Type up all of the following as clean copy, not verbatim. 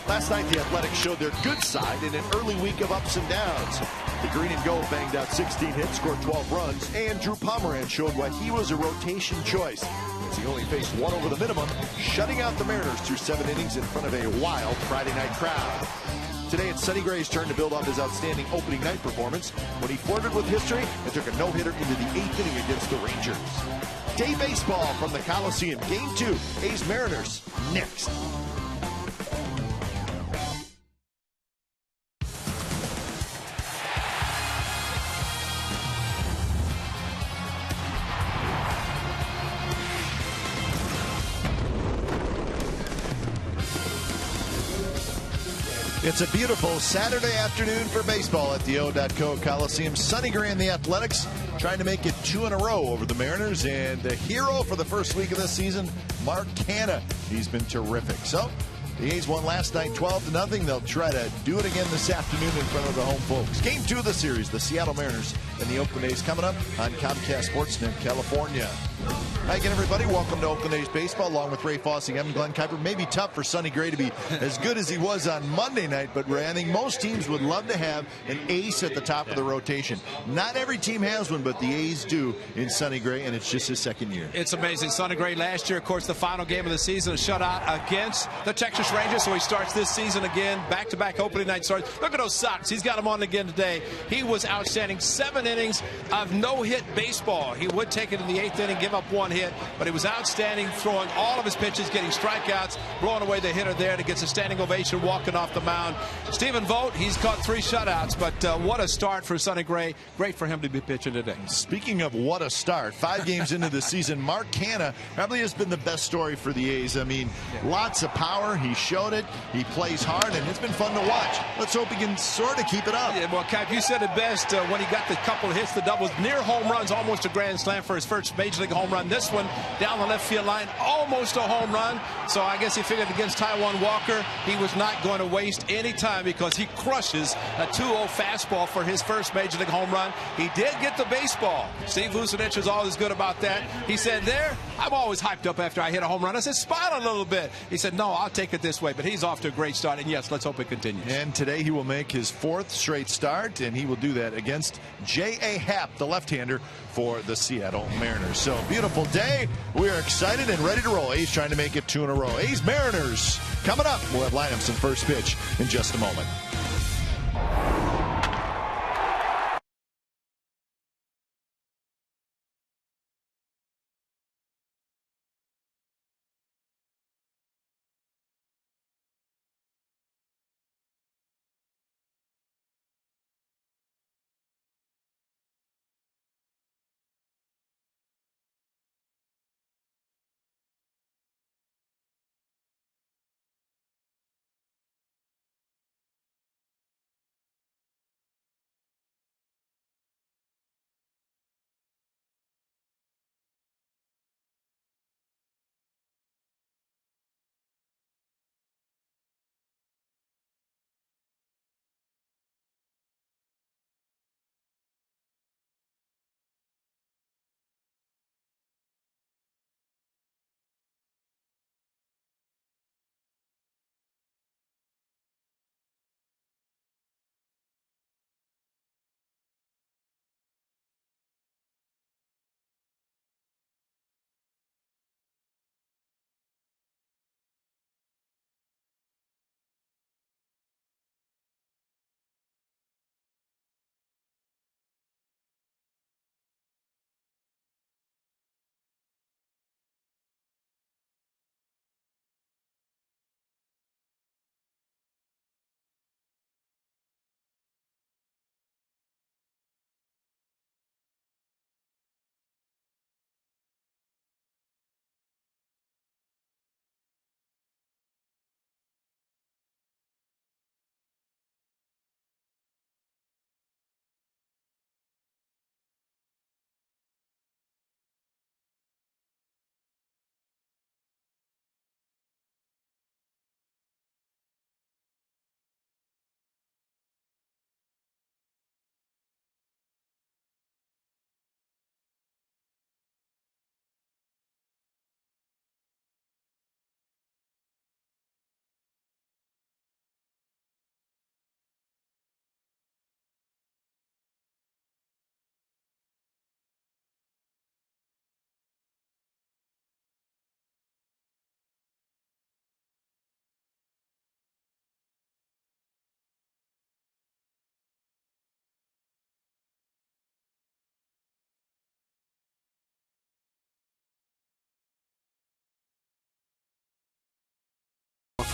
Last night, the Athletics showed their good side in an early week of ups and downs. The green and gold banged out 16 hits, scored 12 runs, and Drew Pomeranz showed why he was a rotation choice, as he only faced one over the minimum, shutting out the Mariners through 7 innings in front of a wild Friday night crowd. Today, it's Sonny Gray's turn to build off his outstanding opening night performance when he flirted with history and took a no-hitter into the 8th inning against the Rangers. Day baseball from the Coliseum. Game 2, A's Mariners, next. It's a beautiful Saturday afternoon for baseball at the O.co Coliseum. Sonny Gray and the Athletics trying to make it 2 in a row over the Mariners. And the hero for the first week of this season, Mark Canha. He's been terrific. So the A's won last night 12-0. They'll try to do it again this afternoon in front of the home folks. Game 2 of the series, the Seattle Mariners and the Oakland A's, coming up on Comcast Sportsnet California. Hi again, everybody. Welcome to Oakland A's Baseball, along with Ray Fossey. I'm Glenn Kuiper. Maybe tough for Sonny Gray to be as good as he was on Monday night, but Ray, I think most teams would love to have an ace at the top of the rotation. Not every team has one, but the A's do in Sonny Gray, and it's just his second year. It's amazing. Sonny Gray last year, of course, the final game of the season, a shutout against the Texas Rangers, so he starts this season again, back-to-back opening night starts. Look at those Sox. He's got them on again today. He was outstanding. 7 innings of no-hit baseball. He would take it in the 8th inning, give up 1 hit, but he was outstanding, throwing all of his pitches, getting strikeouts, blowing away the hitter there to get a standing ovation walking off the mound. Stephen Vogt, he's caught 3 shutouts, but what a start for Sonny Gray. Great for him to be pitching today. Speaking of what a start, 5 games into the season, Mark Canha probably has been the best story for the A's. I mean, lots of power. He showed it. He plays hard, and it's been fun to watch. Let's hope he can sort of keep it up. Yeah, well, Cap, you said it best when he got the couple of hits, the doubles, near home runs, almost a grand slam for his first major league home run. This one down the left field line, almost a home run. So I guess he figured against Taijuan Walker, he was not going to waste any time because he crushes a 2-0 fastball for his first major league home run. He did get the baseball. Steve Vucinich is always good about that. He said, I'm always hyped up after I hit a home run. I said, smile a little bit. He said, no, I'll take it this way. But he's off to a great start. And yes, let's hope it continues. And today he will make his 4th straight start, and he will do that against J.A. Happ, the left-hander for the Seattle Mariners. So beautiful day. We are excited and ready to roll. A's trying to make it 2 in a row. A's Mariners coming up. We'll have lineups and first pitch in just a moment.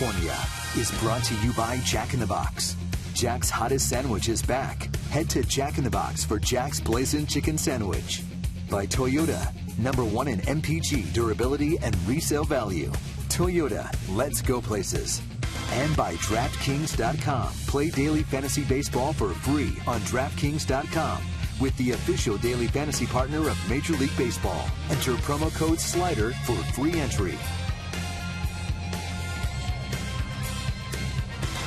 California is brought to you by Jack in the Box. Jack's hottest sandwich is back. Head to Jack in the Box for Jack's Blazing Chicken Sandwich. By Toyota, #1 in MPG, durability, and resale value. Toyota, let's go places. And by DraftKings.com. Play daily fantasy baseball for free on DraftKings.com with the official daily fantasy partner of Major League Baseball. Enter promo code SLIDER for free entry.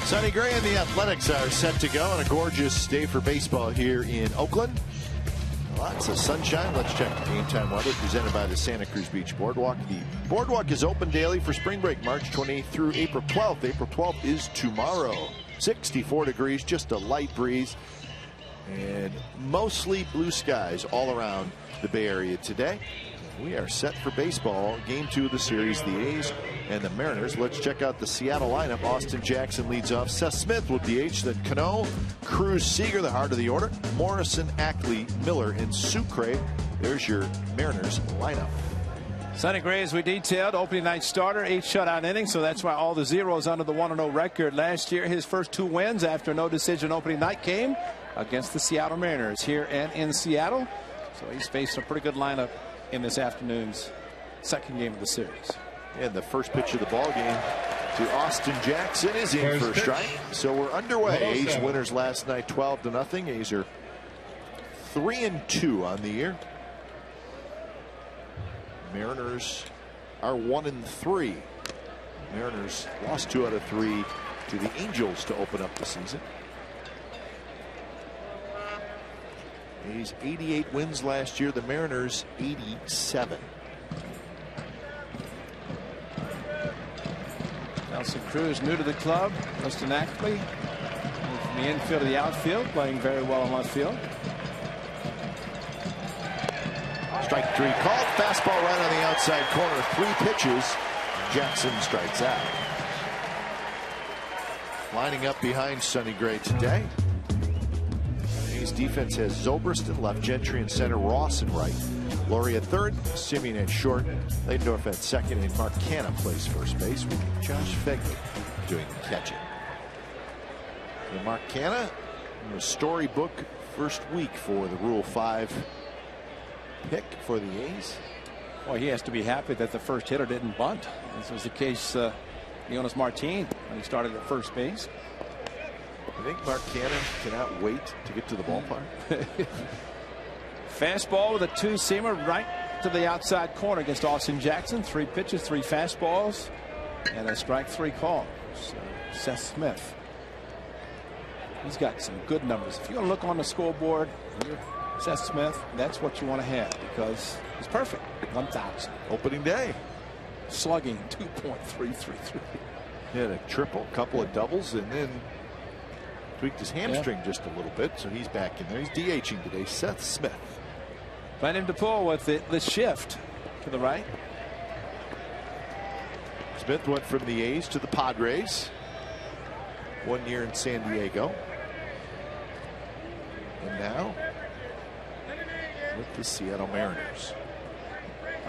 Sonny Gray and the Athletics are set to go on a gorgeous day for baseball here in Oakland. Lots of sunshine. Let's check the game time weather presented by the Santa Cruz Beach Boardwalk. The boardwalk is open daily for spring break, March 28th through April 12th. April 12th is tomorrow. 64 degrees, just a light breeze, and mostly blue skies all around the Bay Area today. We are set for baseball. Game 2 of the series, the A's and the Mariners. Let's check out the Seattle lineup. Austin Jackson leads off. Seth Smith will DH. Then Cano, Cruz, Seager, the heart of the order. Morrison, Ackley, Miller, and Sucre. There's your Mariners lineup. Sonny Gray, as we detailed, opening night starter, 8 shutout innings, so that's why all the zeros under the 1-0 record. Last year, his first 2 wins after no decision opening night came against the Seattle Mariners here and in Seattle. So he's faced a pretty good lineup in this afternoon's second game of the series. And the first pitch of the ball game to Austin Jackson is in for a strike. So we're underway. A's winners last night 12-0. A's are 3-2 on the year. Mariners are 1-3. Mariners lost 2 out of 3 to the Angels to open up the season. A's 88 wins last year. The Mariners 87. Nelson Cruz new to the club. Justin Ackley moved from the infield to the outfield, playing very well in left field. Strike 3 called. Fastball right on the outside corner. 3 pitches. Jackson strikes out. Lining up behind Sonny Gray today. A's defense has Zobrist in left, Gentry in center, Ross in right, Laurie at third, Simeon at short, Leidendorf at second, and Mark Canha plays first base with Josh Fegley doing the catching. And Mark Canha in the storybook first week for the Rule 5 pick for the A's. Well, he has to be happy that the first hitter didn't bunt. This was the case, Jonas Martin, when he started at first base. I think Mark Canha cannot wait to get to the ballpark. Fastball with a 2-seamer right to the outside corner against Austin Jackson. 3 pitches, 3 fastballs, and a strike 3 call. So Seth Smith, he's got some good numbers. If you want to look on the scoreboard, Seth Smith, that's what you want to have, because he's perfect. 1,000 opening day, slugging 2.333. He had a triple, couple of doubles, and then tweaked his hamstring just a little bit, so he's back in there. He's DHing today. Seth Smith. Playing him to pull with the shift to the right. Smith went from the A's to the Padres. 1 year in San Diego. And now with the Seattle Mariners.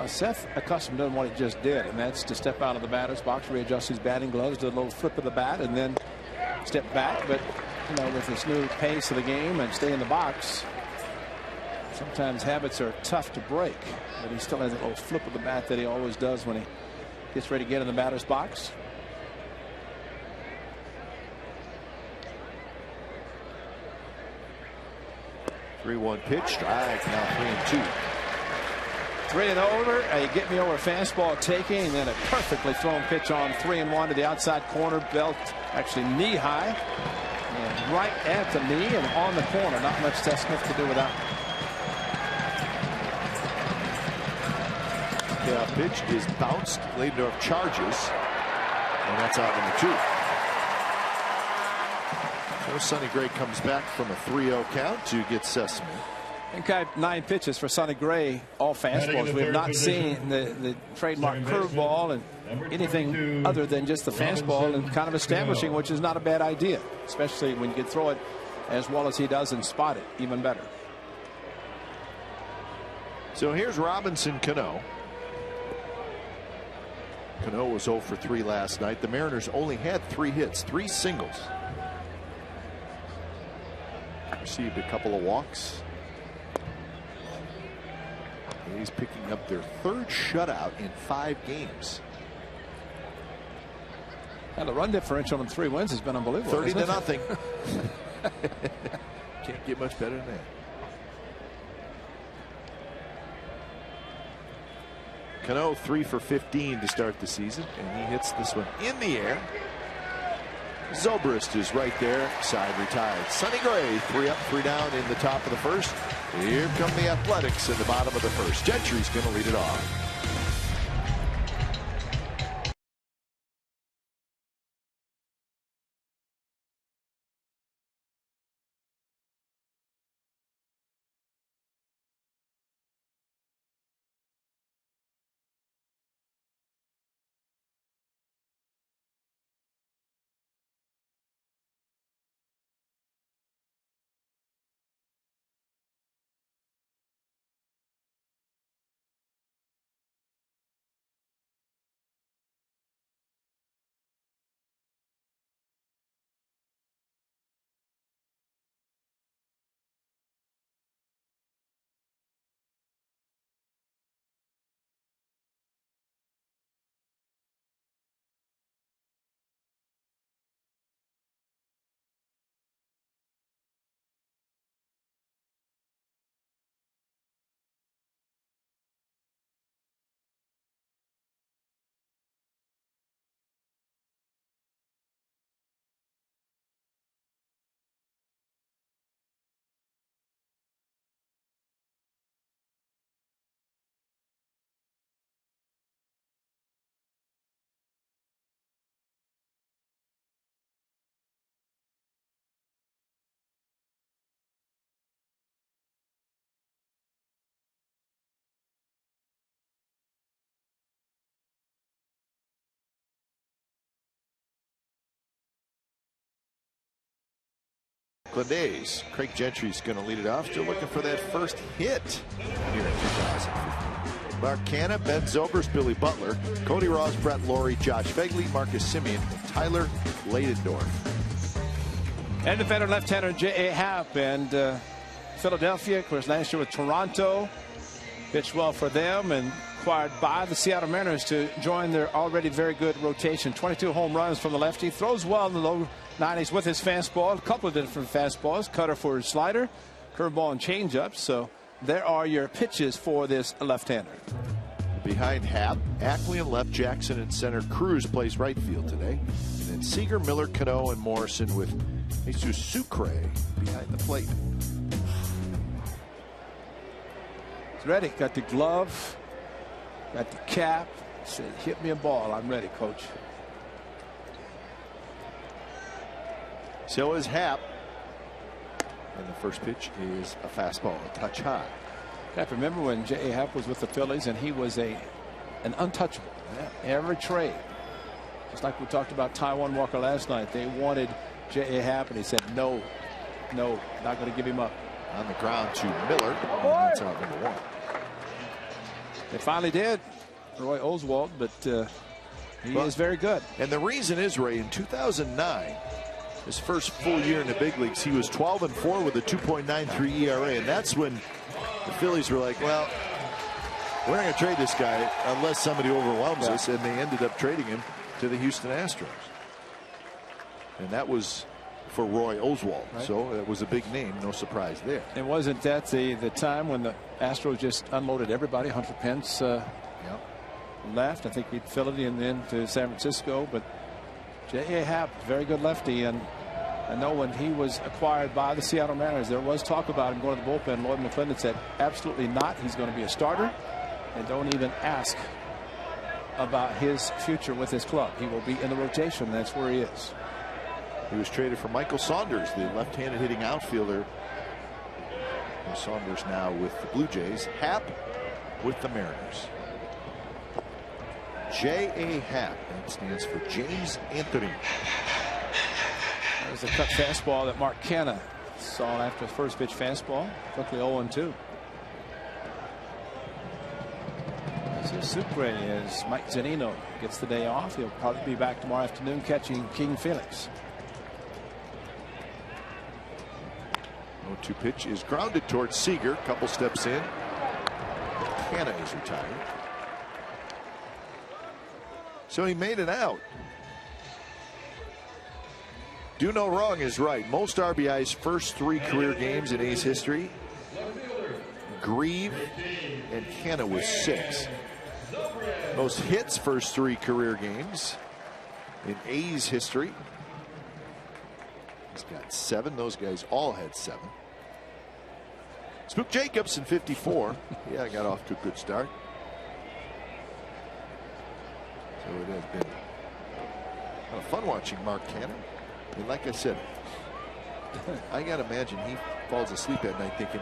Seth accustomed to what he just did, and that's to step out of the batter's box, readjust his batting gloves, do a little flip of the bat, and then step back. But you know, with this new pace of the game and stay in the box, sometimes habits are tough to break. But he still has a little flip of the bat that he always does when he gets ready to get in the batter's box. Three-one pitch, strike, now 3-2. 3 and over. You get me over fastball taking, and then a perfectly thrown pitch on 3-1 to the outside corner, belt actually knee high. And right at the knee and on the corner. Not much Seth Smith to do without. The pitch is bounced. Leidendorf charges. And that's out number 2. So Sonny Gray comes back from a 3-0 count to get Seth Smith. And 9 pitches for Sonny Gray, all fastballs. We have not seen the trademark curveball and anything other than just the fastball, and kind of establishing, which is not a bad idea, especially when you can throw it as well as he does and spot it even better. So here's Robinson Cano. Cano was 0 for 3 last night. The Mariners only had 3 hits, 3 singles. Received a couple of walks. He's picking up their 3rd shutout in 5 games. And the run differential in 3 wins has been unbelievable. 30-0. Can't get much better than that. Cano 3 for 15 to start the season, and he hits this one in the air. Zobrist is right there, side retired. Sonny Gray 3 up, 3 down in the top of the 1st. Here come the Athletics in the bottom of the 1st. Gentry's going to lead it off. Oakland A's. Craig Gentry's going to lead it off. Still looking for that first hit here in 2015. Mark Canha, Ben Zobrist, Billy Butler, Cody Ross, Brett Laurie, Josh Begley, Marcus Semien, and Tyler Ladendorf. And the veteran left-hander J.A. Happ and Philadelphia, of course, last year with Toronto. Pitched well for them and acquired by the Seattle Mariners to join their already very good rotation. 22 home runs from the lefty. Throws well in the low 90s with his fastball. A couple of different fastballs. Cutter for his slider. Curveball and changeup. So there are your pitches for this left-hander. Behind Happ, Ackley in left, Jackson in center. Cruz plays right field today. And then Seager, Miller, Cano, and Morrison with Jesus Sucre behind the plate. He's ready. Got the glove. Got the cap. Said, hit me a ball. I'm ready, coach. So is Happ. And the first pitch is a fastball, a touch high. I remember when J.A. Happ was with the Phillies and he was an untouchable. Every trade. Just like we talked about Taijuan Walker last night. They wanted J.A. Happ and he said no, not going to give him up. On the ground to Miller. And that's out number 1. They finally did. Roy Oswalt, but he is very good. And the reason is, Ray, in 2009, his first full year in the big leagues, he was 12-4 with a 2.93 ERA. And that's when the Phillies were like, well, we're not going to trade this guy unless somebody overwhelms us. And they ended up trading him to the Houston Astros. And that was for Roy Oswalt. Right. So it was a big name. No surprise there. And wasn't that the time when the Astros just unloaded everybody? Hunter Pence left. I think he'd Philly and then to San Francisco. But J.A. Happ, very good lefty. And I know when he was acquired by the Seattle Mariners, there was talk about him going to the bullpen. Lloyd McClendon said, absolutely not. He's going to be a starter. And don't even ask about his future with his club. He will be in the rotation. That's where he is. He was traded for Michael Saunders, the left-handed hitting outfielder. And Saunders now with the Blue Jays. Happ with the Mariners. J.A. Happ, that stands for James Anthony. That was a cut fastball that Mark Canha saw after the first pitch fastball. Quickly 0-2. So Sucre as Mike Zunino gets the day off. He'll probably be back tomorrow afternoon catching King Felix. 0-2 pitch is grounded towards Seager. Couple steps in. Canna is retired. So he made it out. Do no wrong is right. Most RBIs first 3 career games in A's history. Grieve and Canna with 6. Most hits first 3 career games in A's history. He's got 7. Those guys all had 7. Spook Jacobs in 54. Yeah, got off to a good start. So it has been a lot of fun watching Mark Canna. And like I said, I got to imagine he falls asleep at night thinking,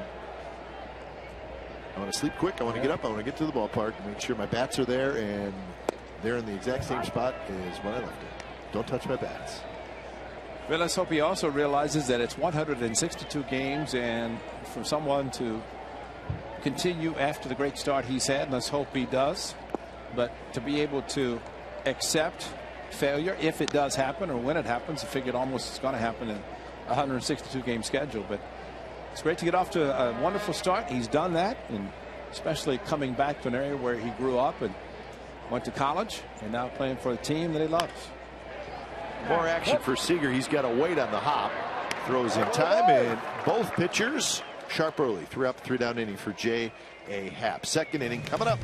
I want to sleep quick, I want to get up, I want to get to the ballpark and make sure my bats are there and they're in the exact same spot as when I left it. Don't touch my bats. Well, let's hope he also realizes that it's 162 games, and for someone to continue after the great start he's had, let's hope he does, but to be able to accept failure if it does happen or when it happens, I figured almost it's going to happen in a 162 game schedule. But it's great to get off to a wonderful start. He's done that, and especially coming back to an area where he grew up and went to college and now playing for a team that he loves. More action for Seager. He's got to wait on the hop. Throws in time, and both pitchers sharp early. 3 up, 3 down inning for J.A. Happ. Second inning coming up.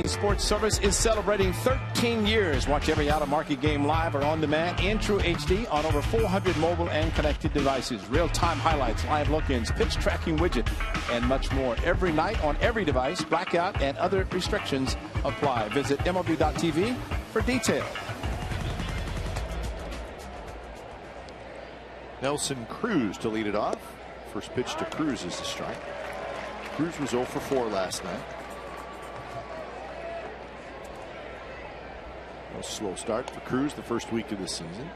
Sports Service is celebrating 13 years. Watch every out-of-market game live or on demand in True HD on over 400 mobile and connected devices. Real-time highlights, live look-ins, pitch tracking widget, and much more. Every night on every device. Blackout and other restrictions apply. Visit MLB.tv for details. Nelson Cruz to lead it off. First pitch to Cruz is the strike. Cruz was 0 for 4 last night. A slow start for Cruz the first week of the season.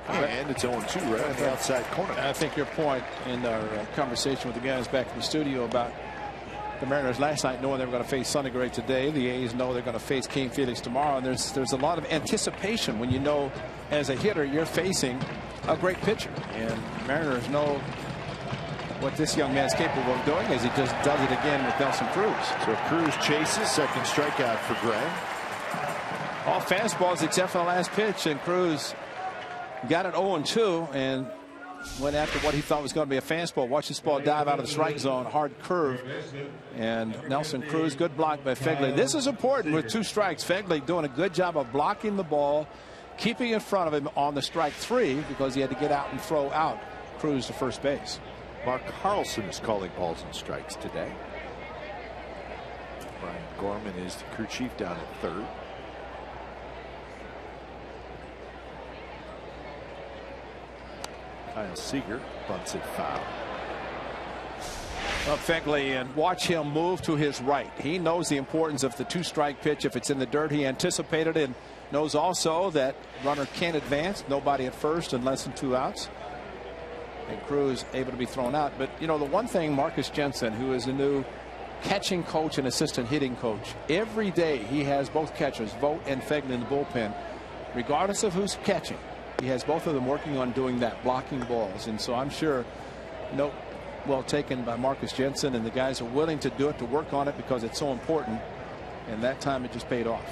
And it's 0-2 right on the outside corner. I think your point in our conversation with the guys back in the studio about the Mariners last night, knowing they were going to face Sonny Gray today. The A's know they're going to face King Felix tomorrow. And there's a lot of anticipation when you know as a hitter you're facing a great pitcher. And Mariners know what this young man is capable of doing, as he just does it again with Nelson Cruz. So Cruz chases, second strikeout for Gray. All fastballs except for the last pitch, and Cruz got it 0-2 and went after what he thought was going to be a fastball. Watch this ball dive out of the strike zone, hard curve. And Nelson Cruz, good block by Fegley. This is important with 2 strikes. Fegley doing a good job of blocking the ball keeping in front of him on the strike 3 because he had to get out and throw out Cruz to first base. Mark Carlson is calling balls and strikes today. Brian Gorman is the crew chief down at third. Kyle Seager bunts it foul. Well, Fegley, and watch him move to his right. He knows the importance of the 2-strike pitch. If it's in the dirt, he anticipated it and knows also that runner can't advance. Nobody at first and less than 2 outs. And Cruz able to be thrown out. But you know, the one thing, Marcus Jensen, who is a new catching coach and assistant hitting coach, every day he has both catchers, Vogt and Fegley, in the bullpen. Regardless of who's catching, he has both of them working on doing that, blocking balls. And so I'm sure note well taken by Marcus Jensen, and the guys are willing to do it, to work on it, because it's so important. And that time it just paid off.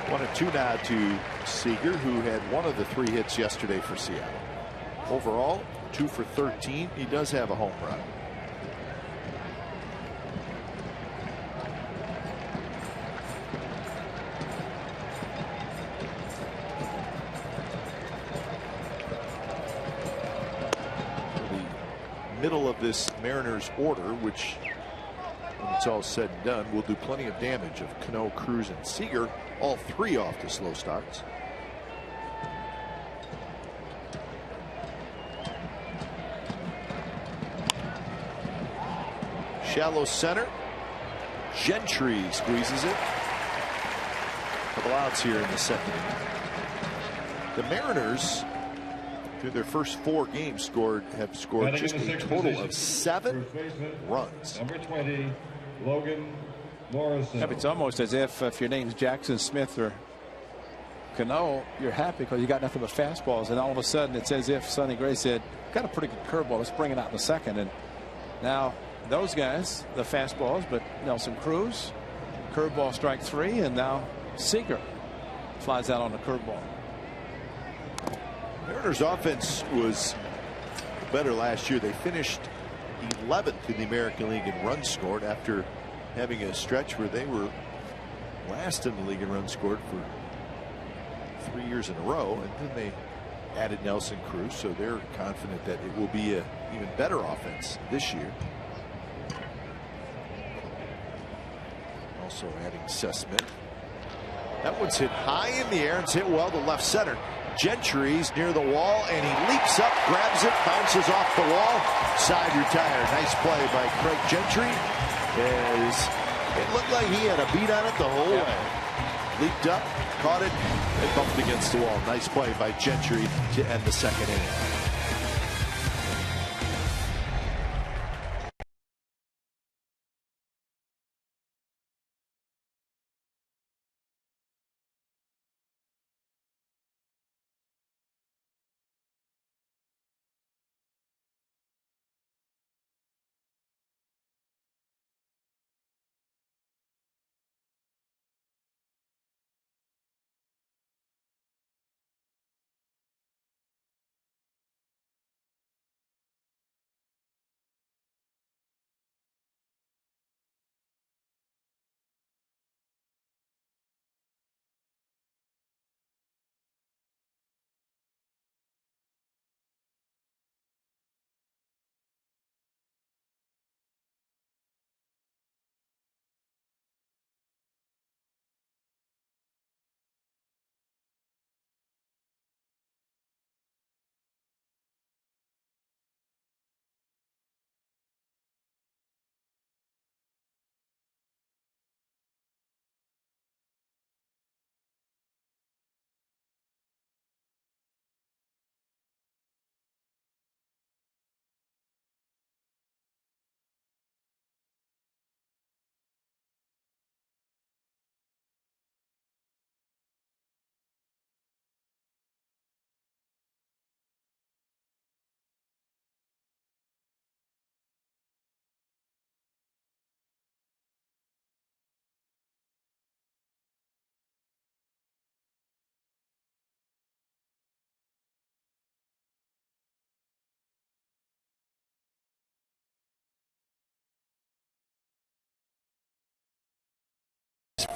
One and two now to Seager, who had one of the 3 hits yesterday for Seattle. Overall, 2 for 13. He does have a home run. The middle of this Mariners order, which, when it's all said and done, will do plenty of damage, of Cano, Cruz, and Seager, all 3 off to slow starts. Shallow center. Gentry squeezes it. Couple outs here in the second inning. The Mariners, through their first 4 games, have scored just a total of 7 runs. Number 20, Logan Morrison. It's almost as if your name's Jackson Smith or Cano, you're happy because you got nothing but fastballs, and all of a sudden it's as if Sonny Gray said, got a pretty good curveball, let's bring it out in the second. And now those guys, the fastballs, but Nelson Cruz, curveball, strike 3, and now Seager flies out on the curveball. Mariners offense was better last year. They finished 11th in the American League in runs scored after having a stretch where they were last in the league in runs scored for 3 years in a row, and then they added Nelson Cruz, so they're confident that it will be an even better offense this year. Also adding Sussman. That one's hit high in the air. It's hit well to left center. Gentry's near the wall, and he leaps up, grabs it, bounces off the wall, side retired. Nice play by Craig Gentry, as it looked like he had a beat on it the whole way. Leaped up, caught it, and bumped against the wall. Nice play by Gentry to end the second inning.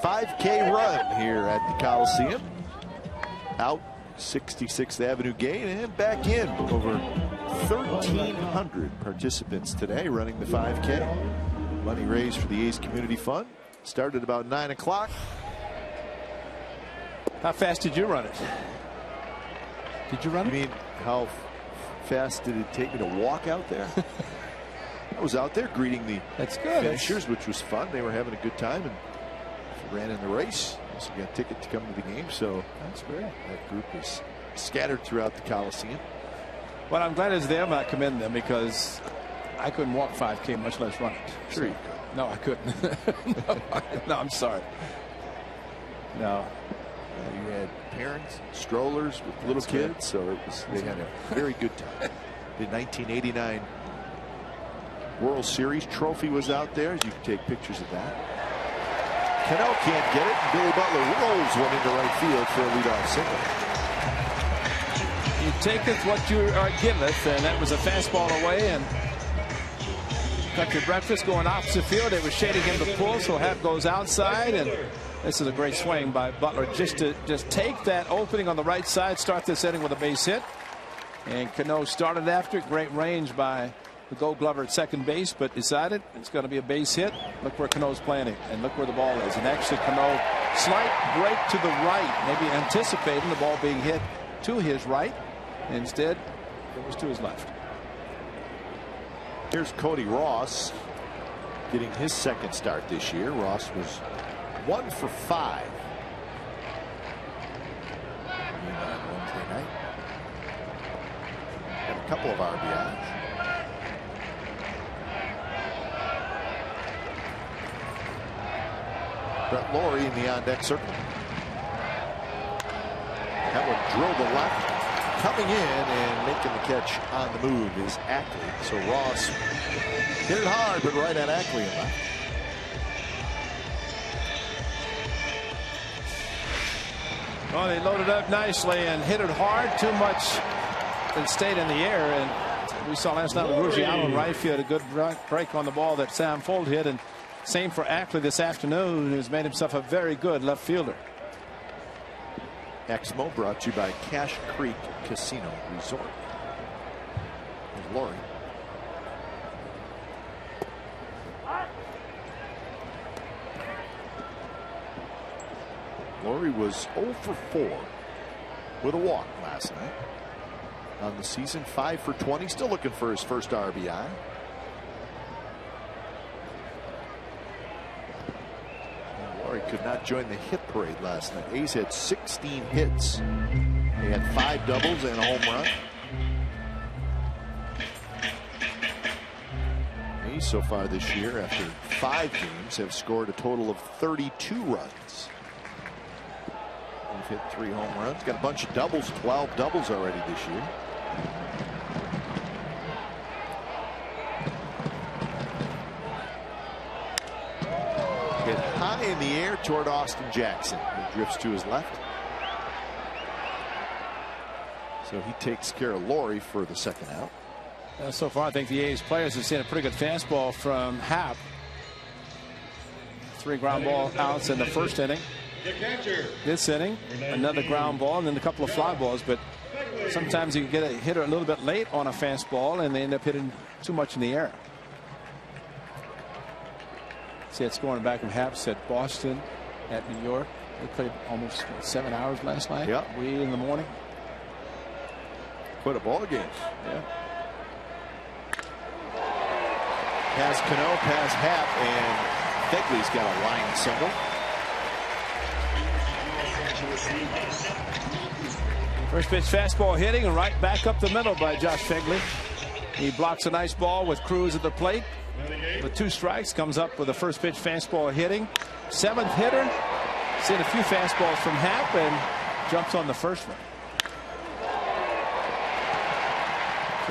5K run here at the Coliseum. Out 66th Avenue Gate and back in. Over 1,300 participants today running the 5K. Money raised for the A's Community Fund. Started about 9 o'clock. How fast did you run it? Did you run it? You mean how fast did it take me to walk out there? I was out there greeting the finishers, which was fun. They were having a good time and ran in the race. Also got a ticket to come to the game, so that's great. That group is scattered throughout the Coliseum. Well, I'm glad it's them. I commend them because I couldn't walk 5K, much less run it. Sure you could. No, I couldn't. No, I'm sorry. No. You had parents, strollers with little kids, so they had a very good time. The 1989 World Series trophy was out there. You can take pictures of that. Cano can't get it. Billy Butler rolls one into right field for a leadoff single. You taketh what you are giveth, and that was a fastball away, and got your breakfast going opposite field. It was shading him to pull, so Happ goes outside, and this is a great swing by Butler just to take that opening on the right side, start this inning with a base hit. And Cano started after it. Great range by the Gold Glover at second base, but decided it's going to be a base hit. Look where Cano's planting, and look where the ball is. And actually, Cano, slight break to the right, maybe anticipating the ball being hit to his right. Instead, it was to his left. Here's Cody Ross getting his second start this year. Ross was 1 for 5 Wednesday night. Had a couple of RBIs. Brett Lawrie in the on-deck circle. That one drilled the left. Coming in and making the catch on the move is Ackley. So Ross hit it hard, but right at Ackley and left. Well, they loaded up nicely and hit it hard. Too much and stayed in the air. And we saw last night with Ruggiero in right field, a good break on the ball that Sam Fuld hit. And same for Ackley this afternoon, who's made himself a very good left fielder. Exmo brought to you by Cache Creek Casino Resort. There's Lawrie. Lawrie was 0 for 4 with a walk last night. On the season, 5 for 20. Still looking for his first RBI. Lawrie could not join the hit parade last night. A's had 16 hits. They had 5 doubles and a home run. A's so far this year, after 5 games, have scored a total of 32 runs. They've hit 3 home runs. Got a bunch of doubles, 12 doubles already this year. Hit high in the air toward Austin Jackson, who drifts to his left. So he takes care of Lawrie for the second out. So far, I think the A's players have seen a pretty good fastball from Happ. 3 ground ball outs in the first inning. This inning, another ground ball, and then a couple of fly balls. But sometimes you get a hitter a little bit late on a fastball, and they end up hitting too much in the air. See it scoring back from Happ at Boston, at New York. They played almost 7 hours last night. Yep. 3 in the morning. Quite a ball game. Yeah. Pass Cano, pass Happ, and Fegley's got a line single. First pitch fastball hitting and right back up the middle by Josh Fegley. He blocks a nice ball with Cruz at the plate. With 2 strikes, comes up with a first pitch fastball hitting. 7th hitter. Seen a few fastballs from Happ and jumps on the first one.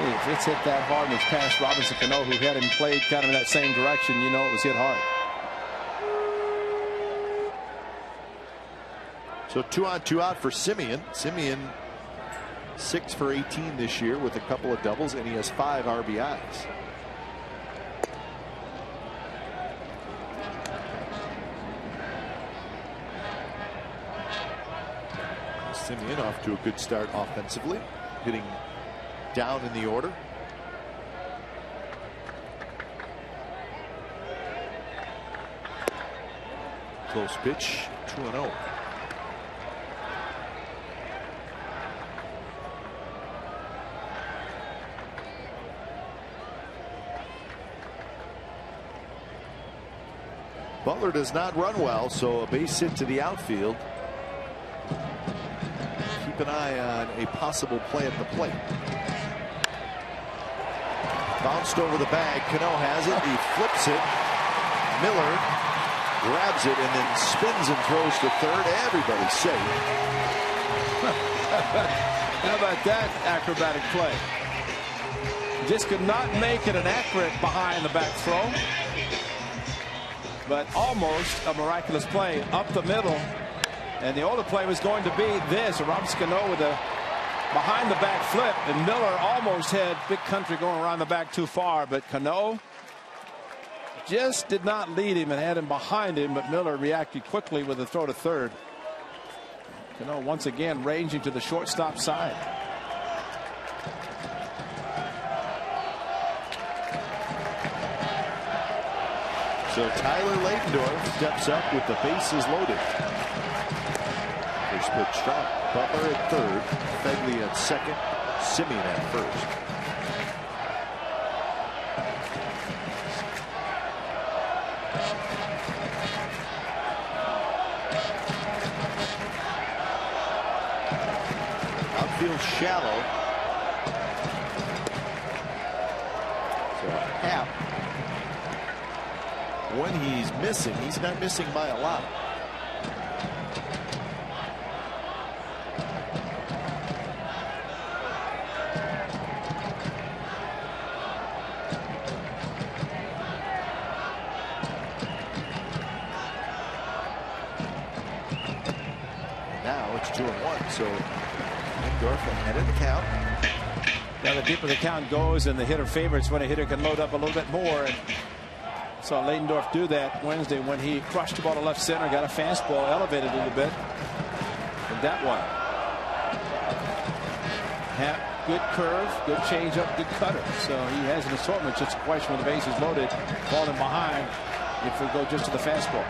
If it's hit that hard and it's past Robinson Cano, who had him played kind of in that same direction, you know it was hit hard. So 2 on 2 out for Simeon. Simeon 6 for 18 this year with a couple of doubles, and he has 5 RBIs. Simeon off to a good start offensively, hitting down in the order. Close pitch, 2-0. Butler does not run well, so a base hit to the outfield. Keep an eye on a possible play at the plate. Bounced over the bag. Cano has it. He flips it. Miller grabs it and then spins and throws to third. Everybody's safe. How about that acrobatic play? Just could not make it an accurate behind the back throw. But almost a miraculous play up the middle. And the older play was going to be this. Robinson Cano with a behind the back flip. And Miller almost had Big Country going around the back too far. But Cano just did not lead him and had him behind him. But Miller reacted quickly with a throw to third. Cano once again ranging to the shortstop side. So Tyler Leitendorf steps up with the bases loaded. First pitch drop. Butler at third. Fegley at second. Simeon at first. Outfield shallow. So Happ. When he's missing, he's not missing by a lot. Now it's 2-1, so Lindorf ahead of the count. Now the deeper the count goes and the hitter favorites when a hitter can load up a little bit more. And saw Leitendorf do that Wednesday when he crushed the ball to left center, got a fastball elevated a little bit. And that one. Good curve, good changeup, good cutter. So he has an assortment. Just a question when the base is loaded, falling behind if we go just to the fastball.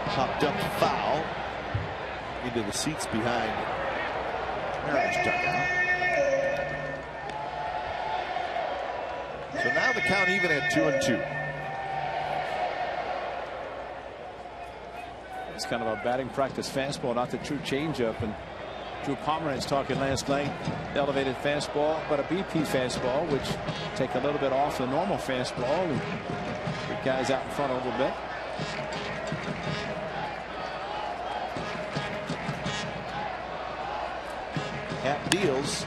Popped up foul into the seats behind Mariners dugout. So now the count even at 2-2. It's kind of a batting practice fastball, not the true changeup. And Drew Pomeranz talking last night, elevated fastball, but a BP fastball, which take a little bit off the normal fastball and get guys out in front a little bit. Happ deals.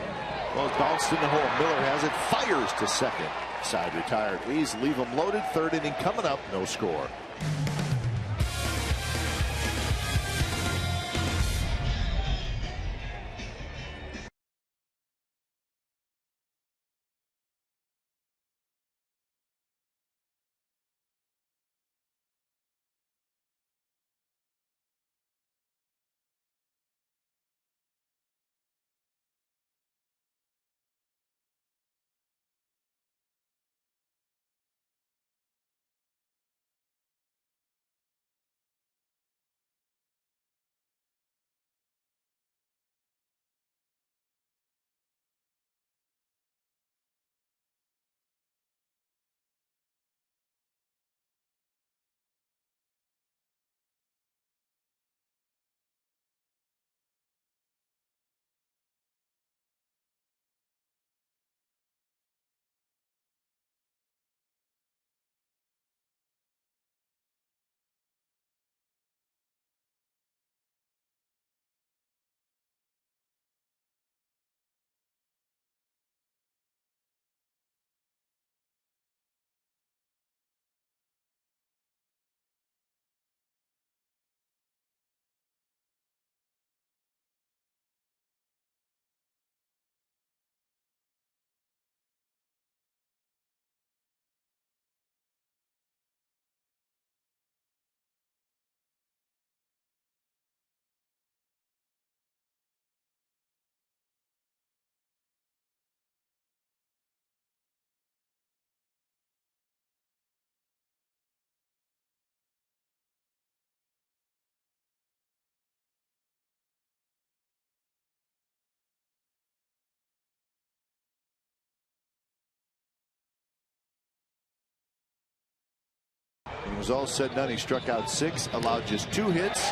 Well, it's bounced in the hole. Miller has it, fires to second. Side retired. A's leave them loaded. Third inning coming up. No score. was all said and done, he struck out 6, allowed just 2 hits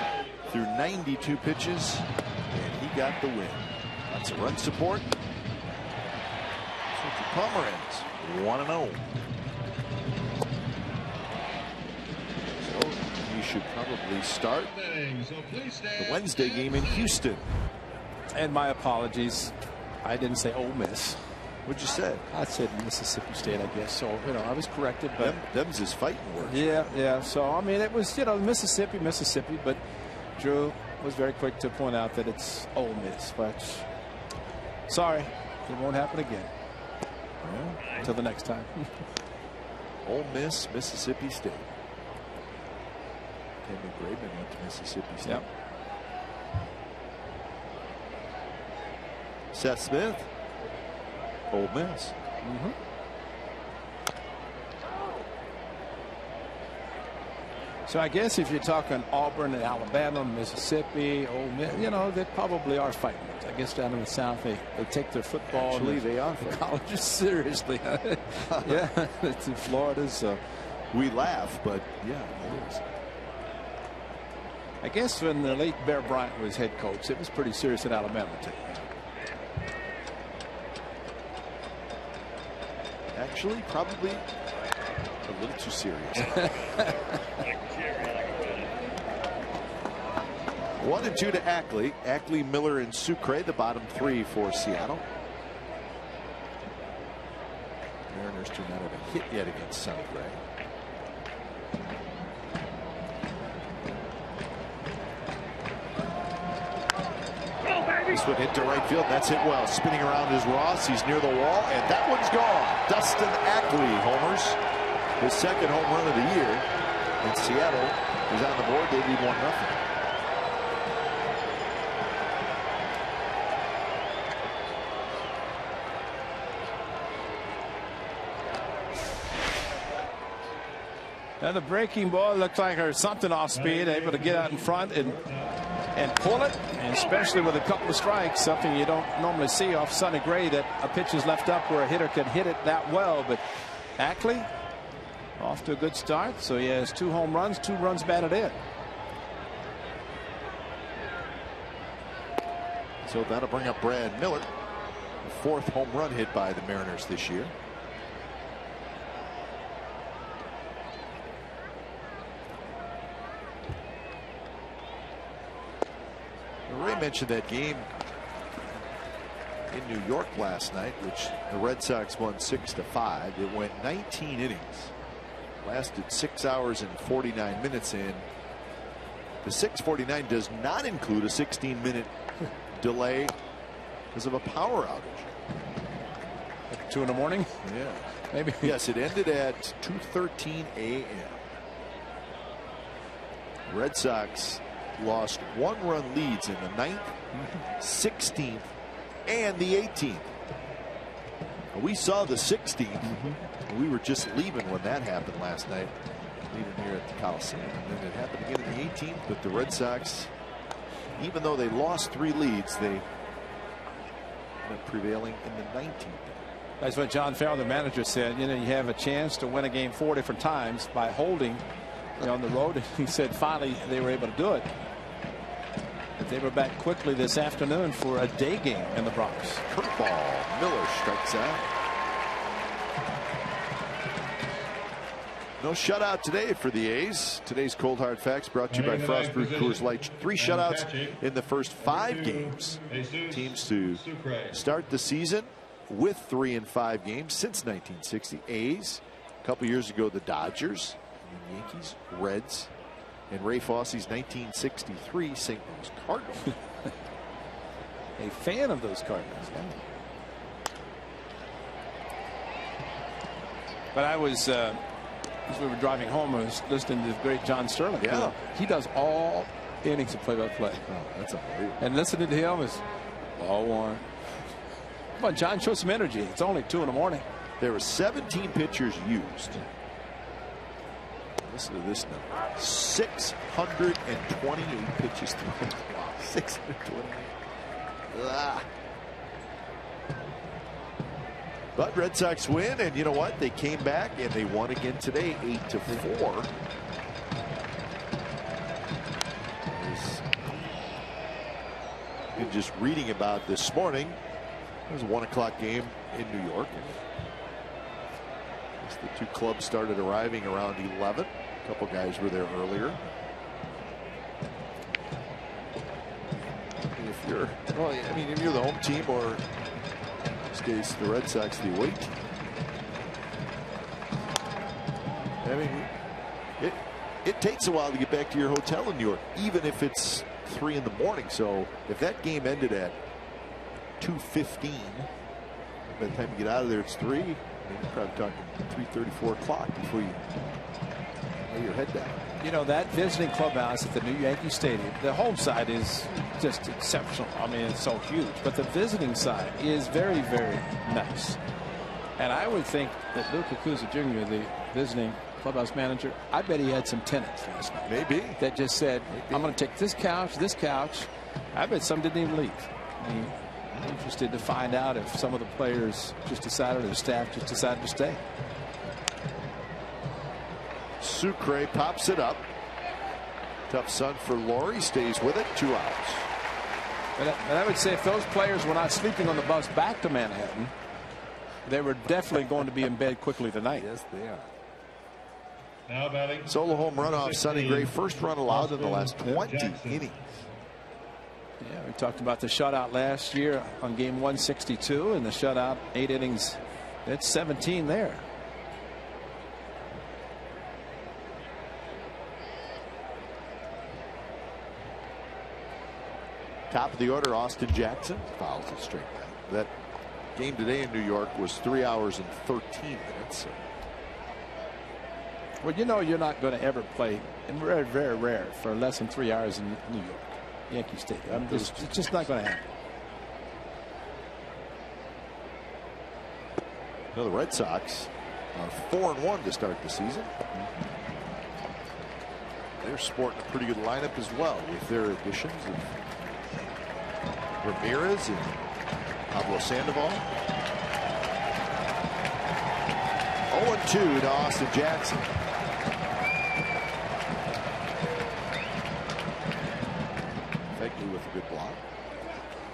through 92 pitches, and he got the win. Lots of run support. So the Palmer ends 1-0. So he should probably start the Wednesday game in Houston. And my apologies, I didn't say Ole Miss. What'd you say? I said Mississippi State, I guess. So, you know, I was corrected. But them's his fighting words. Yeah. So, I mean, it was, you know, Mississippi. But Drew was very quick to point out that it's Ole Miss. But sorry, it won't happen again. Well, until the next time. Ole Miss, Mississippi State. Kenny Graveman went to Mississippi State. Yep. Seth Smith, Ole Miss. So I guess if you're talking Auburn and Alabama, Mississippi, Ole Miss, you know, they probably are fighting words. I guess down in the South, they take their football. Actually, they are colleges seriously. Yeah, it's in Florida, so we laugh, but yeah, it is. I guess when the late Bear Bryant was head coach, it was pretty serious in Alabama too. Actually, probably a little too serious. 1-2 to Ackley. Ackley, Miller, and Sucre, the bottom 3 for Seattle. Mariners do not have a hit yet against Sonny Gray. This one hit to right field. That's hit well. Spinning around is Ross. He's near the wall, and that one's gone. Dustin Ackley homers. His second home run of the year. And Seattle is on the board. They lead 1-0. Now the breaking ball looked like there's something off speed, able to get out in front and pull it, and especially with a couple of strikes, something you don't normally see off Sonny Gray, that a pitch is left up where a hitter can hit it that well. But Ackley off to a good start, so he has 2 home runs, 2 runs batted in. So that'll bring up Brad Miller, the 4th home run hit by the Mariners this year. Ray mentioned that game in New York last night, which the Red Sox won 6-5. It went 19 innings, lasted 6 hours and 49 minutes, and the 6:49 does not include a 16-minute delay because of a power outage. At 2 in the morning? Yeah, maybe. Yes, it ended at 2:13 a.m. Red Sox lost 1-run leads in the 9th, 16th, and the 18th. We saw the 16th. We were just leaving when that happened last night, leaving here at the Coliseum. And then it happened again in the 18th, but the Red Sox, even though they lost 3 leads, they ended up prevailing in the 19th. That's what John Farrell, the manager, said. You know, you have a chance to win a game 4 different times by holding on the road. He said finally they were able to do it. But they were back quickly this afternoon for a day game in the Bronx. Curveball. Miller strikes out. No shutout today for the A's. Today's Cold Hard Facts brought to you by Frost Brewed Coors Light. 3 shutouts in the first 5 games. Teams to start the season with 3 in 5 games since 1960. A's. A couple years ago, the Dodgers. Yankees, Reds, and Ray Fosse's 1963 St. Louis Cardinals. A fan of those Cardinals. Yeah. But I was, as we were driving home, I was listening to the great John Sterling. Yeah. He does all innings of play-by-play. Oh, that's unbelievable. And listening to him is all one. Come on, John, show some energy. It's only 2 in the morning. There were 17 pitchers used. Listen to this number. 628 pitches thrown. Wow, 628. But Red Sox win, and you know what? They came back and they won again today, 8-4. and just reading about this morning. It was a 1 o'clock game in New York. The two clubs started arriving around 11. A couple guys were there earlier. And if you're, well, I mean, if you're the home team, or in this case the Red Sox, the away team, I mean, it takes a while to get back to your hotel in New York, even if it's 3 in the morning. So if that game ended at 2:15, by the time you get out of there, it's 3. You're probably talking 3:30, 4 o'clock before you lay your head down. You know, that visiting clubhouse at the new Yankee Stadium, the home side is just exceptional. I mean, it's so huge, but the visiting side is very, very nice. And I would think that Luke Acuzzi Jr., the visiting clubhouse manager, I bet he had some tenants last night. Maybe. That just said, I'm going to take this couch, this couch. I bet some didn't even leave. I mean, I'm interested to find out if some of the players just decided, or the staff just decided to stay. Sucre pops it up. Tough sun for Laurie. Stays with it. 2 outs. And I would say if those players were not sleeping on the bus back to Manhattan, they were definitely going to be in bed quickly tonight. Yes, they are. Now batting. Solo home run off Sonny Gray. First run allowed in the last 20 innings. Yeah, we talked about the shutout last year on game 162, and the shutout 8 innings. That's 17 there. Top of the order, Austin Jackson fouls it straight back. That game today in New York was 3 hours and 13 minutes. Well, you know, you're not going to ever play, and very, very rare, for less than 3 hours in New York, Yankee Stadium. It's just not going to happen. Now the Red Sox are 4-1 to start the season. They're sporting a pretty good lineup as well with their additions of Ramirez and Pablo Sandoval. 0-2 to Austin Jackson. Fegley with a good block.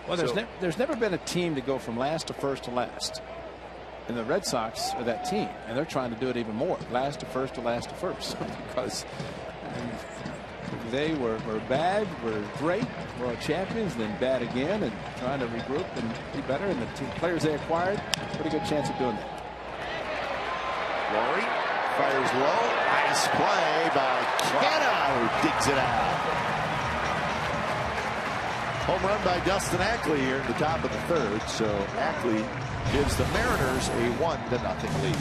Well, there's never been a team to go from last to first to last. And the Red Sox are that team, and they're trying to do it even more, last to first to last to first, because they were bad, were great, world champions, then bad again, and trying to regroup and be better. And the players they acquired, pretty good chance of doing that. Laurie fires low. Nice play by Canna, who digs it out. Home run by Dustin Ackley here in the top of the 3rd. So Ackley gives the Mariners a 1-0 lead.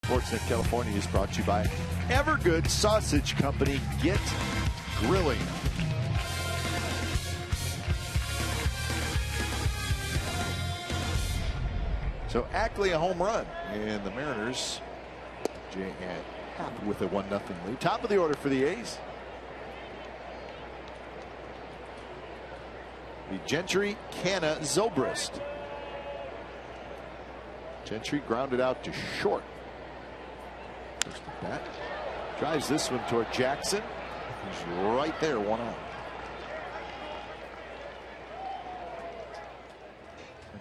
Sportsnet California is brought to you by Evergood Sausage Company. Get grilling. So Ackley a home run, and the Mariners with a 1-0 lead. Top of the order for the A's. The Gentry, Canna, Zobrist. Gentry grounded out to short. First at bat. Drives this one toward Jackson. He's right there, 1 out.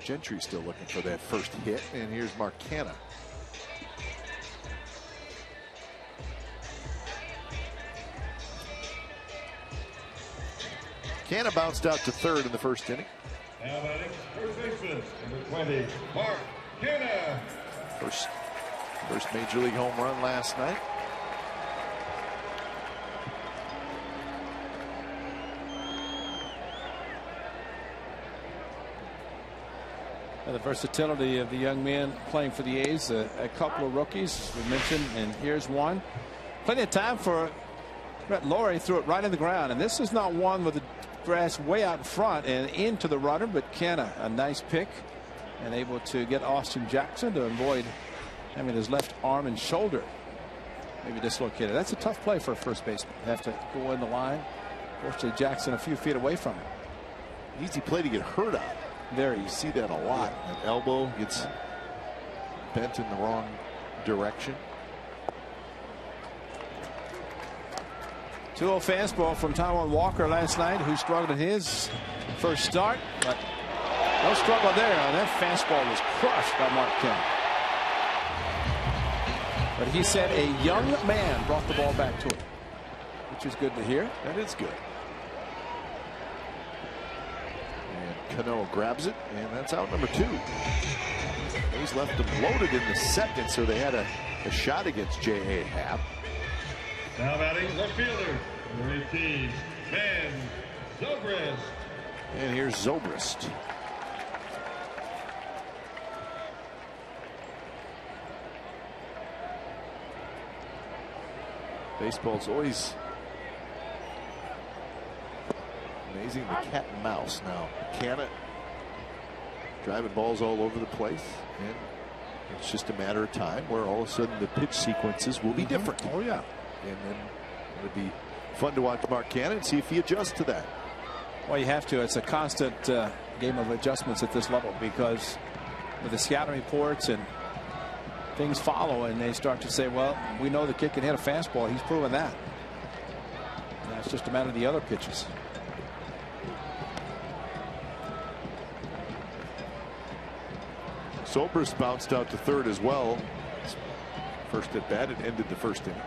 Gentry still looking for that first hit, and here's Mark Canna. Canna bounced out to third in the first inning. Now batting first baseman, number 20, Mark Canna. First major league home run last night. The versatility of the young man playing for the A's. A couple of rookies, as we mentioned, and here's one. Plenty of time for Brett Laurie. Threw it right in the ground, and this is not one with the grass way out in front and into the runner, but Canna, a nice pick, and able to get Austin Jackson to avoid having his left arm and shoulder maybe dislocated. That's a tough play for a first baseman. You have to go in the line. Fortunately, Jackson a few feet away from him. Easy play to get hurt on. Very You see that a lot. Yeah. That elbow gets bent in the wrong direction. 2-0 fastball from Taijuan Walker last night, who struggled in his first start, but no struggle there. That fastball was crushed by Mark Canna. But he said a young man brought the ball back to him, which is good to hear. That is good. And Cano grabs it, and that's out number 2. He's left him loaded in the second, so they had a shot against J.A. Happ. Now batting left fielder, number 18, Ben Zobrist. And here's Zobrist. Baseball's always amazing, the cat and mouse. Now Canna driving balls all over the place, and it's just a matter of time where all of a sudden the pitch sequences will be different. Oh yeah. And then it'll be fun to watch Mark Canna and see if he adjusts to that. Well, you have to. It's a constant game of adjustments at this level, because with the scouting reports and things follow, and they start to say, well, we know the kid can hit a fastball. He's proven that. Now it's just a matter of the other pitches. Zobrist bounced out to third as well. First at bat, it ended the first inning.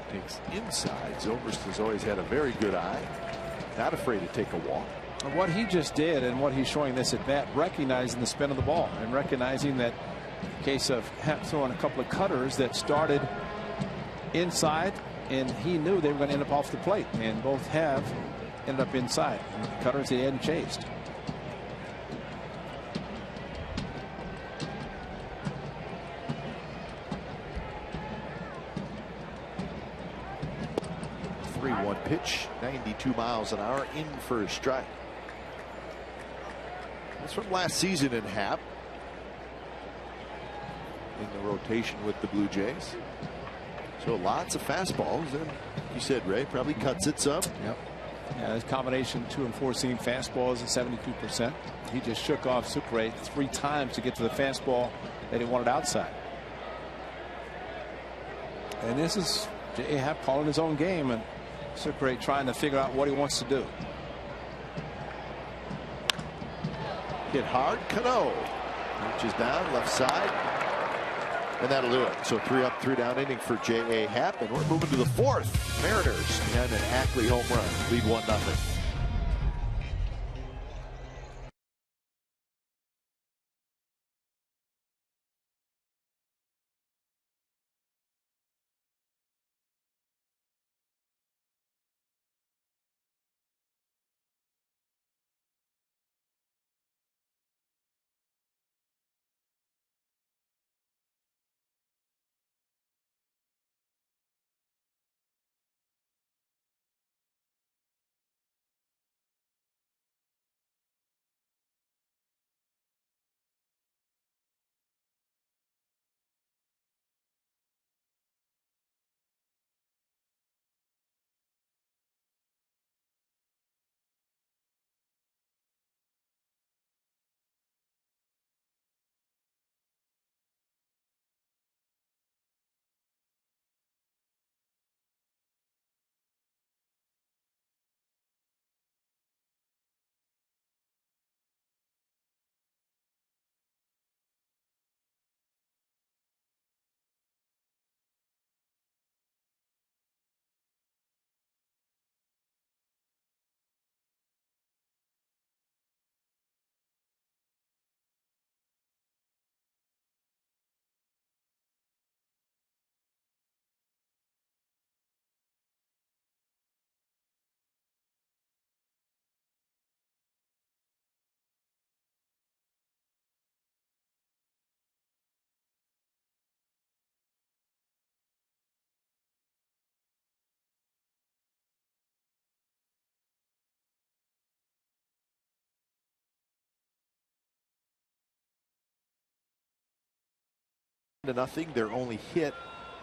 Takes inside. Zobrist has always had a very good eye. Not afraid to take a walk. And what he just did, and what he's showing this at bat, recognizing the spin of the ball and recognizing that in case of Happ throwing a couple of cutters that started inside, and he knew they were going to end up off the plate, and both have ended up inside. And the cutters he hadn't chased. Pitch, 92 miles an hour, in for a strike. That's from last season in Happ, in the rotation with the Blue Jays. So lots of fastballs, and you said, Ray, probably cuts it some. Yep. Yeah, his combination 2 and 4 seam fastballs at 72%. He just shook off Sucre 3 times to get to the fastball that he wanted outside. And this is J.A. Happ calling his own game, and Sucre trying to figure out what he wants to do. Hit hard. Cano reaches down left side, and that'll do it. So 3 up, 3 down inning for J.A. Happ, and we're moving to the 4th. Mariners behind an Ackley home run, lead 1-0. 1-0. Their only hit,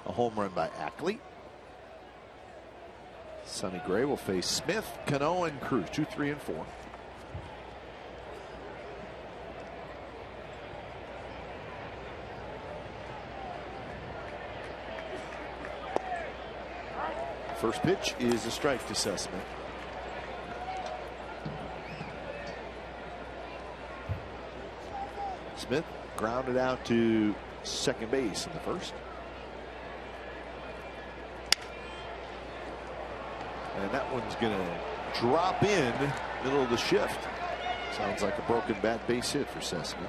a home run by Ackley. Sonny Gray will face Smith, Cano, and Cruz. 2, 3, and 4. First pitch is a strike to Sussman. Smith grounded out to second base in the first. And that one's going to drop in middle of the shift. Sounds like a broken bat base hit for Sussman.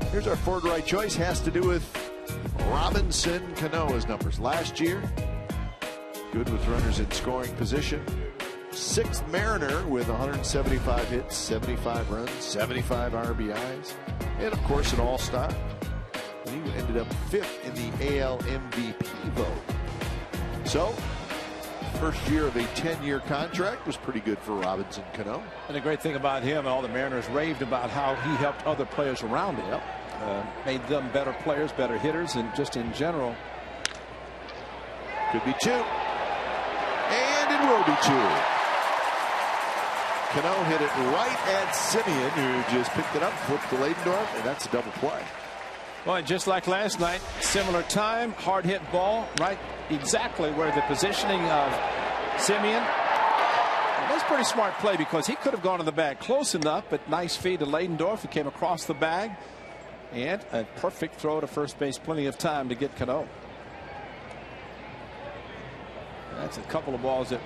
Here's our forward right choice. Has to do with Robinson Cano's numbers last year. Good with runners in scoring position. 6th Mariner with 175 hits, 75 runs, 75 RBIs, and of course an all-star. He ended up 5th in the AL MVP vote. So, first year of a 10-year contract was pretty good for Robinson Cano. And the great thing about him, all the Mariners raved about how he helped other players around him. Made them better players, better hitters, and just in general. Could be 2. And it will be 2. Cano hit it right at Semien, who just picked it up, flipped to Leidendorf, and that's a double play. Well, just like last night, similar time, hard hit ball, right exactly where the positioning of Semien. And that's pretty smart play because he could have gone to the bag close enough, but nice feed to Leidendorf, who came across the bag. And a perfect throw to first base, plenty of time to get Cano. That's a couple of balls that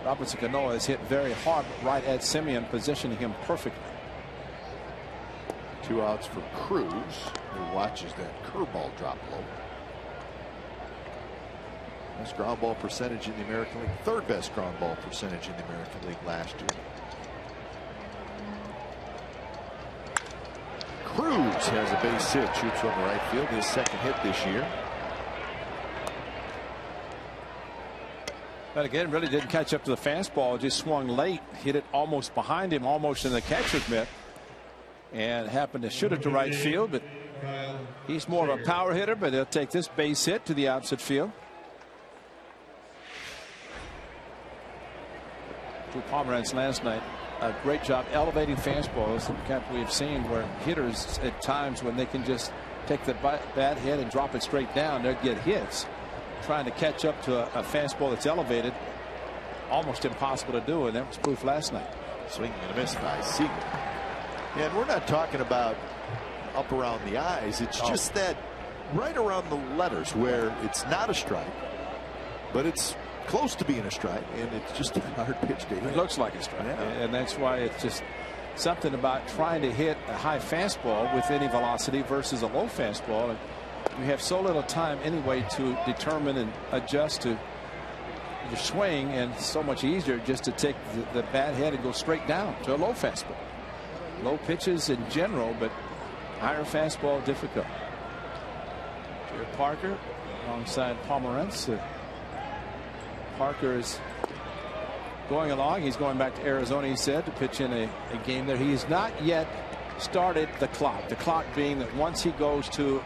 Robinson Cano has hit very hard, but right at Semien, positioning him perfectly. 2 outs for Cruz, who watches that curveball drop low. Best ground ball percentage in the American League, 3rd best ground ball percentage in the American League last year. Cruz has a base hit, shoots from the right field, his 2nd hit this year. But again, really didn't catch up to the fastball, just swung late, hit it almost behind him, almost in the catcher's mitt, and happened to shoot it to right field. But he's more of a power hitter, but he'll take this base hit to the opposite field. Drew Pomeranz last night, a great job elevating fastballs that we've seen where hitters at times when they can just take the bat hit and drop it straight down, they'll get hits. Trying to catch up to a fastball that's elevated, almost impossible to do, and that was proof last night. Swinging and a miss by Seager. And we're not talking about up around the eyes. It's just that right around the letters where it's not a strike, but it's close to being a strike, and it's just a hard pitch to hit. It looks like a strike, and that's why it's just something about trying to hit a high fastball with any velocity versus a low fastball. And you have so little time anyway to determine and adjust to your swing, and so much easier just to take the bat head and go straight down to a low fastball. Low pitches in general, but higher fastball difficult. Jared Parker alongside Pomeranz. Parker is going along. He's going back to Arizona, he said, to pitch in a game there. He has not yet started the clock. The clock being that once he goes to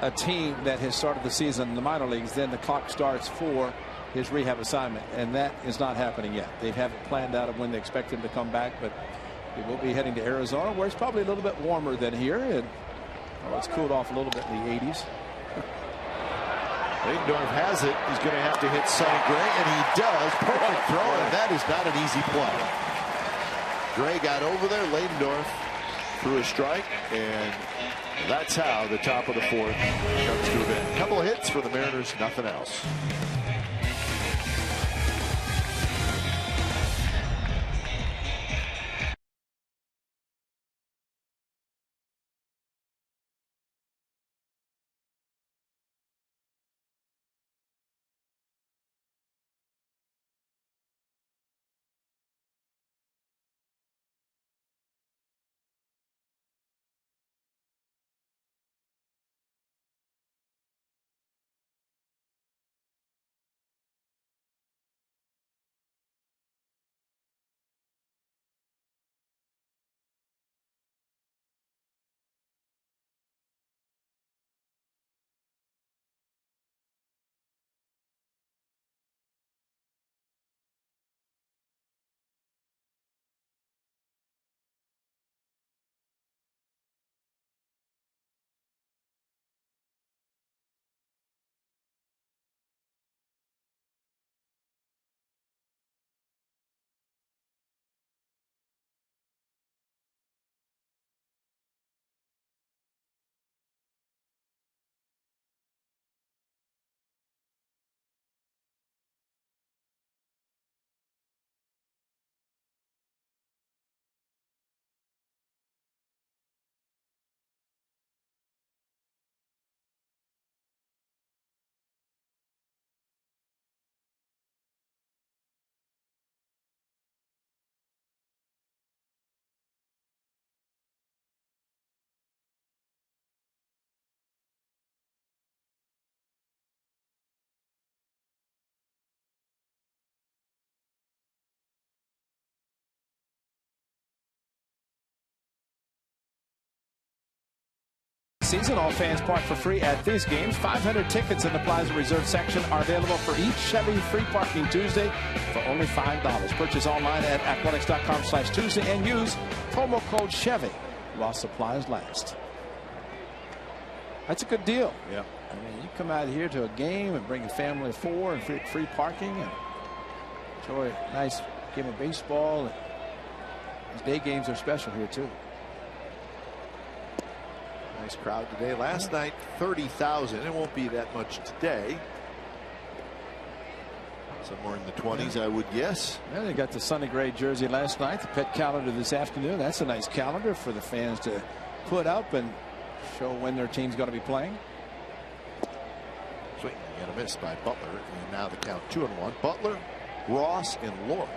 a team that has started the season in the minor leagues, then the clock starts for his rehab assignment, and that is not happening yet. They haven't planned out of when they expect him to come back, but he will be heading to Arizona, where it's probably a little bit warmer than here, and it's cooled off a little bit in the 80s. Leidendorf has it. He's going to have to hit Sonny Gray, and he does. Perfect throw, and that is not an easy play. Gray got over there. Leidendorf threw a strike, and that's how the top of the 4th comes to an end. A couple of hits for the Mariners, nothing else. season. All fans park for free at these games. 500 tickets in the Plaza Reserve section are available for each Chevy free parking Tuesday for only $5. Purchase online at athletics.com/Tuesday and use promo code Chevy while supplies last. That's a good deal. Yeah. I mean, you come out here to a game and bring a family of 4 and free parking and enjoy a nice game of baseball. These day games are special here too. Nice crowd today. Last night, 30,000. It won't be that much today. Somewhere in the 20s, I would guess. Yeah, they got the Sonny Gray jersey last night. The pet calendar this afternoon. That's a nice calendar for the fans to put up and show when their team's going to be playing. Swing and a miss by Butler. And now the count 2-1. Butler, Ross, and Lord.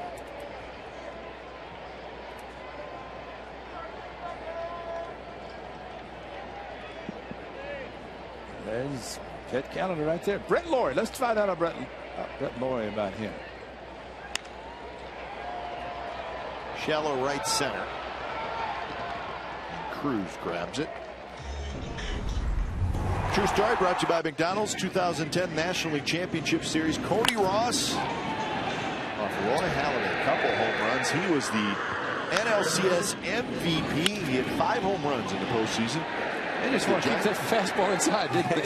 There's pet calendar right there. Brett Laurie. Let's find out about Brett Laurie about him. Shallow right center. And Cruz grabs it. True story brought to you by McDonald's. 2010 National League Championship Series. Cody Ross off Roy Halladay. A couple home runs. He was the NLCS MVP. He had 5 home runs in the postseason. They just want to keep that fastball inside, didn't they?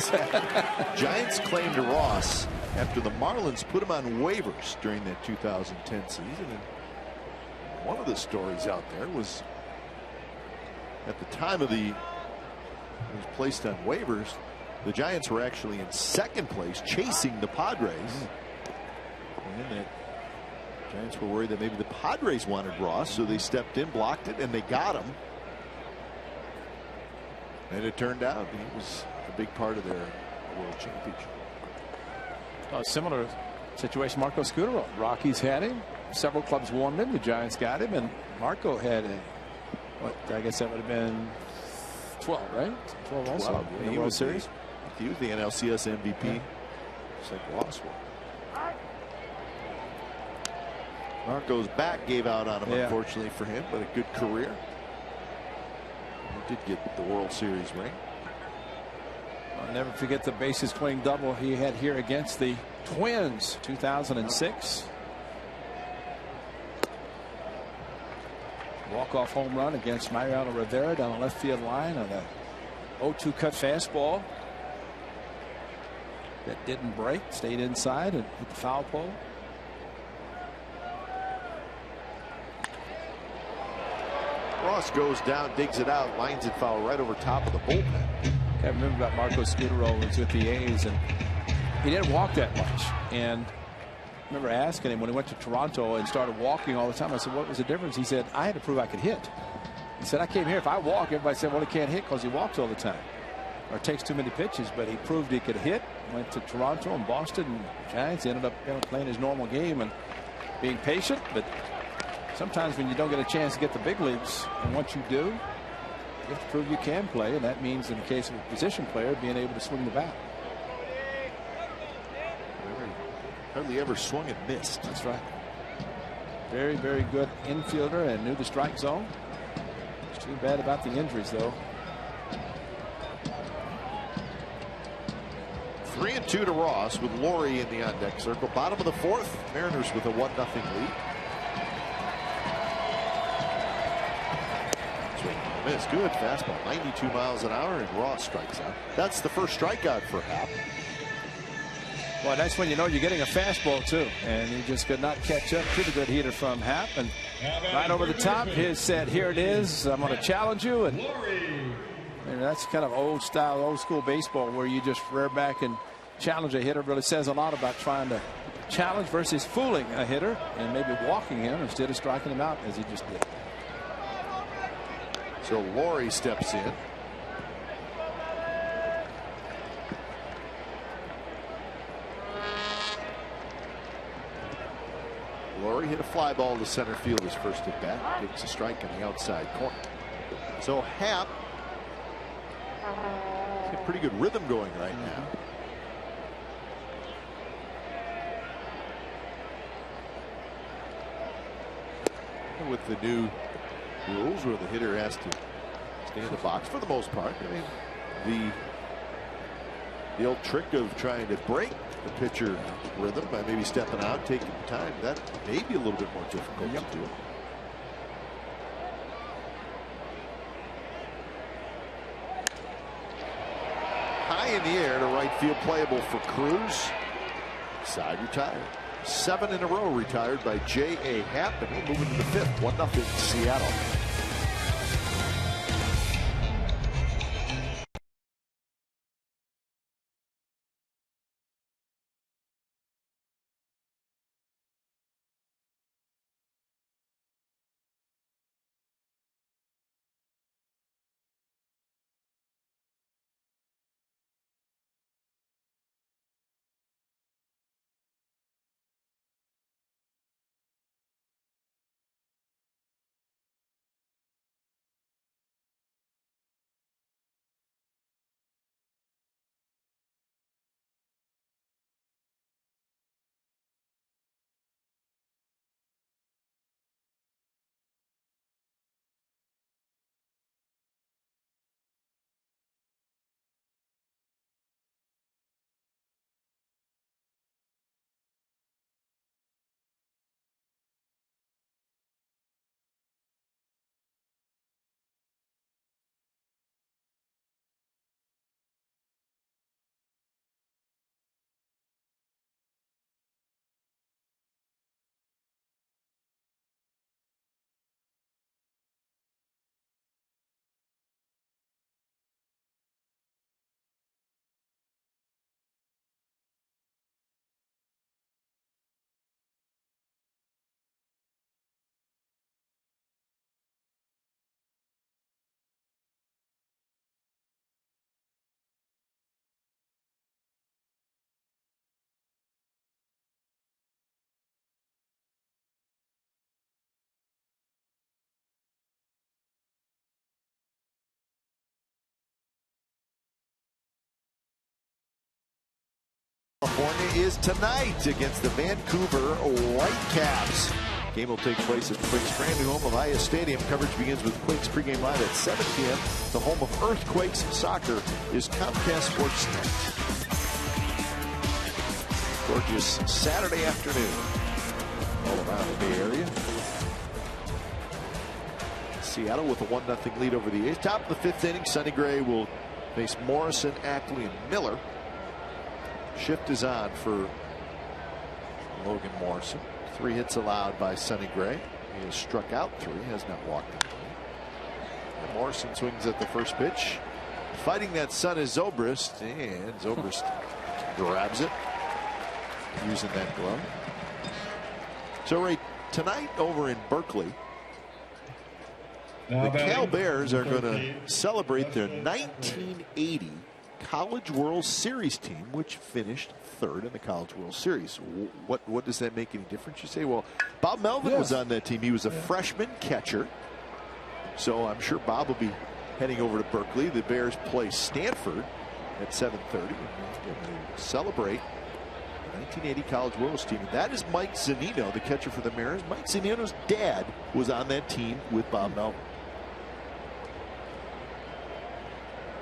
Giants claimed Ross after the Marlins put him on waivers during that 2010 season. And one of the stories out there was at the time of he was placed on waivers, the Giants were actually in second place chasing the Padres. And the Giants were worried that maybe the Padres wanted Ross, so they stepped in, blocked it, and they got him. And it turned out he was a big part of their world championship. A similar situation, Marco Scutaro. Rockies had him. Several clubs wanted him. The Giants got him, and Marco had what I guess that would have been 12, right? 12 also in the World Series. He was the NLCS MVP, just like Ross was. Marco's back gave out on him, unfortunately for him, but a good career. He did get the World Series ring. I'll never forget the bases clearing double he had here against the Twins, 2006. Walk-off home run against Mariano Rivera down the left field line on a 0-2 cut fastball that didn't break, stayed inside and hit the foul pole. Ross goes down, digs it out, lines it foul right over top of the bullpen. I remember about Marco Scutaro was with the A's, and he didn't walk that much. And I remember asking him when he went to Toronto and started walking all the time. I said, what was the difference? He said, I had to prove I could hit. He said, I came here. If I walk, everybody said, well, he can't hit because he walks all the time or takes too many pitches. But he proved he could hit. Went to Toronto and Boston, and Giants ended up playing his normal game and being patient. But sometimes when you don't get a chance to get the big leagues, and once you do, you have to prove you can play, and that means in the case of a position player being able to swing the bat. Hardly ever swung and missed. That's right. Very, very good infielder and knew the strike zone. It's too bad about the injuries, though. 3-2 to Ross with Laurie in the on-deck circle. Bottom of the 4th, Mariners with a 1-0 lead. Swing and a miss. Good fastball. 92 miles an hour, and Ross strikes out. That's the first strikeout for Happ. Well, that's when you know you're getting a fastball, too. And he just could not catch up to the good hitter from Happ. And right over the top, he said, here it is. I'm going to challenge you. And that's kind of old style, old school baseball where you just rear back and challenge a hitter. Really says a lot about trying to challenge versus fooling a hitter and maybe walking him instead of striking him out as he just did. So Laurie steps in. Laurie hit a fly ball to center field his first at bat. Takes a strike on the outside corner. So Happ, a pretty good rhythm going right now. With the new rules where the hitter has to stay in the box for the most part. I mean, the old trick of trying to break the pitcher rhythm by maybe stepping out, taking time. That may be a little bit more difficult to do. High in the air to right field, playable for Cruz. Side retired. 7 in a row retired by J.A. Happ, and we'll move into the 5th. 1-0 Seattle. California is tonight against the Vancouver Whitecaps. Game will take place at Quakes' brand new home of Aya Stadium. Coverage begins with Quakes pregame live at 7 p.m. The home of Earthquakes soccer is Comcast Sportsnet. Gorgeous Saturday afternoon all around the Bay Area. Seattle with a 1-0 lead over the A's. Top of the 5th inning, Sonny Gray will face Morrison, Ackley, and Miller. Shift is on for Logan Morrison. 3 hits allowed by Sonny Gray. He has struck out 3, has not walked anybody. And Morrison swings at the first pitch. Fighting that sun is Zobrist, and Zobrist grabs it using that glove. So right tonight over in Berkeley, the Cal Bears are going to celebrate their 1980 College World Series team, which finished 3rd in the College World Series. What does that make any difference? You say, well, Bob Melvin was on that team. He was a freshman catcher. So I'm sure Bob will be heading over to Berkeley. The Bears play Stanford at 7:30. And celebrate the 1980 College World Series team. That is Mike Zunino, the catcher for the Mariners. Mike Zunino's dad was on that team with Bob Melvin.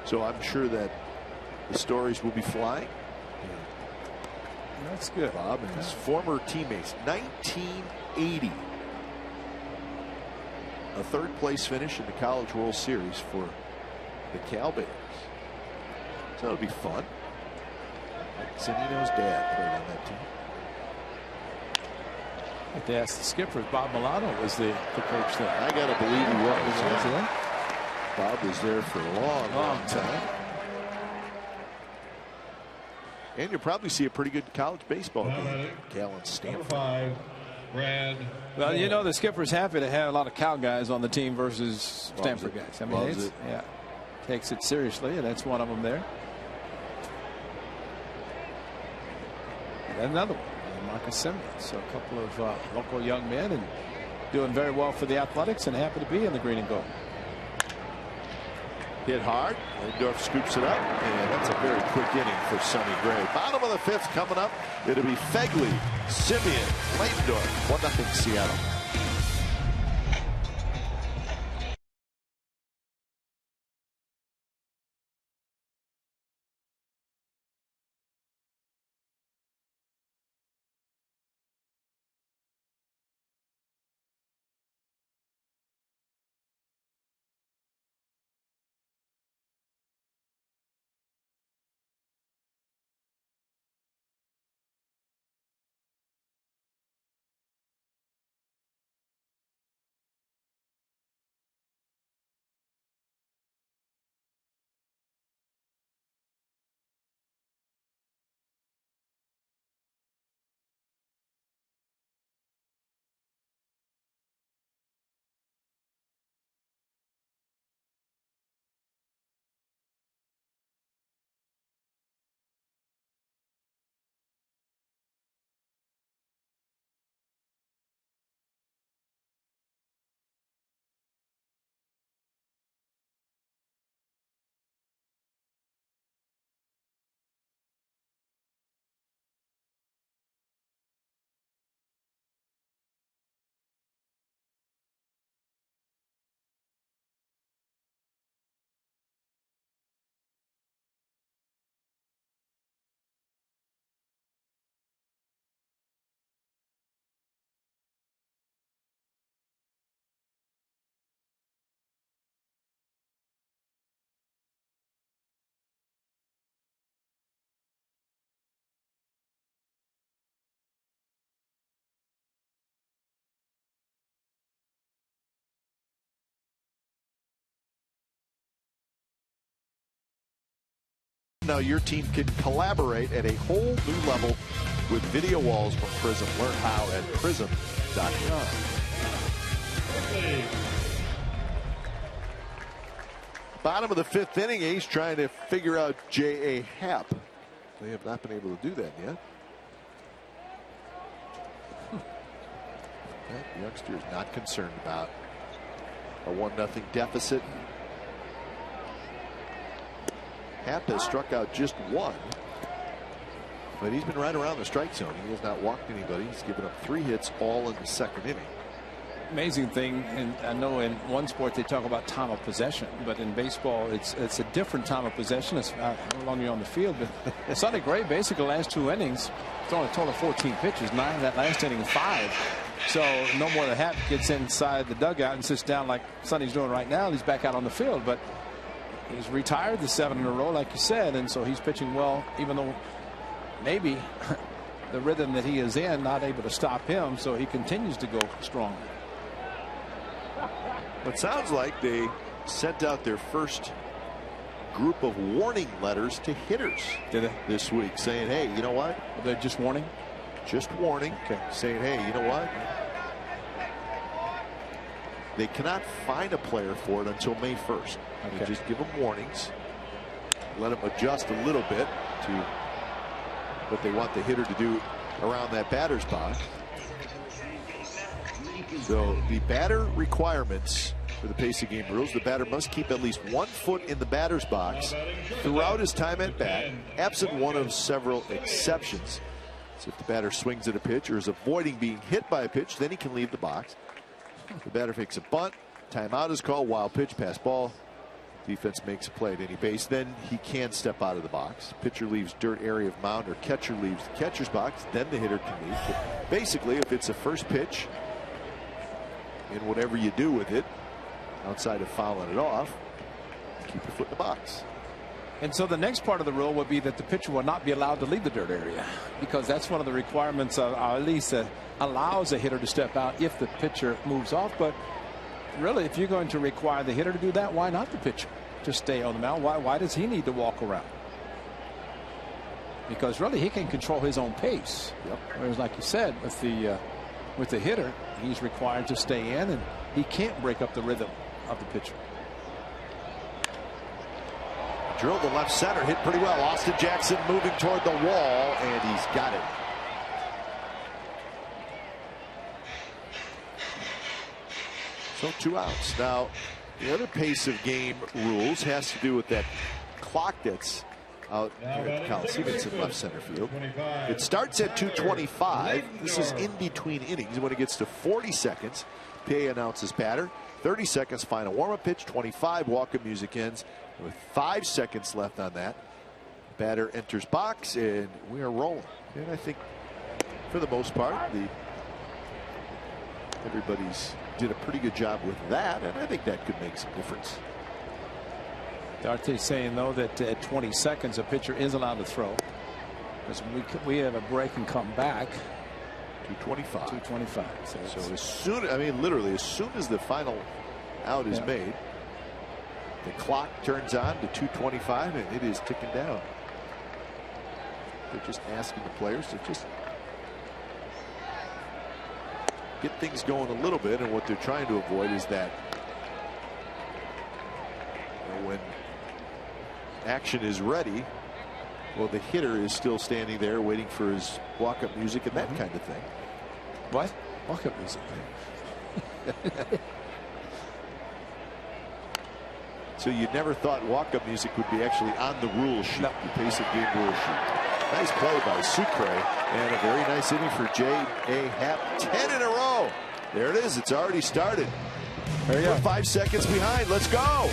So I'm sure that the stories will be flying. That's good. Bob and his former teammates. 1980. A 3rd place finish in the College World Series for the Cal Bears. So it'll be fun. Zunino's dad played on that team. I have to ask the skipper if Bob Milano was the coach there. I got to believe he was. Yeah. Bob was there for a long time. And you'll probably see a pretty good college baseball game. Cal and Stanford. Well, you know, the skipper's happy to have a lot of Cal guys on the team versus Stanford guys. I mean, takes it seriously, and that's one of them there. And another one, Marcus Simeon. So a couple of local young men and doing very well for the Athletics and happy to be in the green and gold. Hit hard. Lindorf scoops it up, and that's a very quick inning for Sonny Gray. Bottom of the 5th coming up. It'll be Fegley, Simeon, Lindorf. 1-0 Seattle. Now your team can collaborate at a whole new level with video walls from Prism. Learn how at prism.com. Bottom of the 5th inning, A's trying to figure out J.A. Happ. They have not been able to do that yet. That youngster is not concerned about a 1-0 deficit. Happ has struck out just 1, but he's been right around the strike zone. He has not walked anybody. He's given up 3 hits all in the 2nd inning. Amazing thing, and I know in one sport they talk about time of possession, but in baseball it's a different time of possession. It's how long you're on the field. But Sonny Gray basically last 2 innings throwing a total of 14 pitches, 9 that last inning, 5. So no more than Happ gets inside the dugout and sits down like Sonny's doing right now. He's back out on the field, but he's retired the 7 in a row, like you said, and so he's pitching well, even though maybe the rhythm that he is in not able to stop him, so he continues to go strong. It sounds like they sent out their first group of warning letters to hitters this week, saying, hey, you know what? They're just warning? Just warning. Okay. Saying, hey, you know what? They cannot fine a player for it until May 1st. Okay. They just give them warnings, let them adjust a little bit to what they want the hitter to do around that batter's box. So the batter requirements for the pace of game rules: the batter must keep at least 1 foot in the batter's box throughout his time at bat, absent one of several exceptions. So if the batter swings at a pitch or is avoiding being hit by a pitch, then he can leave the box. The batter fakes a bunt, timeout is called, wild pitch, pass ball, defense makes a play at any base, then he can step out of the box. Pitcher leaves dirt area of mound, or catcher leaves the catcher's box, then the hitter can leave. But basically, if it's a first pitch, and whatever you do with it, outside of fouling it off, keep your foot in the box. And so the next part of the rule would be that the pitcher will not be allowed to leave the dirt area, because that's one of the requirements of, or at least allows a hitter to step out if the pitcher moves off. But really, if you're going to require the hitter to do that, why not the pitcher to stay on the mound? Why does he need to walk around? Because really, he can control his own pace. Yep. Whereas, like you said, with the hitter, he's required to stay in, and he can't break up the rhythm of the pitcher. Drilled the left center, hit pretty well. Austin Jackson moving toward the wall, and he's got it. So 2 outs. Now, the other pace of game rules has to do with that clock that's out here at the Coliseum. It's in left center field. It starts at 2:25. This is in between innings. When it gets to 40 seconds, PA announces batter. 30 seconds, final warm-up pitch. 25, walk-up music ends. With 5 seconds left on that, batter enters box, and we are rolling. And I think, for the most part, everybody's did a pretty good job with that, and I think that could make some difference. Darte's saying, though, that at 20 seconds a pitcher is allowed to throw, because we have a break and come back. 2:25. 2:25. So as soon, I mean, literally, as soon as the final out is made, the clock turns on to 2:25, and it is ticking down. They're just asking the players to just get things going a little bit, and what they're trying to avoid is that, when action is ready, well, the hitter is still standing there waiting for his walk-up music and that kind of thing. What? Walk-up music? So you never thought walk-up music would be actually on the rule sheet, the pace of game rule sheet. Nice play by Sucre, and a very nice inning for J.A. Happ. 10 in a row. There it is. It's already started. We're 5 seconds behind. Let's go.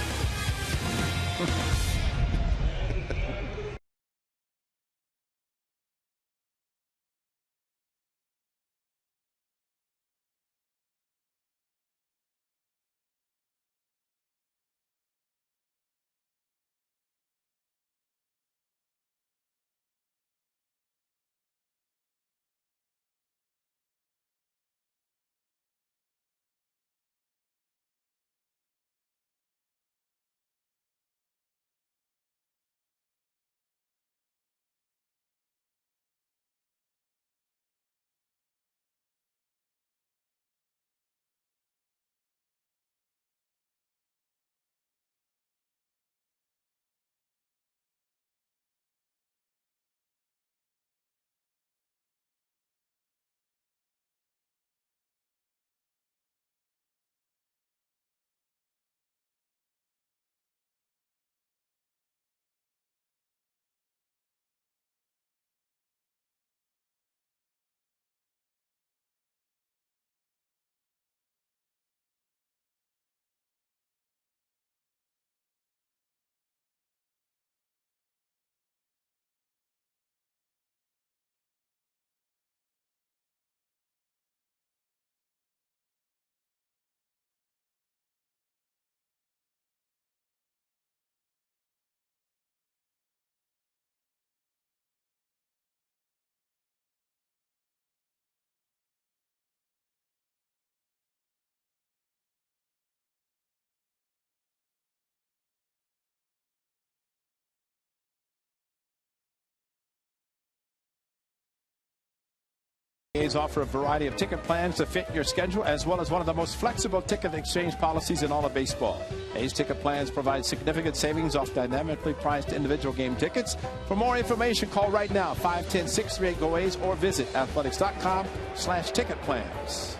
A's offer a variety of ticket plans to fit your schedule, as well as one of the most flexible ticket exchange policies in all of baseball. A's ticket plans provide significant savings off dynamically priced individual game tickets. For more information, call right now, 510-638-GO-A's, or visit athletics.com/ticket plans.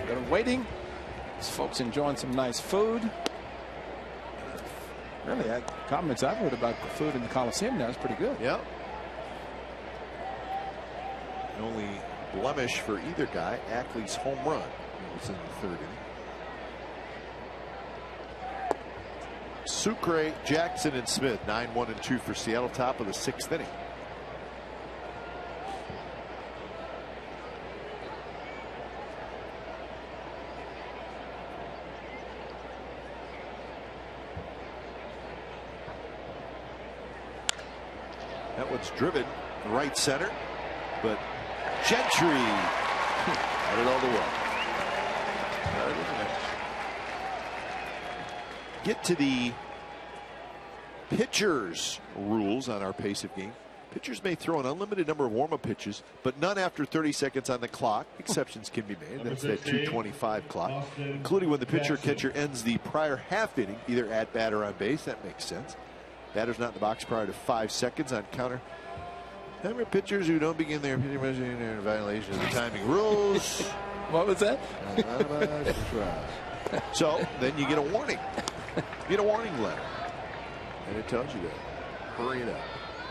They're waiting. These folks enjoying some nice food. Really, comments I've heard about the food in the Coliseum now is pretty good. Yep. The only blemish for either guy, Ackley's home run. It was in the third inning. Sucre, Jackson, and Smith, 9-1 and 2 for Seattle, top of the sixth inning. That one's driven right center, but Gentry had it all the way. Get to the pitchers rules on our pace of game. Pitchers may throw an unlimited number of warm-up pitches, but none after 30 seconds on the clock. Exceptions can be made. That's that 2:25 clock, including when the pitcher-catcher ends the prior half inning, either at bat or on base. That makes sense. Batter's not in the box prior to 5 seconds on counter. Number of pitchers who don't begin their pitching in violation of the timing rules. What was that? So then you get a warning. You get a warning letter. And it tells you that. Hurry it up.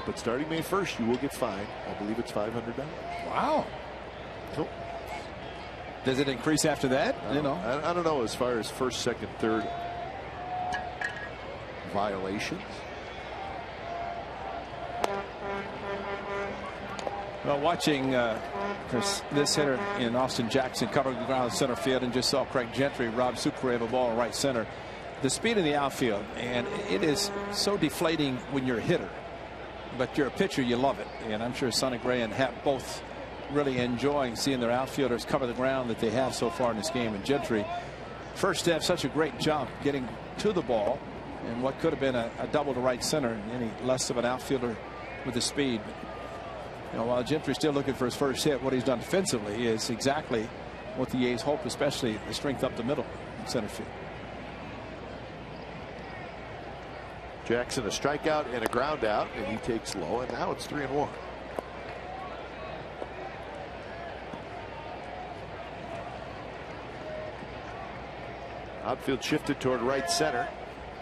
But starting May 1st, you will get fined. I believe it's $500. Wow. Cool. Does it increase after that? I don't know as far as first, second, third violations. Well, watching this hitter in Austin Jackson covering the ground in center field, and just saw Craig Gentry rob Sucre of a ball in right center. The speed in the outfield, and it is so deflating when you're a hitter, but you're a pitcher, you love it. And I'm sure Sonny Gray and Happ both really enjoying seeing their outfielders cover the ground that they have so far in this game. And Gentry, first step, such a great jump getting to the ball, and what could have been a double to right center, and any less of an outfielder with the speed. You know, while Gentry's still looking for his first hit, what he's done defensively is exactly what the A's hope, especially the strength up the middle in center field. Jackson a strikeout and a ground out, and he takes low, and now it's 3-1. Outfield shifted toward right center.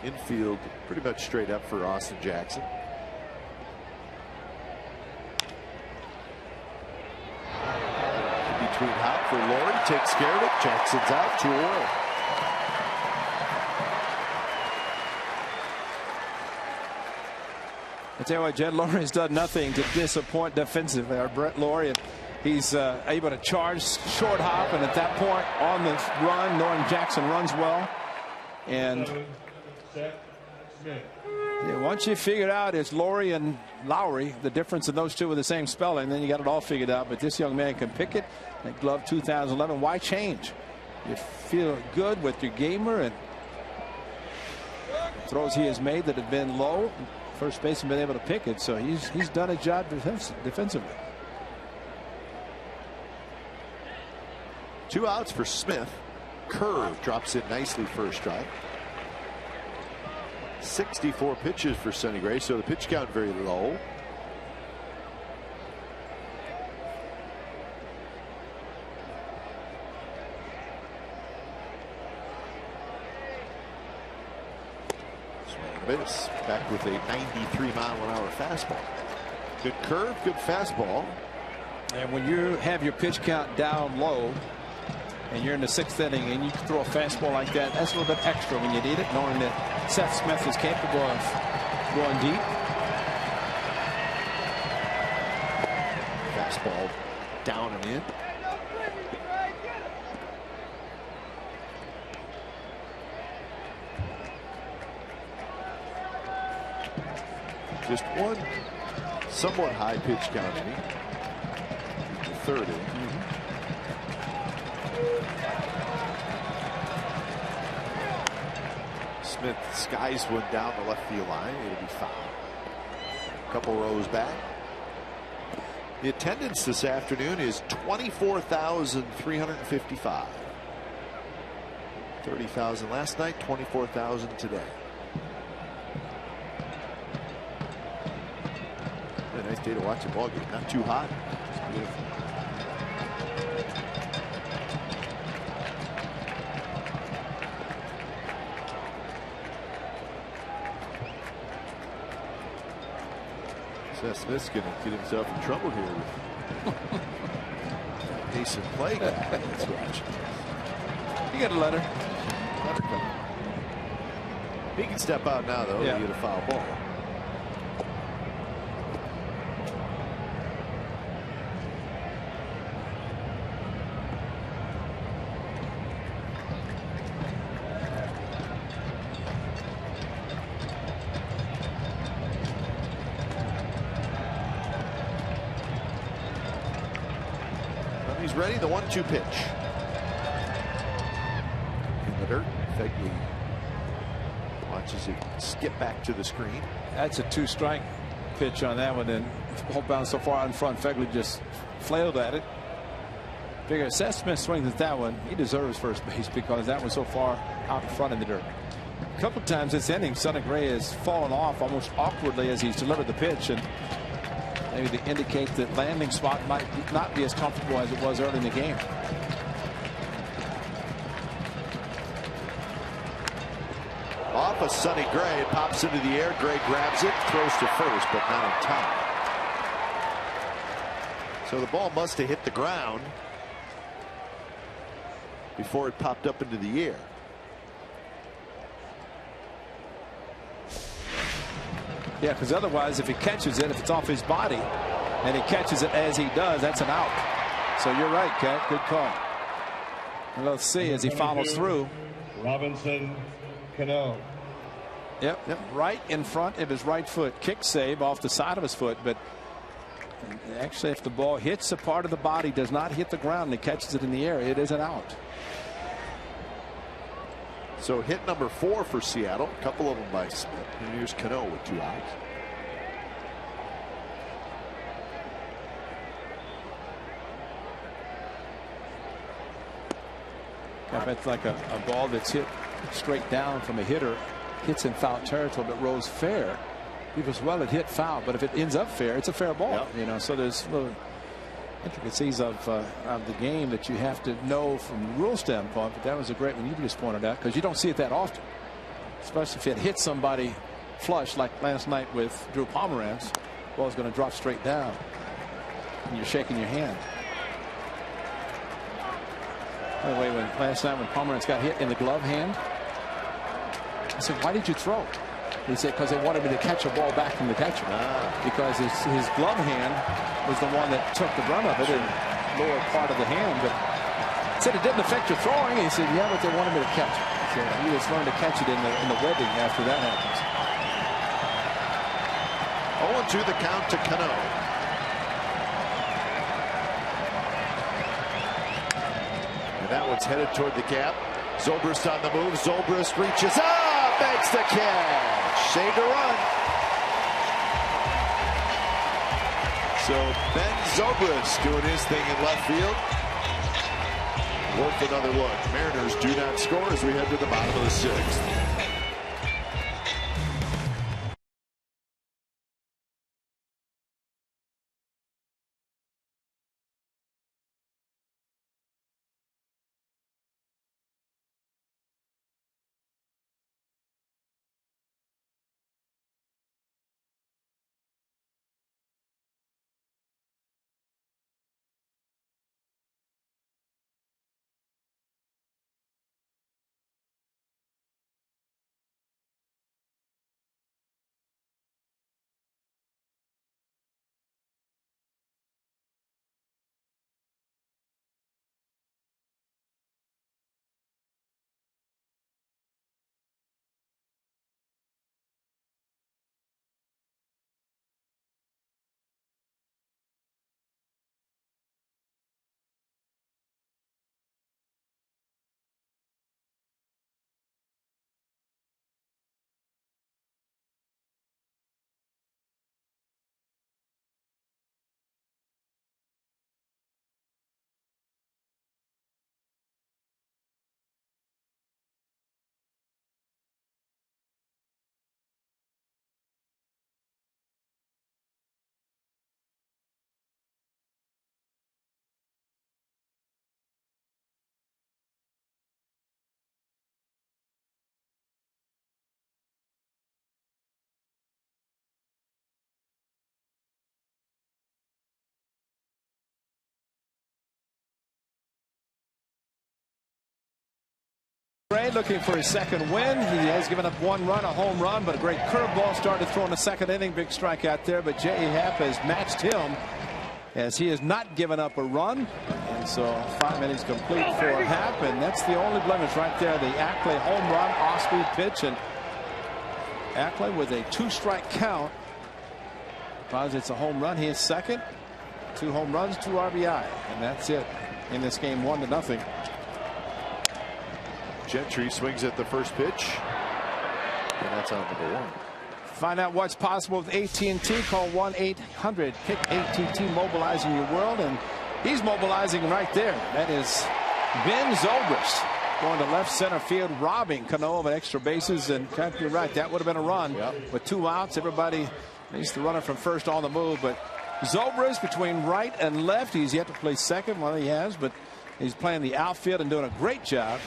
Infield pretty much straight up for Austin Jackson. Between hop for Laurie, takes care of it. Jackson's out, 2-0. I tell you what, Jed Lowrie has done nothing to disappoint defensively. Our Brett Lowrie, and he's able to charge short hop, and at that point on the run, knowing Jackson runs well. And once you figure out it's Lowrie and Lowry, the difference in those two with the same spelling, then you got it all figured out. But this young man can pick it. That glove 2011, why change? You feel good with your gamer, and throws he has made that have been low. First baseman been able to pick it, so he's done a job defensively. 2 outs for Smith. Curve drops in nicely for a strike. 64 pitches for Sonny Gray, so the pitch count very low. Base back with a 93-mile-an-hour fastball. Good curve, good fastball. And when you have your pitch count down low and you're in the 6th inning and you can throw a fastball like that, that's a little bit extra when you need it, knowing that Seth Smith is capable of going deep. Fastball down and in. Just one somewhat high pitch count to me. The 3rd inning. Smith skies one down the left field line. It'll be foul. A couple rows back. The attendance this afternoon is 24,355. 30,000 last night, 24,000 today. A nice day to watch a ball game. Not too hot. It's beautiful. Seth Smith's going to get himself in trouble here with pace and play guy that's watching. You got a letter. Letter coming. He can step out now, though. Yeah. To get a foul ball. He's ready. The 1-2 pitch. In the dirt. Fegley watches it skip back to the screen. That's a 2-strike pitch on that one, and ball bounced so far out in front. Fegley just flailed at it. Figure Seth Smith swings at that one. He deserves first base because that was so far out in front in the dirt. A couple times this inning, Sonny Gray has fallen off almost awkwardly as he's delivered the pitch, and maybe to indicate that landing spot might not be as comfortable as it was early in the game. Off of Sonny Gray, it pops into the air. Gray grabs it, throws to first, but not in time. So the ball must have hit the ground before it popped up into the air. Yeah, because otherwise, if he catches it, if it's off his body, and he catches it as he does, that's an out. So you're right, Cat. Good call. And let's see as he follows through. Robinson Cano. Yep, right in front of his right foot. Kick save off the side of his foot, but actually, if the ball hits a part of the body, does not hit the ground, and he catches it in the air, it is an out. So hit number 4 for Seattle. A couple of them by Smith. And here's Cano with 2 outs. It's like a ball that's hit straight down from a hitter, hits in foul territory, but rolls fair. Because, well, it hit foul, but if it ends up fair, it's a fair ball. Yep. You know, so there's little intricacies of the game that you have to know from a rule standpoint. But that was a great one you just pointed out, because you don't see it that often, especially if it hits somebody flush like last night with Drew Pomeranz. The ball's going to drop straight down, and you're shaking your hand. By the way, last night when Pomeranz got hit in the glove hand, I said, "Why did you throw?" He said, "Because they wanted me to catch a ball back from the catcher." Because his glove hand was the one that took the brunt of it, and lower part of the hand. But he said it didn't affect your throwing. He said, "Yeah, but they wanted me to catch it." So he just learned to catch it in the webbing after that happens. 0-2 the count to Cano. And that one's headed toward the gap. Zobrist on the move. Zobrist reaches up, makes the catch. Saved a run. So Ben Zobrist doing his thing in left field. Worth another look. Mariners do not score as we head to the bottom of the 6th. Ray looking for his second win. He has given up 1 run, a home run, but a great curveball started throwing the second inning. Big strikeout there, but J.A. Happ has matched him as he has not given up a run. And so 5 innings complete for Happ, and that's the only blemish right there. The Ackley home run, off-speed pitch, and Ackley with a 2-strike count posits a home run. He is second. 2 home runs, 2 RBI, and that's it in this game, 1-0. Gentry swings at the first pitch, and that's out number 1. Find out what's possible with AT&T. Call 1-800-PICK-ATT, mobilizing your world, and he's mobilizing right there. That is Ben Zobrist going to left center field, robbing Cano of an extra bases, and you're right, that would have been a run. Yep. With 2 outs, everybody needs the runner from first on the move, but Zobrist between right and left. He's yet to play second. Well, he has, but he's playing the outfield and doing a great job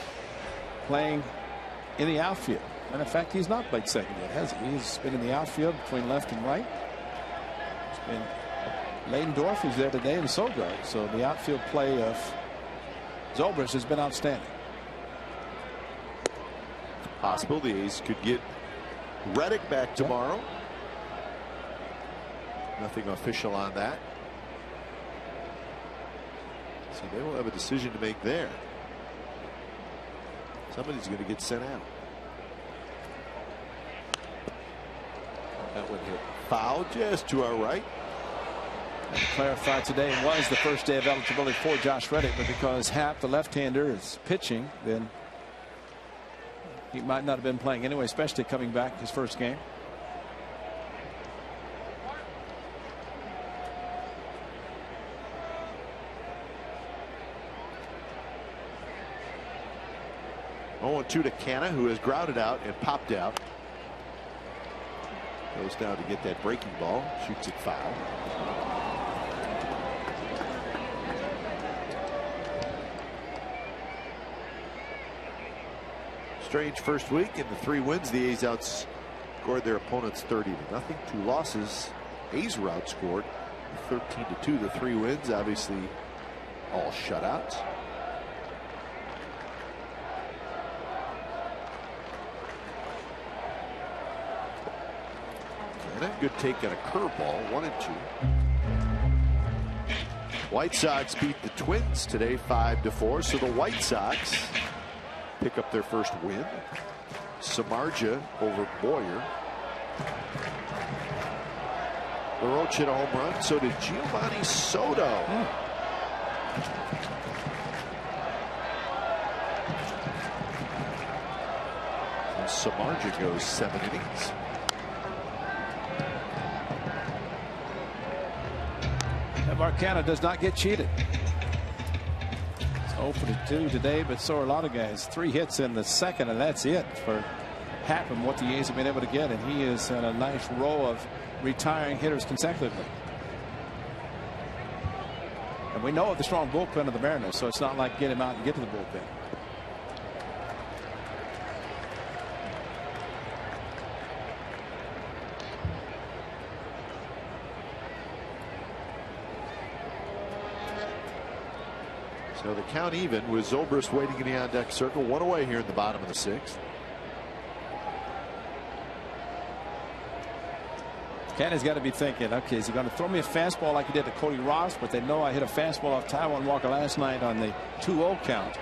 playing in the outfield. And in fact, he's not played second yet, has he? He's been in the outfield between left and right. It's been Leidendorf who's there today, and Sogard. So the outfield play of Zobrist has been outstanding. Possible the A's could get Reddick back tomorrow. Nothing official on that. So they will have a decision to make there. Somebody's going to get sent out. That one hit foul just to our right. And to clarify, today was the first day of eligibility for Josh Reddick, but because Happ, the left-hander, is pitching, then he might not have been playing anyway, especially coming back his first game. Oh, 2 to Canna, who has grounded out and popped out. Goes down to get that breaking ball, shoots it foul. Strange first week. In the 3 wins, the A's outscored their opponents 30-0. 2 losses. A's were outscored 13-2. The 3 wins, obviously all shutouts. And a good take on a curveball, 1-2. White Sox beat the Twins today 5-4. So the White Sox pick up their first win. Samardzija over Boyer. LaRoche hit a home run. So did Giovanni Soto. And Samardzija goes 7 innings. Marcano does not get cheated. It's 0-2 today, but so are a lot of guys. 3 hits in the second, and that's it for Happ and what the A's have been able to get. And he is in a nice row of retiring hitters consecutively. And we know of the strong bullpen of the Mariners, so it's not like get him out and get to the bullpen. So the count even with Zobrist waiting in the on-deck circle. 1 away here in the bottom of the 6th. Canna's got to be thinking, okay, is he going to throw me a fastball like he did to Cody Ross? But they know I hit a fastball off Taijuan Walker last night on the 2-0 count.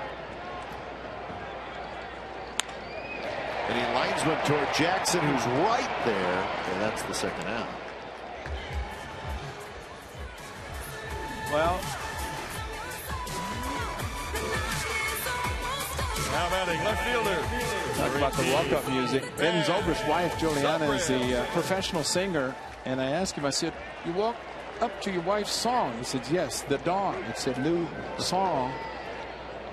And he lines one toward Jackson, who's right there. And that's the second out. Well, Now batting left fielder. talk about the walk-up music. Ben Zobrist's wife, Juliana, is the professional singer. And I asked him, I said, you walk up to your wife's song? He said, yes, The Dawn. It's a new song.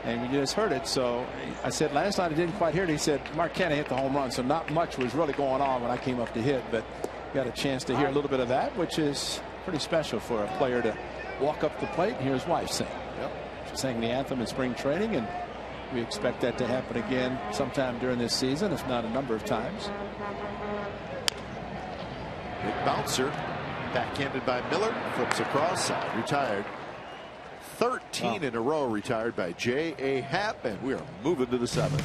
And we just heard it. So I said, last night I didn't quite hear it. He said, Mark Canha hit the home run. So not much was really going on when I came up to hit. But got a chance to hear a little bit of that, which is pretty special for a player to walk up the plate and hear his wife sing. Yep. She sang the anthem in spring training, and we expect that to happen again sometime during this season, if not a number of times. Big bouncer, backhanded by Miller, flips across side, retired. 13 in a row retired by J.A. Happ, and we are moving to the 7th.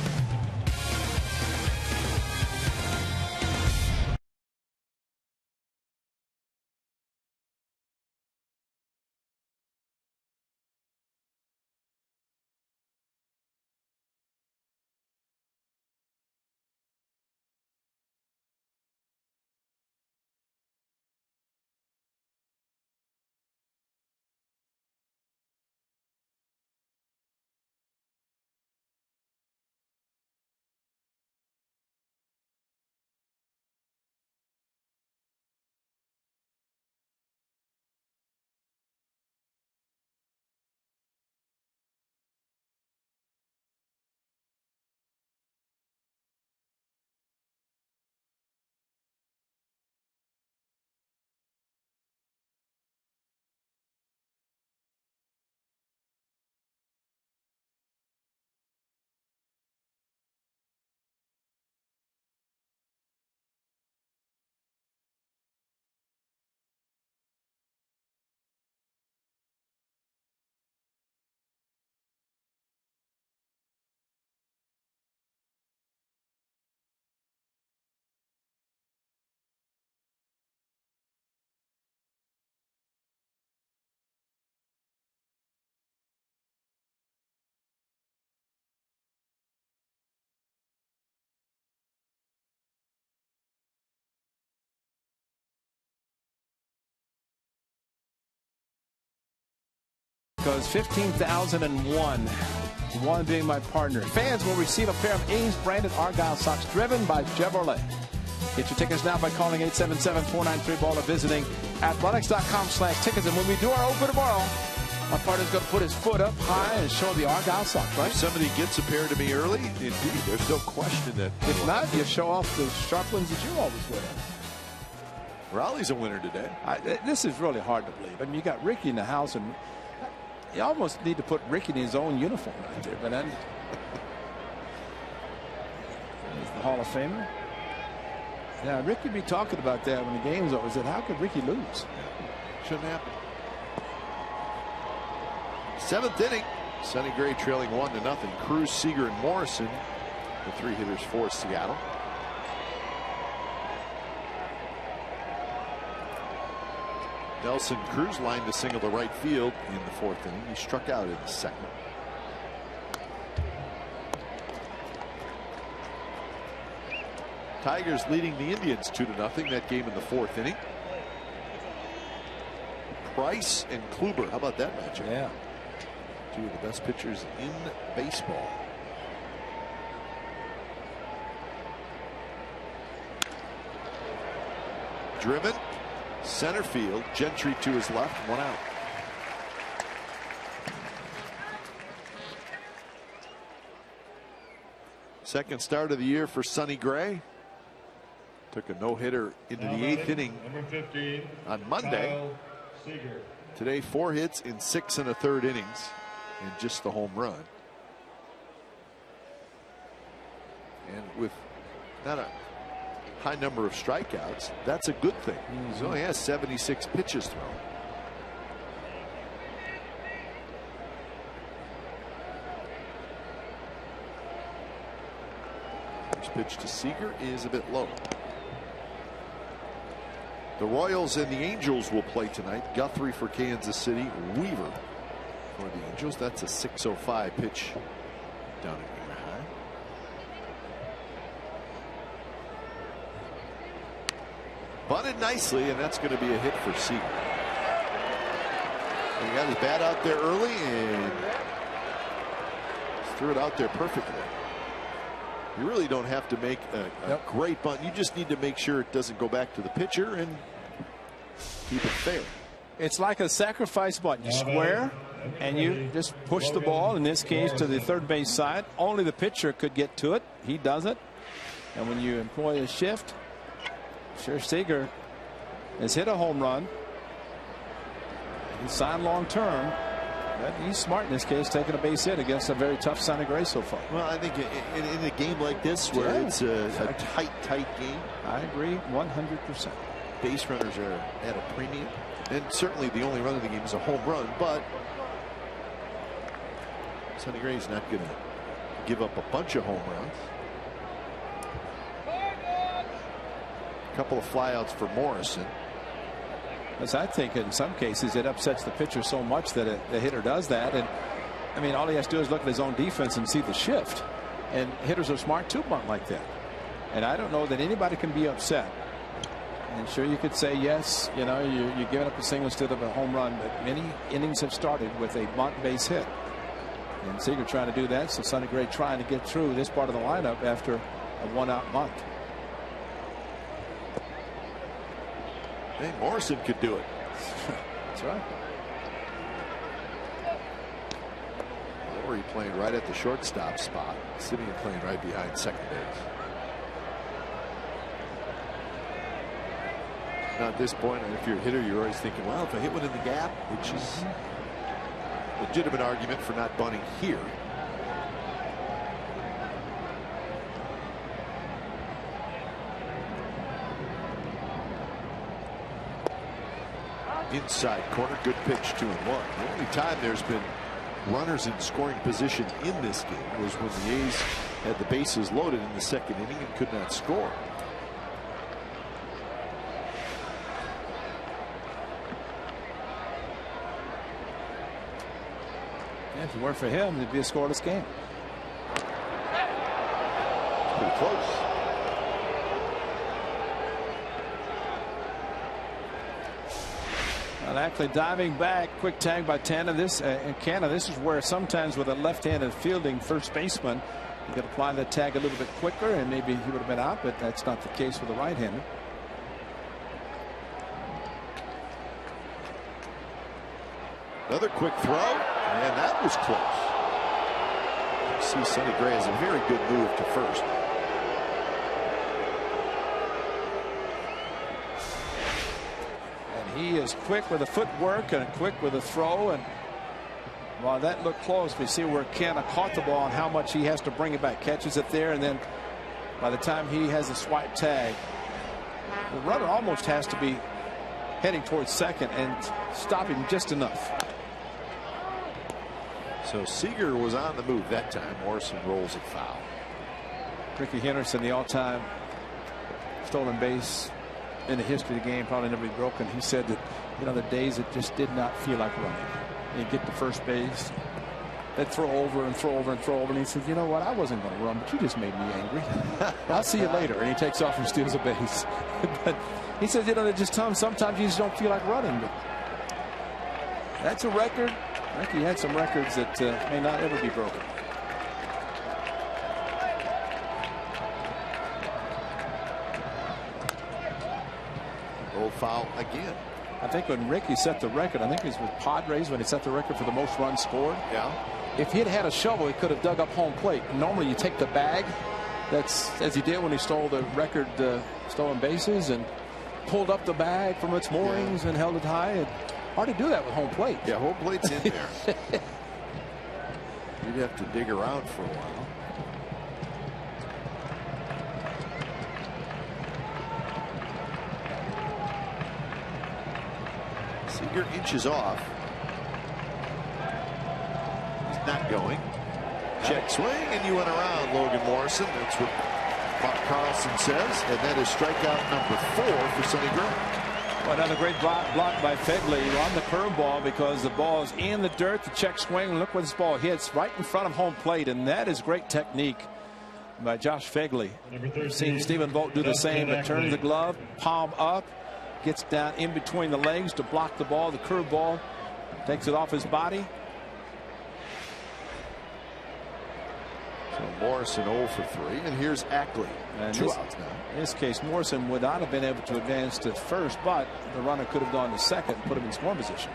because 15,001. One being my partner. Fans will receive a pair of Ames branded Argyle socks driven by Chevrolet. Get your tickets now by calling 877-493-BALL or visiting athletics.com/tickets. And when we do our open tomorrow, my partner's going to put his foot up high and show the Argyle socks, right? If somebody gets a pair to me early, indeed, there's no question that. If not, you show off the sharp ones that you always wear. Raleigh's a winner today. This is really hard to believe. I mean, you got Ricky in the house, and you almost need to put Ricky in his own uniform right there. But then, he's the Hall of Famer. Yeah, Ricky be talking about that when the game's over. Said, how could Ricky lose? Shouldn't happen. 7th inning. Sonny Gray trailing 1-0. Cruz, Seager, and Morrison, the 3 hitters for Seattle. Nelson Cruz lined a single to right field in the 4th inning. He struck out in the 2nd. Tigers leading the Indians 2-0. That game in the 4th inning. Price and Kluber. How about that matchup? Yeah. 2 of the best pitchers in baseball. Driven. Center field. Gentry to his left. 1 out. Second start of the year for Sonny Gray. Took a no-hitter into the 8th inning on Monday. Today 4 hits in 6 1/3 innings and just the home run. And with not a high number of strikeouts, that's a good thing. He only has 76 pitches thrown. First pitch to Seager is a bit low. The Royals and the Angels will play tonight. Guthrie for Kansas City, Weaver for the Angels. That's a 6:05 pitch down in Anaheim. Bunted nicely, and that's going to be a hit for Seager. He got his bat out there early and threw it out there perfectly. You really don't have to make a great bunt. You just need to make sure it doesn't go back to the pitcher and keep it fair. It's like a sacrifice bunt. You square and you just push the ball, in this case to the third base side. Only the pitcher could get to it. He doesn't. And when you employ a shift, sure, Seager has hit a home run. He's signed long term. He's smart in this case, taking a base hit against a very tough Sonny Gray so far. Well, I think in a game like this where it's a tight game. I agree 100%. Base runners are at a premium. And certainly the only run of the game is a home run. But Sonny Gray's not going to give up a bunch of home runs. A couple of flyouts for Morrison. As I think in some cases it upsets the pitcher so much that the hitter does that. And I mean, all he has to do is look at his own defense and see the shift. And hitters are smart to bunt like that. And I don't know that anybody can be upset. And sure, you could say, yes, you know, you're giving up a single instead of a home run. But many innings have started with a bunt base hit. And Seager trying to do that. So Sonny Gray trying to get through this part of the lineup after a 1-out bunt. Hey, Morrison could do it. That's right. Lowry playing right at the shortstop spot. Simeon playing right behind second base. Now at this point, if you're a hitter, you're always thinking, well, if I hit one in the gap, which is a legitimate argument for not bunting here. Inside corner, good pitch, 2-1. The only time there's been runners in scoring position in this game was when the A's had the bases loaded in the second inning and could not score. Yeah, if it weren't for him, it'd be a scoreless game. It's pretty close. Well, Ackley diving back, quick tag by Canna. This is where sometimes with a left-handed fielding first baseman, you could apply that tag a little bit quicker and maybe he would have been out, but that's not the case with the right-hander. Another quick throw, and that was close. You see, Sonny Gray has a very good move to first. And he is quick with the footwork and quick with the throw. And while that looked close, we see where Canna caught the ball and how much he has to bring it back. Catches it there, and then by the time he has a swipe tag, the runner almost has to be heading towards second and stop him just enough. So Seager was on the move that time. Morrison rolls it foul. Ricky Henderson, the all-time stolen base in the history of the game, probably never be broken. He said that, you know, the days it just did not feel like running. You get to first base, they'd throw over and throw over and throw over, and he said, you know what, I wasn't going to run, but you just made me angry. I'll see you later. And he takes off and steals a base. But he says, you know, just sometimes you just don't feel like running. But that's a record. I think he had some records that may not ever be broken. Roll foul again. I think when Ricky set the record, I think it was with Padres when he set the record for the most runs scored. Yeah. If he had had a shovel, he could have dug up home plate. Normally you take the bag, that's as he did when he stole the record stolen bases, and pulled up the bag from its moorings and held it high. And hard to do that with home plate. Yeah, home plate's in there. You'd have to dig around for a while. Seager inches off. He's not going. Check swing, and you went around Logan Morrison. That's what Mark Carlson says. And that is strikeout number 4 for Sonny Gray. Well, another great block by Fegley on the curveball because the ball is in the dirt. The check swing. Look where this ball hits, right in front of home plate, and that is great technique by Josh Fegley. We've seen Stephen Vogt do the same, but turns the glove, palm up, gets down in between the legs to block the ball. The curveball takes it off his body. So Morrison 0 for 3, and here's Ackley. And 2 outs now. In this case, Morrison would not have been able to advance to first, but the runner could have gone to second and put him in scoring position.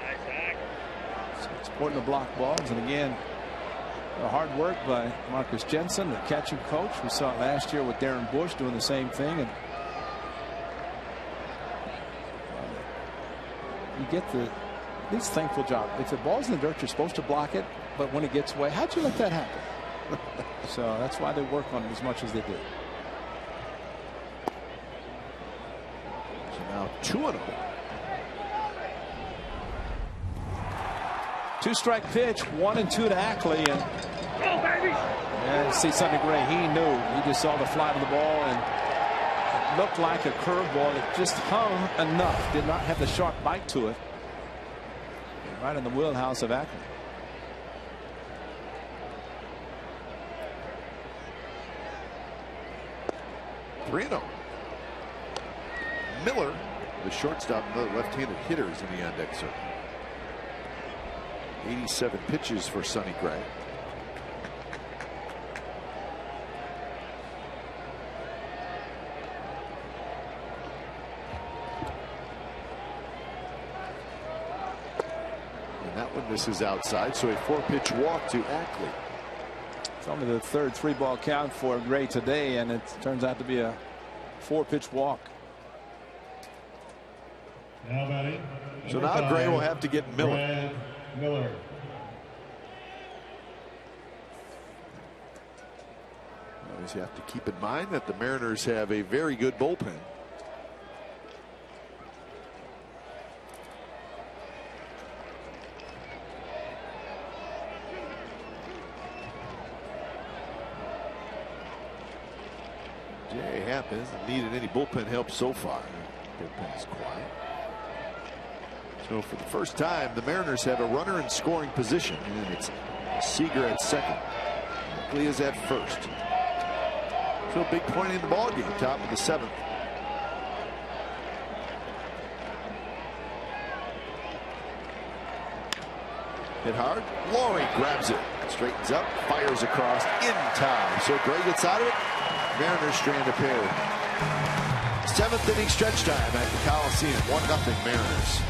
So it's important to block balls, and again, hard work by Marcus Jensen, the catching coach. We saw it last year with Darren Bush doing the same thing, and you get the at least thankful job. If the ball's in the dirt, you're supposed to block it, but when it gets away, how'd you let that happen? So that's why they work on it as much as they do. So now 2-0. 2-strike pitch, 1-2 to Ackley, and see Sonny Gray. He knew. He just saw the fly of the ball, and it looked like a curveball. It just hung enough. Did not have the sharp bite to it. Right in the wheelhouse of Ackley. Miller, the shortstop, another left-handed hitter, is in the on-deck circle. 87 pitches for Sonny Gray. And that one misses outside, so a 4-pitch walk to Ackley. It's only the third 3-ball count for Gray today, and it turns out to be a 4-pitch walk. So now Gray will have to get Miller. Miller. Always have to keep in mind that the Mariners have a very good bullpen. Jay Happ hasn't needed any bullpen help so far. Bullpen is quiet. So for the first time, the Mariners have a runner in scoring position, and it's Seager at second. Ackley is at first. So a big point in the ballgame, top of the 7th. Hit hard. Laurie grabs it. Straightens up. Fires across in time. So Gray gets out of it. Mariners strand a pair. 7th inning stretch time at the Coliseum. 1-0 Mariners.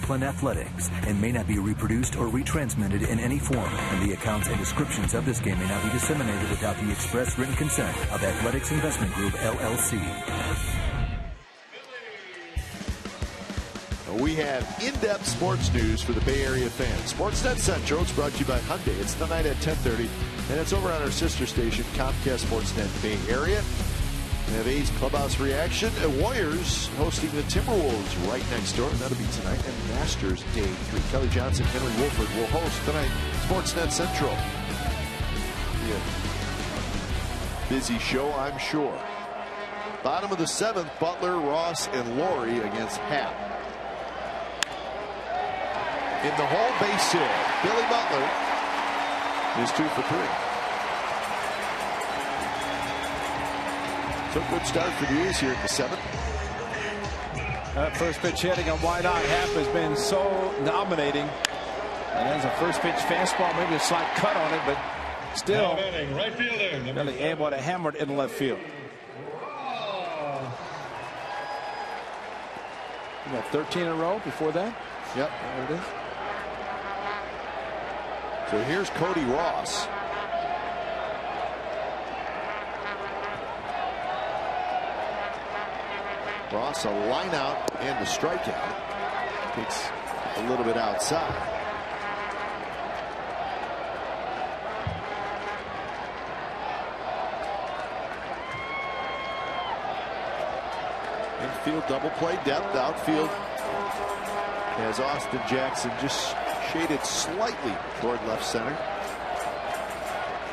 Oakland Athletics and may not be reproduced or retransmitted in any form, and the accounts and descriptions of this game may not be disseminated without the express written consent of Athletics Investment Group, LLC. We have in-depth sports news for the Bay Area fans. Sportsnet Central is brought to you by Hyundai. It's tonight at 10:30, and it's over on our sister station, Comcast Sportsnet Bay Area. We have A's clubhouse reaction. Warriors hosting the Timberwolves right next door. That'll be tonight. And Masters Day 3. Kelly Johnson, Henry Wolford will host tonight. Sportsnet Central. Yeah. Busy show, I'm sure. Bottom of the 7th, Butler, Ross, and Laurie against Happ. In the hole, base hit. Billy Butler is 2 for 3. So good start for the A's here in the 7th. First pitch hitting on why not. Happ has been so dominating. And there's a first pitch fastball, maybe a slight cut on it, but still Right fielder, really able to hammer it in left field. We got 13 in a row before that. Yep, there it is. So here's Cody Ross. Ross a line out and a strikeout. Takes a little bit outside. Infield double play depth. Outfield has Austin Jackson just shaded slightly toward left center.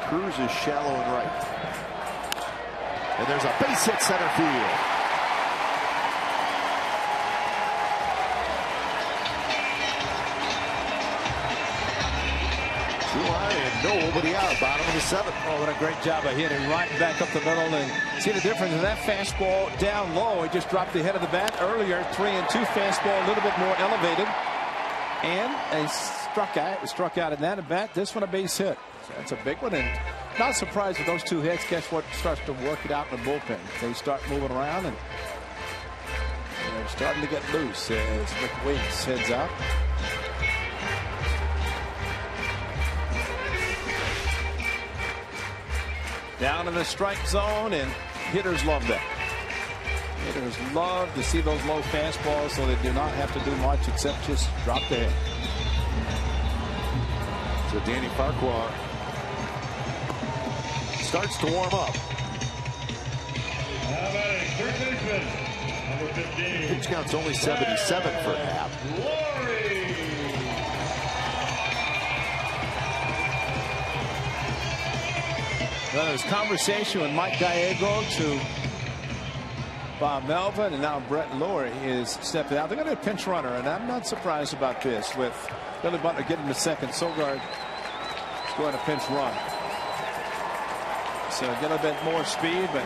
Cruz is shallow and right. And there's a base hit center field. Nobody out. Bottom of the 7th. Oh, what a great job of hitting right back up the middle. And see the difference in that fastball down low. He just dropped the head of the bat earlier. 3-2 fastball, a little bit more elevated. And a struck out in that at bat. This one a base hit. So that's a big one. And not surprised with those 2 hits. Guess what starts to work it out in the bullpen? They start moving around and they're starting to get loose as Rick Weeks heads out. Down in the strike zone, and hitters love that. Hitters love to see those low fastballs, so they do not have to do much except just drop the head. So Danny Farquhar starts to warm up. Now batting, third baseman, number 15. Pitch count's only 77 for Happ. Well, there was conversation with Mike Gallego to Bob Melvin, and now Brett Lawrie is stepping out. They're going to pinch runner, and I'm not surprised about this with Billy Butler getting to second. Sogard is going to pinch run. So get a bit more speed, but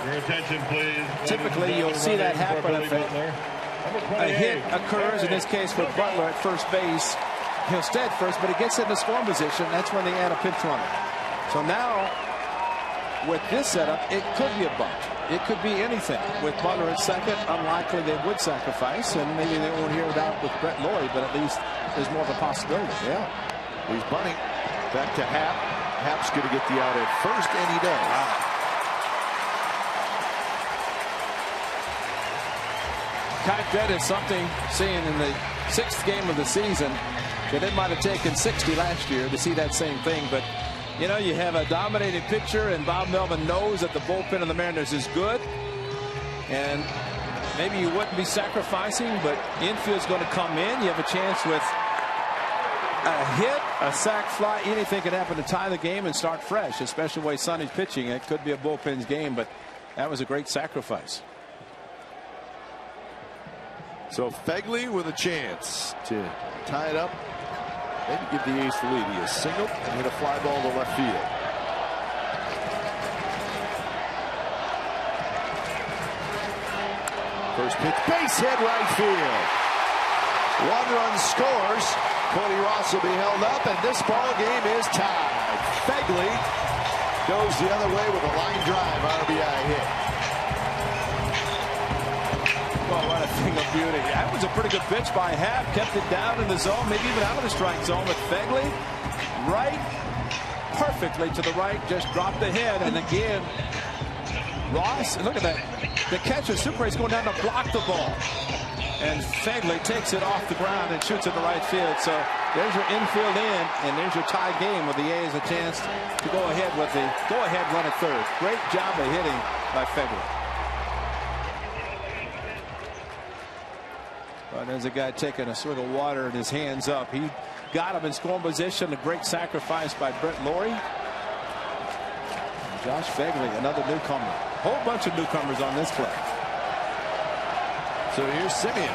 Your attention, please. typically you'll see that happen if a hit occurs, in this case with Butler at first base. He'll stay at first, but he gets in the scoring position. That's when they add a pinch runner. So now, with this setup, it could be a bunt. It could be anything. With Butler at second, unlikely they would sacrifice, and maybe they won't hear it out with Brett Lawrie, but at least there's more of a possibility. Yeah. He's bunting. Back to Happ. Happ's going to get the out at first, and he does. Kite that is something seeing in the 6th game of the season that it might have taken 60 last year to see that same thing. But you know, you have a dominating pitcher, and Bob Melvin knows that the bullpen of the Mariners is good, and maybe you wouldn't be sacrificing, but infield's going to come in. You have a chance with a hit, a sac fly, anything can happen to tie the game and start fresh, especially the way Sonny's pitching. It could be a bullpen's game, but that was a great sacrifice. So Fegley with a chance to tie it up, maybe give the A's the lead. He is singled and hit a fly ball to left field. First pitch, base hit right field. 1 run scores. Cody Ross will be held up, and this ball game is tied. Fegley goes the other way with a line drive RBI hit. Well, what a thing of beauty. That was a pretty good pitch by Happ. Kept it down in the zone, maybe even out of the strike zone. But Fegley, right, perfectly to the right, just dropped the head. And again, Ross, look at that. The catcher, Super is going down to block the ball. And Fegley takes it off the ground and shoots it to right field. So there's your infield in, and there's your tie game with the A's a chance to go ahead with the go-ahead run at third. Great job of hitting by Fegley. But there's a guy taking a swig of water and his hands up. He got him in scoring position. A great sacrifice by Brett Lawrie. And Josh Fegley, another newcomer. Whole bunch of newcomers on this play. So here's Simeon.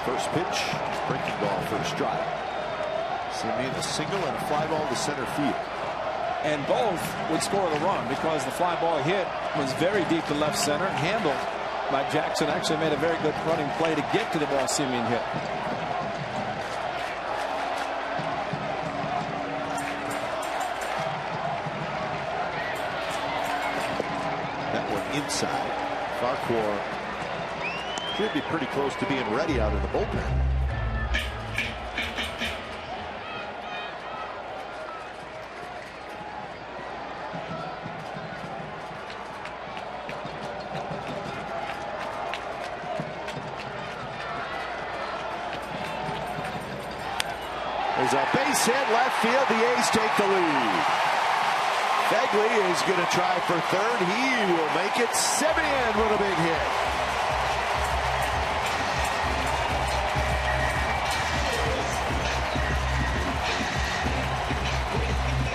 First pitch, breaking ball for a strike. Simeon a single and a fly ball to center field. And both would score the run because the fly ball hit was very deep to left center, handled by Jackson. Actually made a very good running play to get to the ball Simeon hit. That one inside. Farquhar should be pretty close to being ready out in the bullpen. There's a base hit left field. The A's take the lead. Fegley is going to try for third. He will make it. Simeon with a big hit.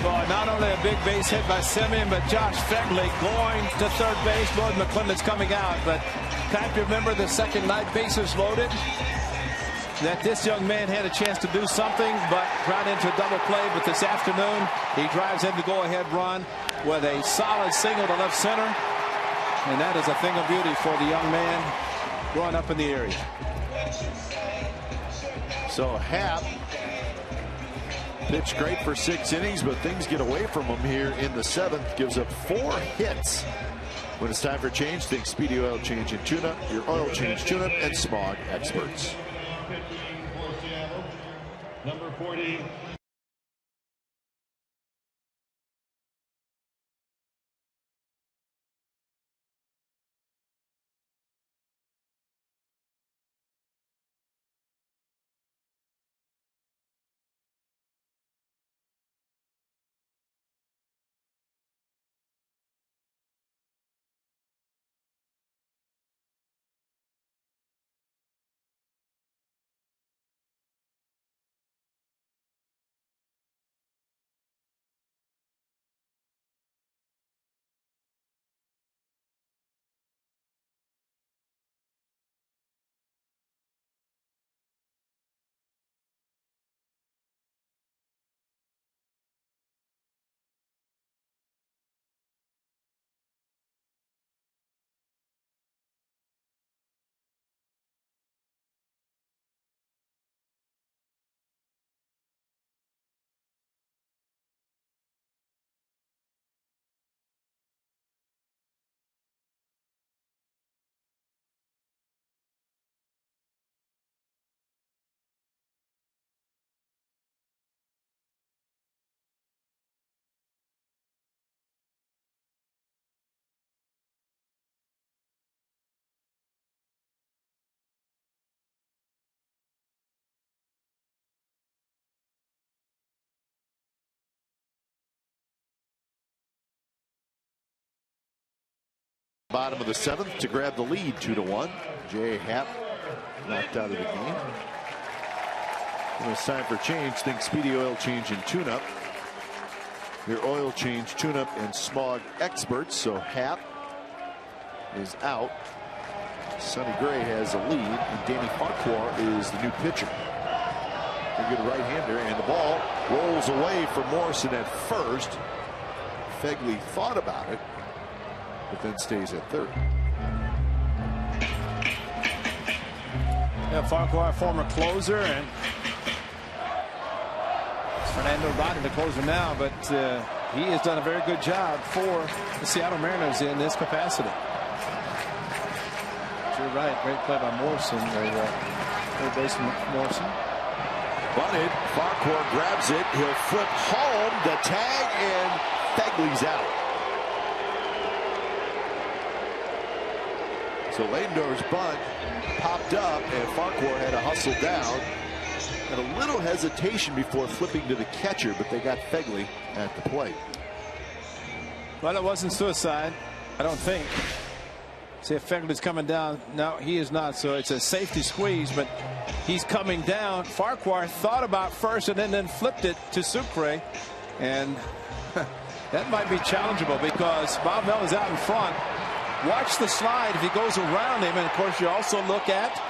Well, not only a big base hit by Simeon, but Josh Fegley going to third base. Lord McClendon's coming out, but can't you remember the second night bases loaded? That this young man had a chance to do something, but ran into a double play. But this afternoon, he drives in the go-ahead run with a solid single to left center. And that is a thing of beauty for the young man growing up in the area. So Happ pitched great for 6 innings, but things get away from him here in the 7th. Gives up 4 hits. When it's time for change, think Speedy Oil Change and Tune-Up, your oil change, tune-up, and smog experts. Number 40. Bottom of the 7th to grab the lead 2-1. J.A. Happ knocked out of the game. When it's time for change, think Speedy Oil Change and Tune-Up. Your oil change, tune-up, and smog experts. So Happ is out. Sonny Gray has the lead, and Danny Farquhar is the new pitcher. A good right-hander, and the ball rolls away from Morrison at first. Fegley thought about it, but then stays at third. Yeah, Farquhar, former closer, and Fernando Rodney, the closer now, but he has done a very good job for the Seattle Mariners in this capacity. You're right, great play by Morrison, third baseman Morrison. Bunted, Farquhar grabs it, he'll flip home, the tag, and Fegley's out. So Lindor's bunt popped up, and Farquhar had to hustle down. And a little hesitation before flipping to the catcher, but they got Fegley at the plate. Well, it wasn't suicide, I don't think. See if Fegley's coming down. No, he is not. So it's a safety squeeze, but he's coming down. Farquhar thought about first and then flipped it to Sucre, and that might be challengeable because Bob Melvin's out in front. Watch the slide if he goes around him, and of course you also look at,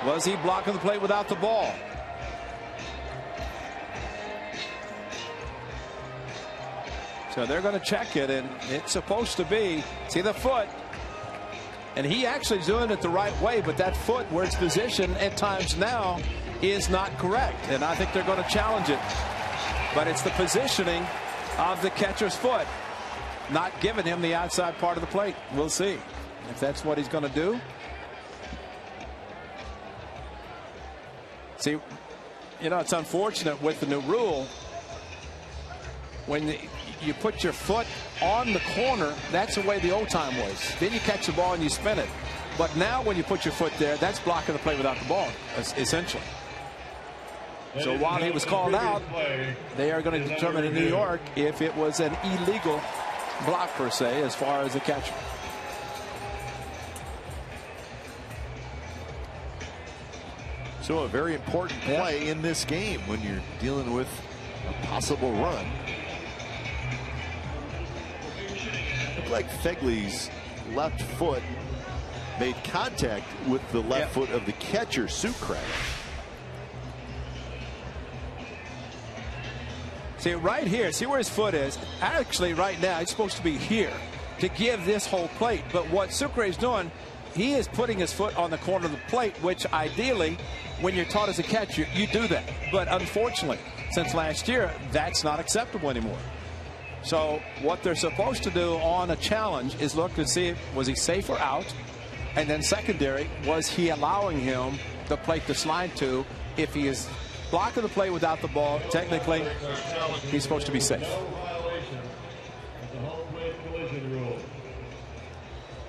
was he blocking the plate without the ball? So they're going to check it, and it's supposed to be, see the foot, and he actually is doing it the right way, but that foot where it's positioned at times now is not correct, and I think they're going to challenge it. But it's the positioning of the catcher's foot, not giving him the outside part of the plate. We'll see if that's what he's going to do. See, you know, it's unfortunate with the new rule. When you put your foot on the corner, that's the way the old time was. Then you catch the ball and you spin it. But now when you put your foot there, that's blocking the play without the ball, essentially. So while he was called out, they are going to determine in New York if it was an illegal block per se as far as the catcher. So a very important play in this game when you're dealing with a possible run. Looked like Fegley's left foot made contact with the left foot of the catcher, Sucre. See right here, see where his foot is. Actually right now it's supposed to be here to give this whole plate, but what Sucre is doing, he is putting his foot on the corner of the plate, which ideally when you're taught as a catcher you do that, but unfortunately since last year that's not acceptable anymore. So what they're supposed to do on a challenge is look to see was he safe or out, and then secondary, was he allowing him the plate to slide to. If he is blocking the play without the ball, technically he's supposed to be safe.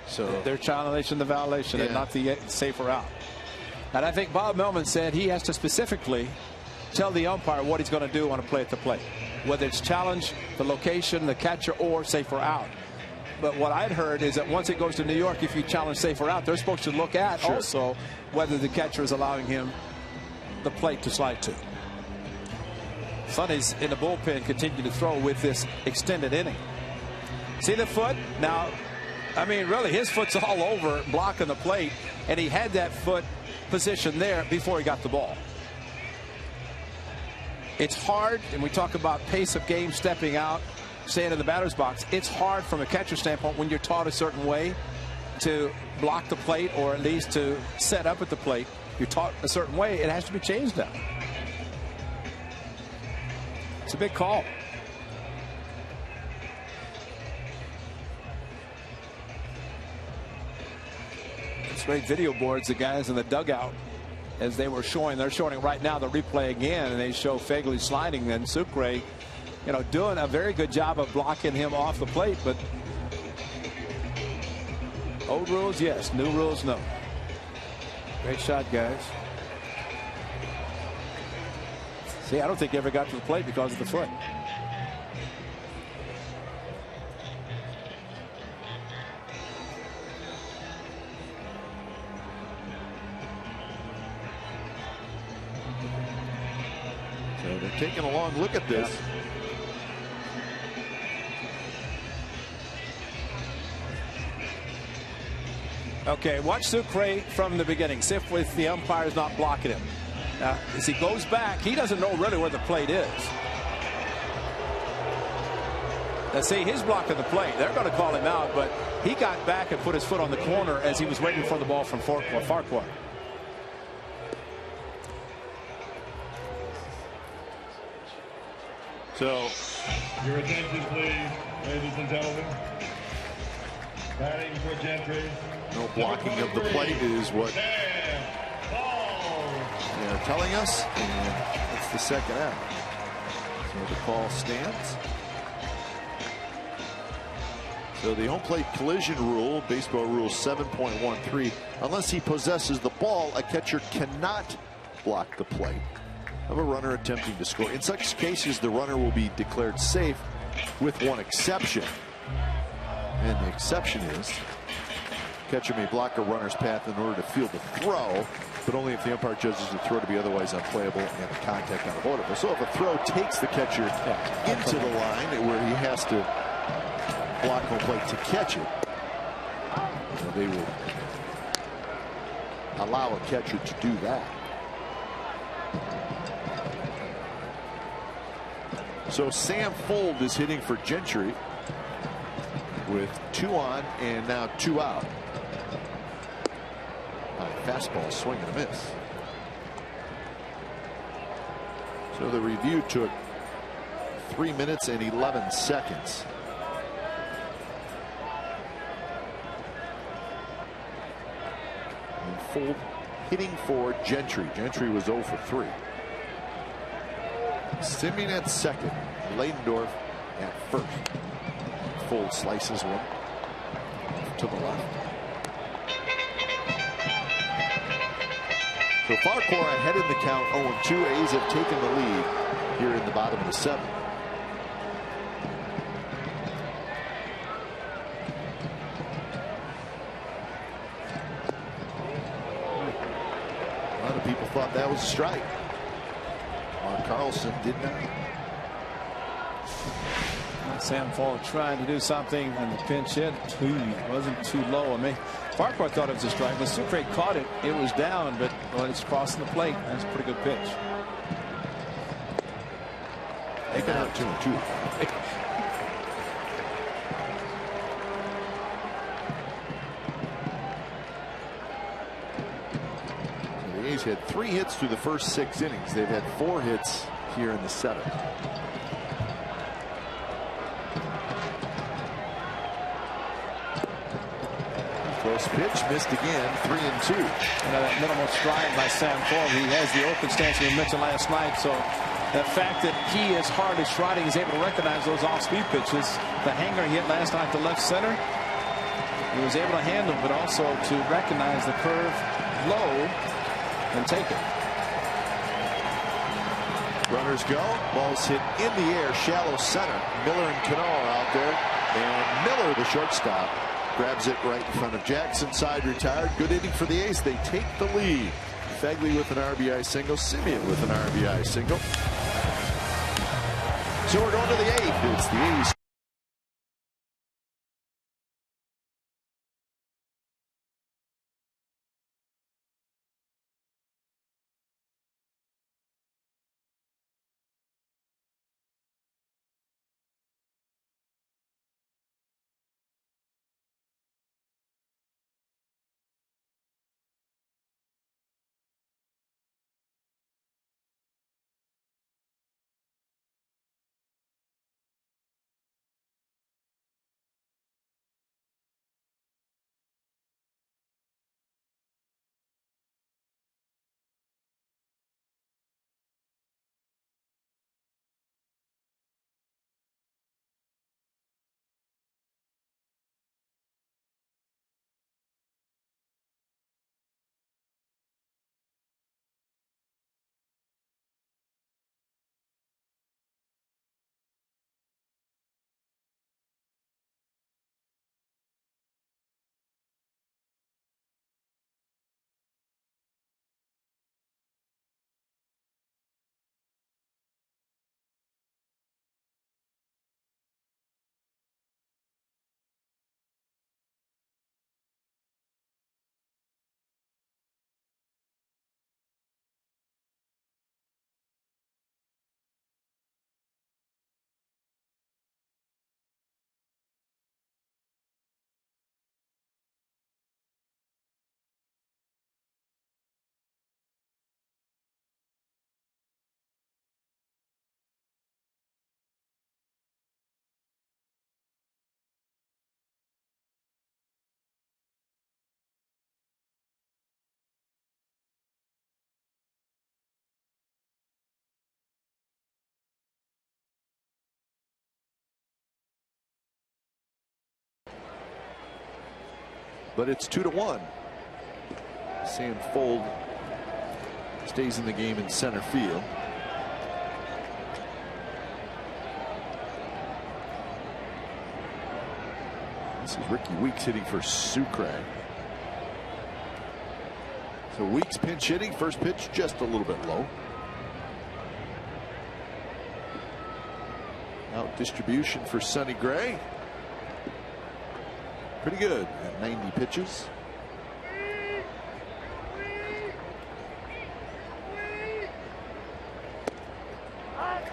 So they're challenging the violation and not the safe or out. And I think Bob Melvin said he has to specifically tell the umpire what he's going to do on a play at the plate, whether it's challenge the location, the catcher, or safe or out. But what I'd heard is that once it goes to New York, if you challenge safe or out, they're supposed to look at also whether the catcher is allowing him the plate to slide to. Sonny's in the bullpen, continue to throw with this extended inning. See the foot? Now, I mean, really, his foot's all over blocking the plate, and he had that foot positioned there before he got the ball. It's hard, and we talk about pace of game, stepping out, staying in the batter's box. It's hard from a catcher standpoint when you're taught a certain way to block the plate, or at least to set up at the plate. You're taught a certain way, it has to be changed now. It's a big call. It's great video boards, the guys in the dugout, as they were showing, they're showing right now the replay again, and they show Fegley sliding, then Sucre, you know, doing a very good job of blocking him off the plate. But old rules, yes. New rules, no. Great shot, guys. See, I don't think he ever got to the plate because of the foot. they're taking a long look at this. Okay, watch Sucre from the beginning. See if the umpire is not blocking him. Now, as he goes back, he doesn't know really where the plate is. Now, see, he's blocking the plate. They're going to call him out, but he got back and put his foot on the corner as he was waiting for the ball from Farquhar. So, Your attention, please, ladies and gentlemen. Batting for Gentry. no blocking of the plate is what they're telling us, and it's the second out. So the call stands. So the home plate collision rule, baseball rule 7.13, unless he possesses the ball, a catcher cannot block the plate of a runner attempting to score. In such cases, the runner will be declared safe, with one exception. And the exception is catcher may block a runner's path in order to field the throw, but only if the umpire judges the throw to be otherwise unplayable and the contact unavoidable. So if a throw takes the catcher into the line where he has to block home plate to catch it, they will allow a catcher to do that. So Sam Fuld is hitting for Gentry with 2 on and now 2 out. Fastball, swing and a miss. So the review took 3 minutes and 11 seconds. And Fuld hitting for Gentry. Gentry was 0 for 3. Simeon at second, Leidendorf at first. Fuld slices one to the left. So Farquhar ahead in the count, 0-2. A's have taken the lead here in the bottom of the 7th. A lot of people thought that was a strike. Mark Carlson did not. Sam Fuld trying to do something on the pinch hit. Wasn't too low. I mean, Farquhar thought it was a strike. When Sucre caught it, it was down, but when it's crossing the plate, that's a pretty good pitch. They got out 2-2. The A's had 3 hits through the first 6 innings. They've had 4 hits here in the 7th. Close pitch, missed again, 3-2. That minimal stride by Sam Fuld. He has the open stance we mentioned last night, so the fact that he, as hard as striding, is able to recognize those off-speed pitches. The hanger he hit last night to left center, he was able to handle, but also to recognize the curve low and take it. Runners go, ball's hit in the air, shallow center. Miller and Cano are out there, and Miller, the shortstop, grabs it right in front of Jackson. Side retired. Good inning for the A's. They take the lead. Fegley with an RBI single. Simeon with an RBI single. So we're going to the 8th. It's the A's but it's 2-1. Sam Fuld stays in the game in center field. This is Ricky Weeks hitting for Sucre. So Weeks pinch hitting. First pitch just a little bit low. Out distribution for Sonny Gray. Pretty good at 90 pitches.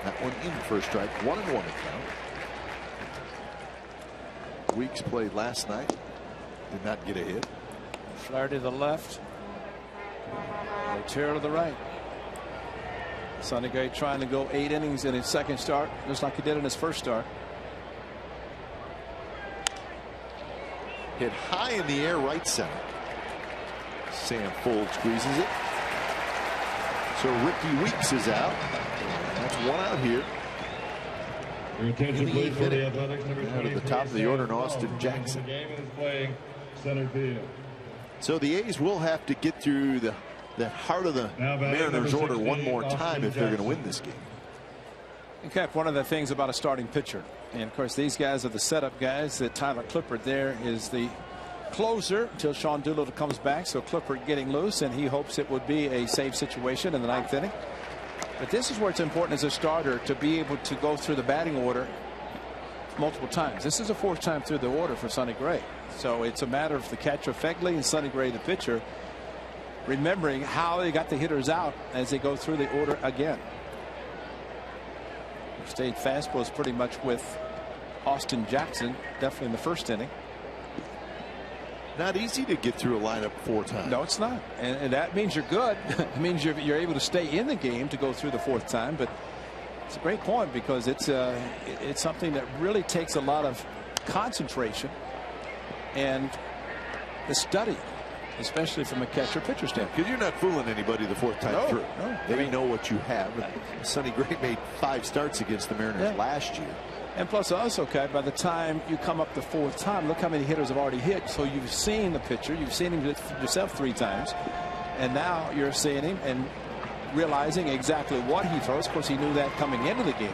That one in for a strike. 1-1 to count. Weeks played last night. Did not get a hit. Flare to the left. Otero to the right. Sonny Gray trying to go 8 innings in his second start, just like he did in his first start. Hit high in the air right center. Sam Fuld squeezes it. So Ricky Weeks is out. That's one out here. Your attention, please, for the Athletics, number Out at the top of the order, and Austin Jackson. The game is playing center field. So the A's will have to get through the heart of the Mariners order one more time if they're going to win this game. In fact, one of the things about a starting pitcher, and of course these guys are the setup guys, that Tyler Clippard there is the closer until Sean Doolittle comes back. So Clippard getting loose, and he hopes it would be a safe situation in the 9th inning. But this is where it's important as a starter to be able to go through the batting order multiple times. This is the 4th time through the order for Sonny Gray. So it's a matter of the catcher Fegley and Sonny Gray the pitcher remembering how they got the hitters out as they go through the order again. Stayed fastballs pretty much with Austin Jackson, definitely in the 1st inning. Not easy to get through a lineup 4 times. No, it's not, and that means you're good. It means you're able to stay in the game to go through the 4th time. But it's a great point because it's something that really takes a lot of concentration and the study, especially from a catcher pitcher standpoint. Because you're not fooling anybody the 4th time through. No. They know what you have. Sonny Gray made 5 starts against the Mariners last year. And plus also, okay, by the time you come up the 4th time, look how many hitters have already hit. So you've seen the pitcher, you've seen him yourself 3 times, and now you're seeing him and realizing exactly what he throws. Of course, he knew that coming into the game.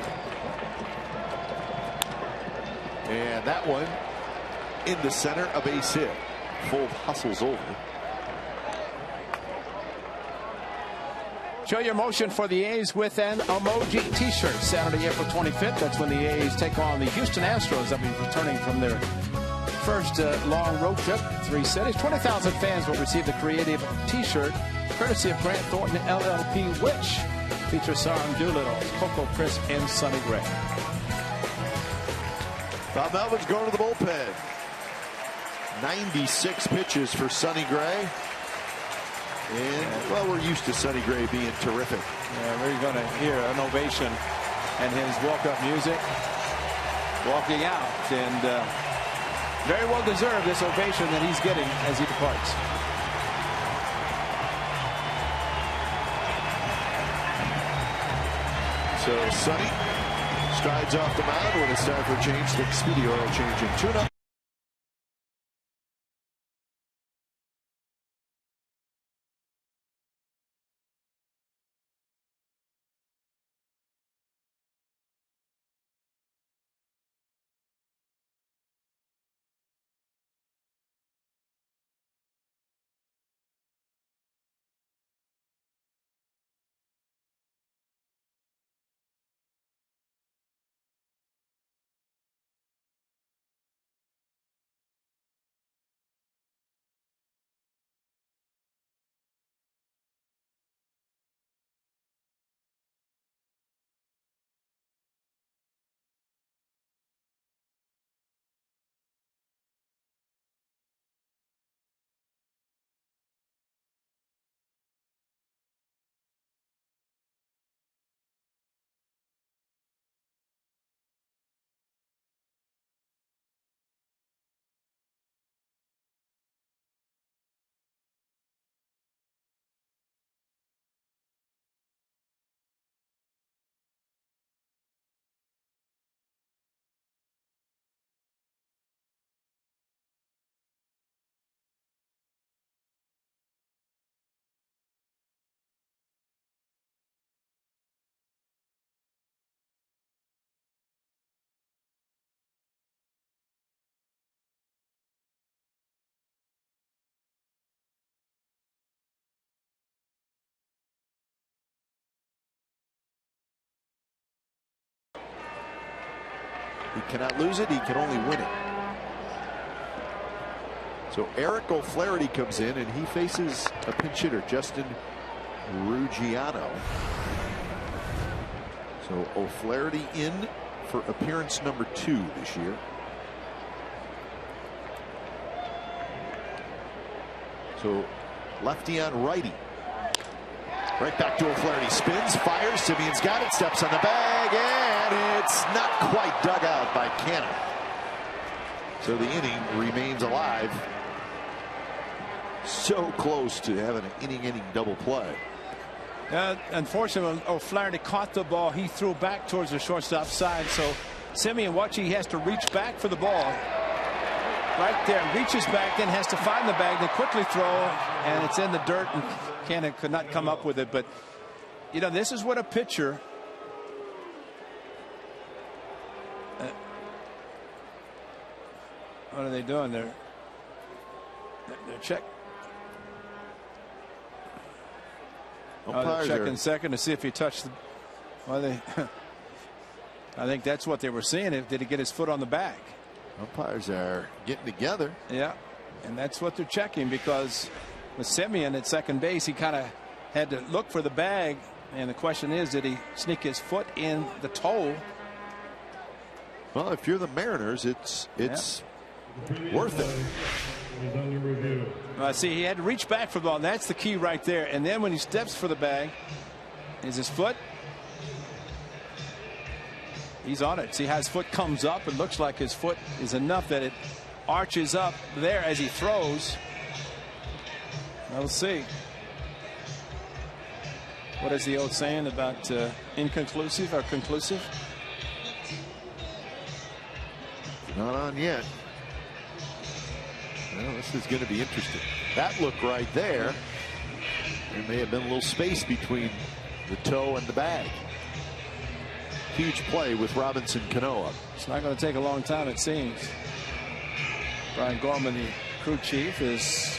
And that one in the center, a base hit. Fuld hustles over. Show your emotion for the A's with an emoji t-shirt. Saturday, April 25th. That's when the A's take on the Houston Astros. They'll be returning from their first long road trip, 3 cities. 20,000 fans will receive the creative t-shirt courtesy of Grant Thornton LLP, which features Sam Doolittle, Coco Crisp, and Sonny Gray. Bob Melvin's going to the bullpen. 96 pitches for Sonny Gray. And, well, we're used to Sonny Gray being terrific. Yeah, we're going to hear an ovation and his walk-up music walking out. And very well deserved this ovation that he's getting as he departs. So Sonny strides off the mound when it's time for a change. The Speedy Oil change in tune-up. He cannot lose it. He can only win it. So Eric O'Flaherty comes in and he faces a pinch hitter, Justin Ruggiano. So O'Flaherty in for appearance number 2 this year. So lefty on righty. Right back to O'Flaherty. Spins, fires. Simeon's got it. Steps on the bag, and it's not quite dug out by Canna. So the inning remains alive. So close to having an inning double play. Unfortunately, O'Flaherty caught the ball. He threw back towards the shortstop side. So Simeon watching, he has to reach back for the ball. Right there, reaches back, then has to find the bag, then quickly throw, and it's in the dirt, and Canna could not come up with it. But, you know, this is what a pitcher what are they doing? They're checking. They're checking second to see if he touched the. Well, they. I think that's what they were seeing. Did he get his foot on the bag? Umpires are getting together. Yeah, and that's what they're checking, because with Simeon at second base, he kind of had to look for the bag, and the question is, did he sneak his foot in the toe? Well, if you're the Mariners, it's worth it. See, he had to reach back for the ball, and that's the key right there. And then when he steps for the bag, is his foot? He's on it. See how his foot comes up? It looks like his foot is enough that it arches up there as he throws. We'll see. What is the old saying about inconclusive or conclusive? Not on yet. Well, this is going to be interesting. That look right there. There may have been a little space between the toe and the bag. Huge play with Robinson Cano. It's not going to take a long time, it seems. Brian Gorman, the crew chief, is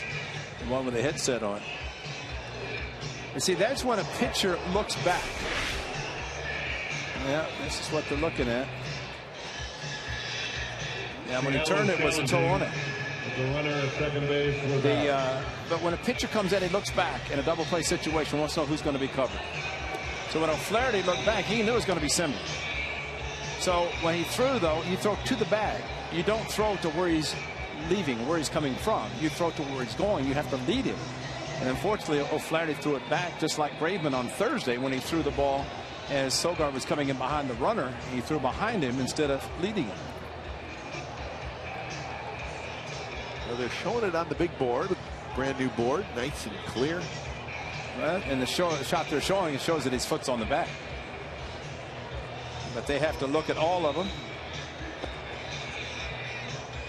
the one with the headset on. You see, that's when a pitcher looks back. Yeah, this is what they're looking at. Yeah, when he turned it, was the toe on it. The runner at second base. But when a pitcher comes in, he looks back in a double play situation, wants to know who's going to be covered. So when O'Flaherty looked back, he knew it was going to be Simeon. So when he threw, though, you throw to the bag. You don't throw to where he's leaving, where he's coming from. You throw to where he's going. You have to lead him. And unfortunately, O'Flaherty threw it back, just like Graveman on Thursday when he threw the ball as Sogard was coming in behind the runner. He threw behind him instead of leading him. Well, they're showing it on the big board, brand new board, nice and clear. Well, and the shot they're showing, it shows that his foot's on the back. But they have to look at all of them.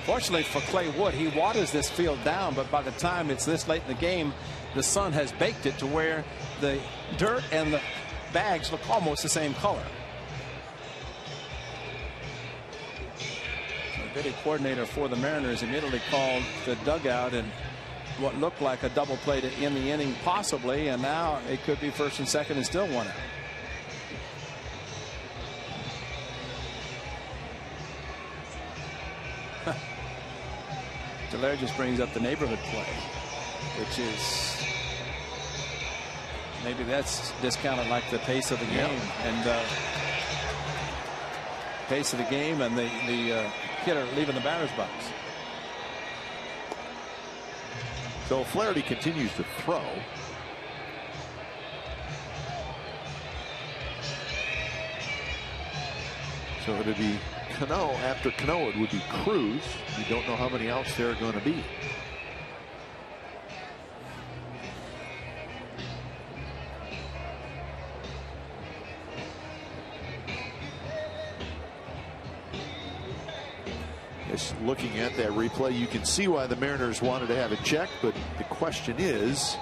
Fortunately for Clay Wood, he waters this field down, but by the time it's this late in the game, the sun has baked it to where the dirt and the bags look almost the same color. The bidding coordinator for the Mariners immediately called the dugout and what looked like a double play to end the inning possibly, and now it could be first and second and still one out. Delaire just brings up the neighborhood play, which is maybe that's discounted like the pace of the game and pace of the game and the hitter leaving the batter's box. So Flaherty continues to throw. So it would be Cano. After Cano, it would be Cruz. You don't know how many outs there are going to be. Just looking at that replay, you can see why the Mariners wanted to have it checked, but the question is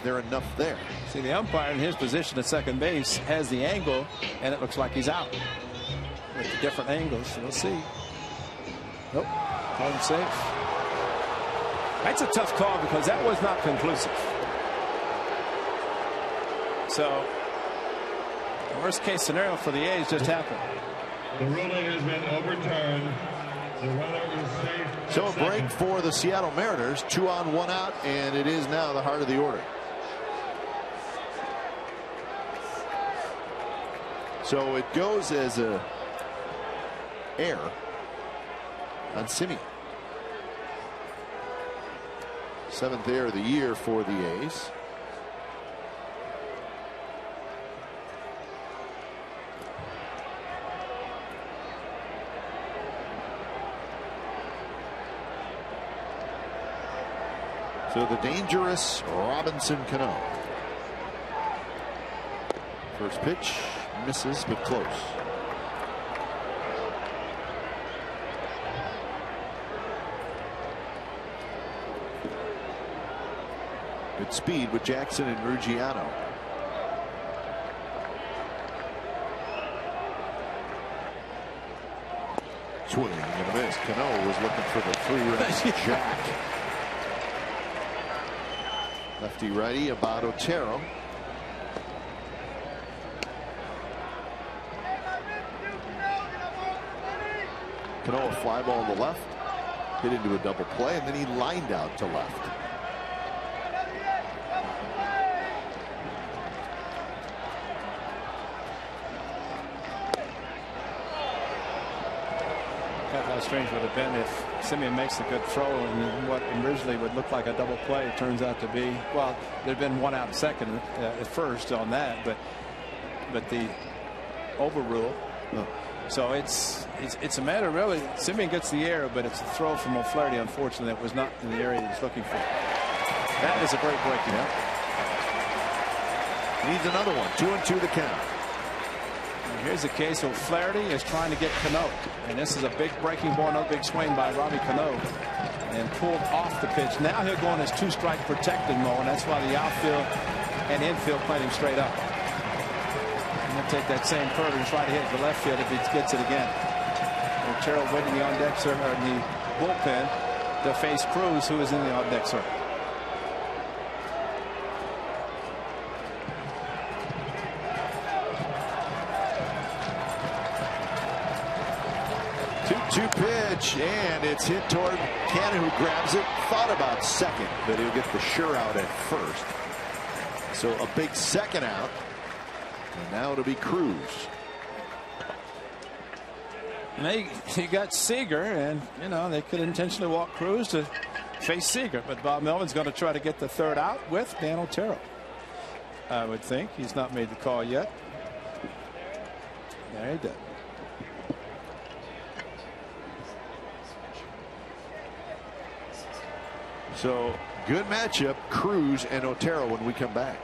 there enough there? See, the umpire in his position at second base has the angle, and it looks like he's out with the different angles. So we'll see. Nope, called him safe. That's a tough call because that was not conclusive. So the worst case scenario for the A's just happened. The ruling has been overturned. The runner is safe. So a break for the Seattle Mariners. 2 on, 1 out, and it is now the heart of the order. So it goes as a error on Simeon. 7th error of the year for the A's. So the dangerous Robinson Cano. First pitch misses, but close. Good speed with Jackson and Ruggiano. Swing and a miss. Cano was looking for the 3-run jack. Lefty righty about Otero. Cano a fly ball to left, hit into a double play, and then he lined out to left. How strange would have been if Simeon makes a good throw and what originally would look like a double play turns out to be, well, there'd been 1 out second at first on that, but the overrule. Oh. So it's a matter really. Simeon gets the error, but it's a throw from O'Flaherty. Unfortunately, that was not in the area he's looking for. That is a great breaking. Yeah. Needs another one. 2-2 the count. Here's the case. O'Flaherty is trying to get Cano, and this is a big breaking ball, another big swing by Robbie Cano, and pulled off the pitch. Now he'll go in his 2-strike protected mode, and that's why the outfield and infield played him straight up. And he'll take that same curve and try to hit the left field if he gets it again. Otero waiting the on deck circle, or the bullpen to face Cruz, who is in the on deck circle. Pitch, and it's hit toward Cannon, who grabs it. Thought about second, but he'll get the sure out at first. So a big second out, and now it'll be Cruz. And he got Seager, and you know they could intentionally walk Cruz to face Seager, but Bob Melvin's going to try to get the third out with Dan Otero. I would think. He's not made the call yet. There he did. So good matchup, Cruz and Otero, when we come back.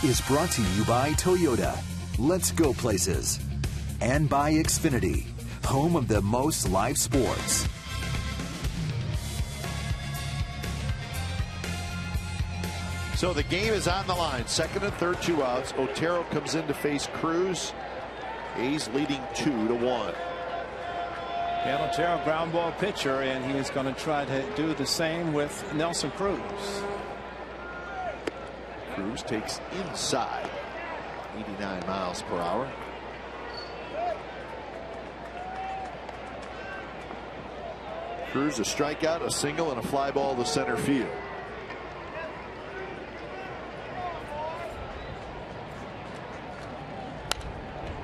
Is brought to you by Toyota, Let's Go Places, and by Xfinity, home of the most live sports. So the game is on the line. Second and third, 2 outs. Otero comes in to face Cruz. A's leading 2-1. Dan Otero, ground ball pitcher, and he is going to try to do the same with Nelson Cruz. Cruz takes inside, 89 miles per hour. Cruz a strikeout, a single, and a fly ball to center field.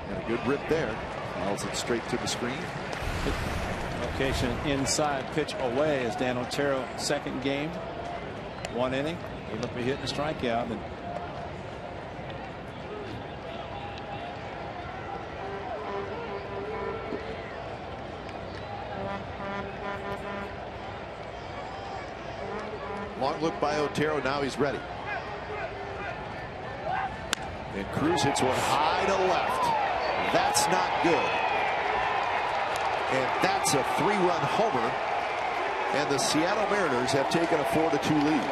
And a good rip there. Fouls it straight to the screen. Location inside, pitch away as Dan Otero, second game, 1 inning. He looked to hit the strikeout. And long look by Otero. Now he's ready. And Cruz hits one high to left. That's not good. And that's a 3-run homer. And the Seattle Mariners have taken a 4-2 lead.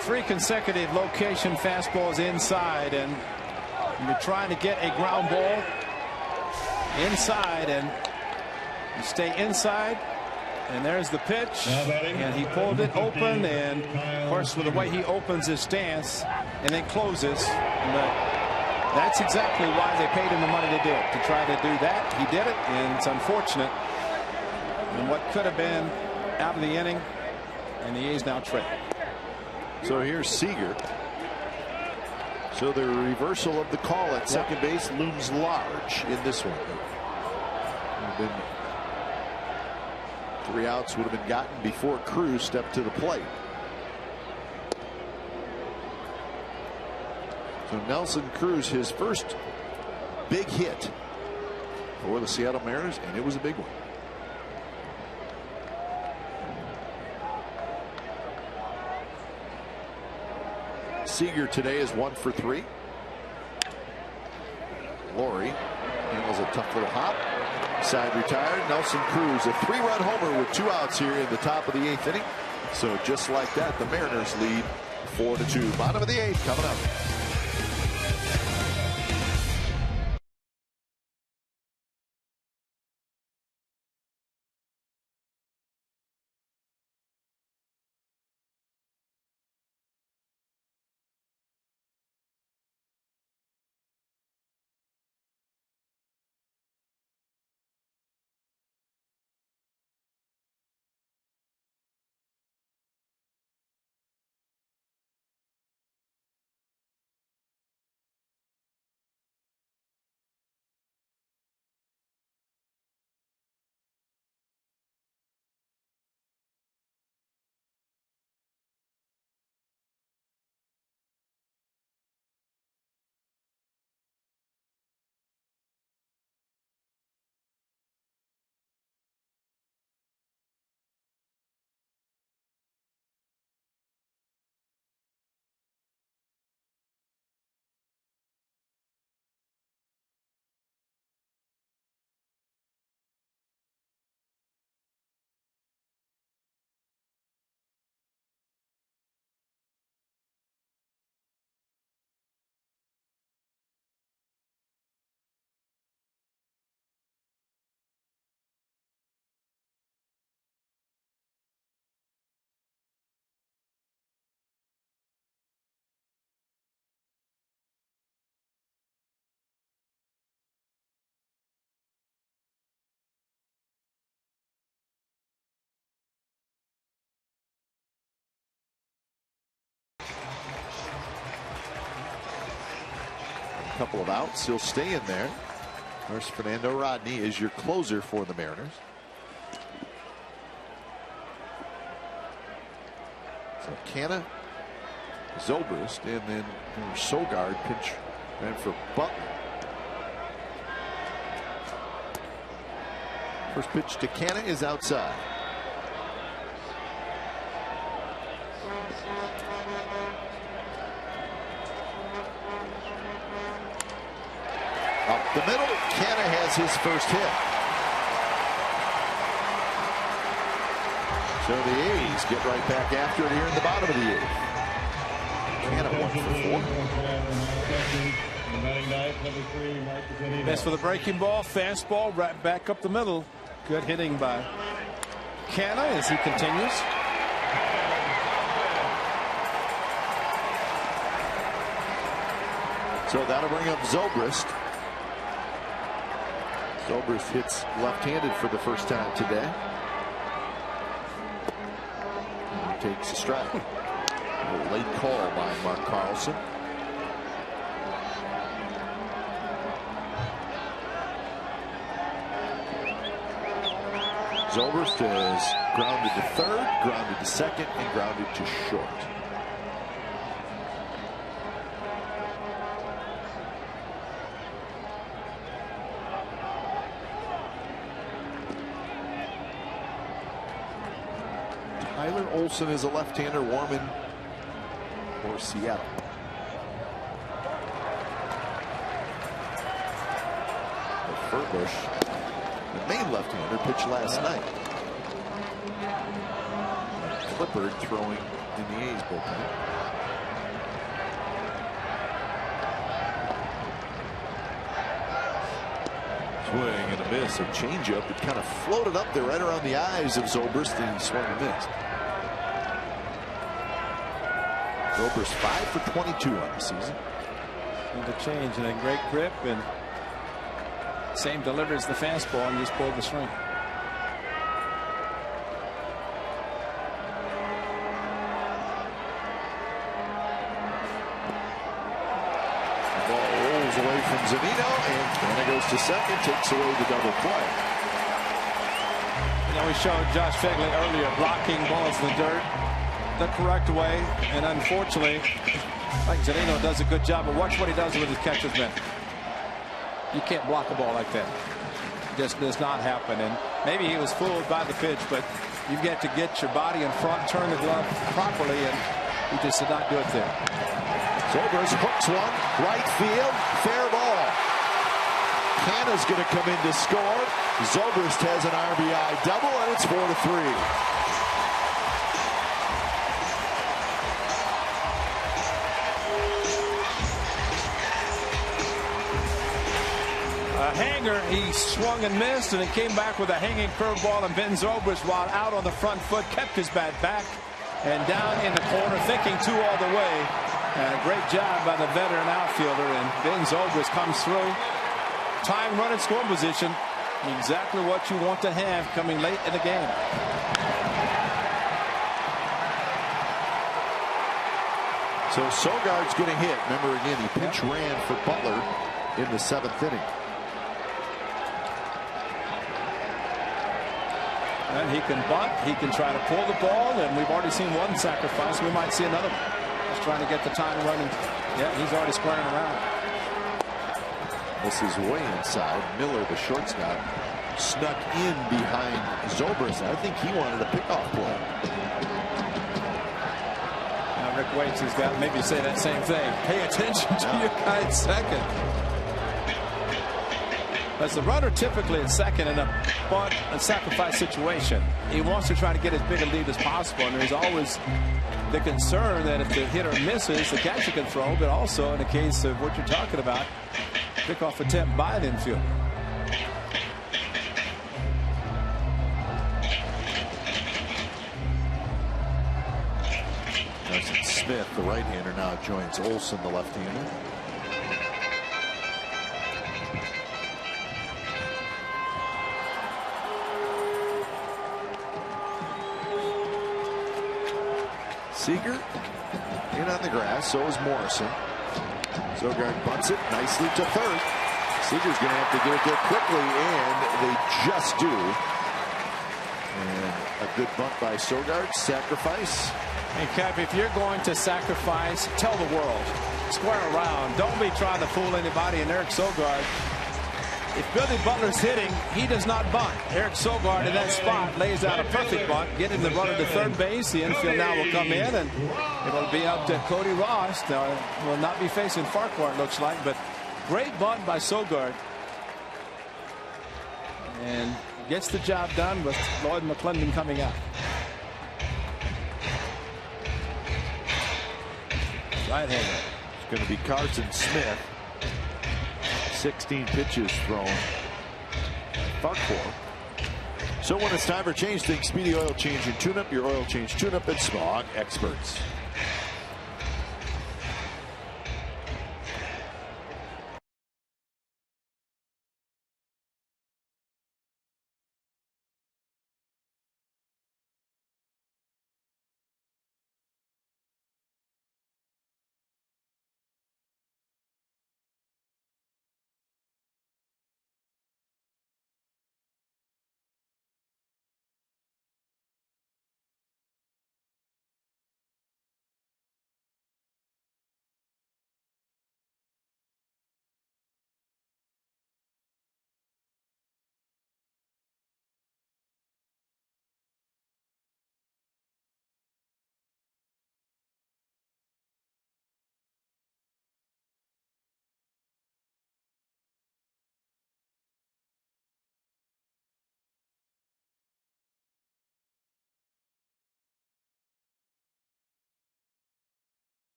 Three consecutive location fastballs inside, and you're trying to get a ground ball inside, and you stay inside. And there's the pitch, and he pulled it open, and of course with the way he opens his stance and then closes, but that's exactly why they paid him the money to do it, to try to do that. He did it, and it's unfortunate. And what could have been out of the inning, and the A's now trail. So here's Seager. So the reversal of the call at second base looms large in this one. 3 outs would have been gotten before Cruz stepped to the plate. So Nelson Cruz, his first big hit for the Seattle Mariners, and it was a big one. Seager today is 1 for 3. Laurie handles a tough little hop. Side retired. Nelson Cruz, a 3-run homer with 2 outs here in the top of the 8th inning. So just like that, the Mariners lead 4-2. Bottom of the 8th coming up. Couple of outs, he'll stay in there. Of course, Fernando Rodney is your closer for the Mariners. So Canna, Zobrist, and then Sogard pinch ran for Butler. First pitch to Canna is outside. the middle. Canna has his first hit. So the A's get right back after it here in the bottom of the 8th. Canna 1 for 4. Best for the breaking ball, fastball right back up the middle. Good hitting by Canna as he continues. So that'll bring up Zobrist. Zobrist hits left-handed for the first time today. And he takes a strike. A late call by Mark Carlson. Zobrist is grounded to third, grounded to second, and grounded to short. Tyler Olson is a left-hander. Warman for Seattle. Furbush, the main left-hander, pitched last night. Clippard throwing in the A's bullpen. Swing and a miss. A changeup that kind of floated up there right around the eyes of Zobrist, and he swung and missed. Zobrist 5 for 22 on the season. And the change and a great grip, and same delivers the fastball and just pulled the string. The ball rolls away from Zunino, and Canna goes to second, takes away the double play. You know, we showed Josh Phegley earlier blocking balls in the dirt the correct way, and unfortunately, like Zunino does a good job, but watch what he does with his catcher's mitt. You can't block a ball like that. It just does not happen. And maybe he was fooled by the pitch, but you've got to get your body in front, turn the glove properly, and he just did not do it there. Zobrist hooks one, right field, fair ball. Canna's going to come in to score. Zobrist has an RBI double, and it's 4-3. A hanger, he swung and missed, and it came back with a hanging curveball, and Ben Zobrist, while out on the front foot, kept his bat back and down in the corner, thinking 2 all the way. And a great job by the veteran outfielder, and Ben Zobrist comes through. Tying run in scoring position, exactly what you want to have coming late in the game. So Sogard's getting hit. Remember again, he pinch ran for Butler in the 7th inning. And he can bunt, he can try to pull the ball, and we've already seen one sacrifice. We might see another one. He's trying to get the time running. Yeah, he's already squaring around. This is way inside. Miller, the shortstop, snuck in behind Zobrist. I think he wanted a pickoff play. Now Rick Waits has got maybe say that same thing. Pay attention to your guy at second. As the runner typically at second in a bunt and sacrifice situation, he wants to try to get as big a lead as possible, and there's always the concern that if the hitter misses, the catcher can throw, but also in the case of what you're talking about, pickoff attempt by the infield. Nelson Smith, the right-hander, now joins Olson, the left-hander. Seager in on the grass, so is Morrison. Sogard bunts it nicely to third. Seager's going to have to get it there quickly, and they just do. And a good bunt by Sogard. Sacrifice. And Cap, if you're going to sacrifice, tell the world. Square around. Don't be trying to fool anybody. And Eric Sogard, if Billy Butler's hitting, he does not bunt. Eric Sogard in that spot lays out a perfect bunt, getting the runner to third base. The infield now will come in, and it'll be up to Cody Ross. Will not be facing Farquhar, it looks like, but great bunt by Sogard. and gets the job done with Lloyd McClendon coming out. Right-hander. It's going to be Carson Smith. 16 pitches thrown. Buckmore. So when it's time for change things, Speedy Oil Change and Tune-Up. Your oil change tune-up at Smog Experts.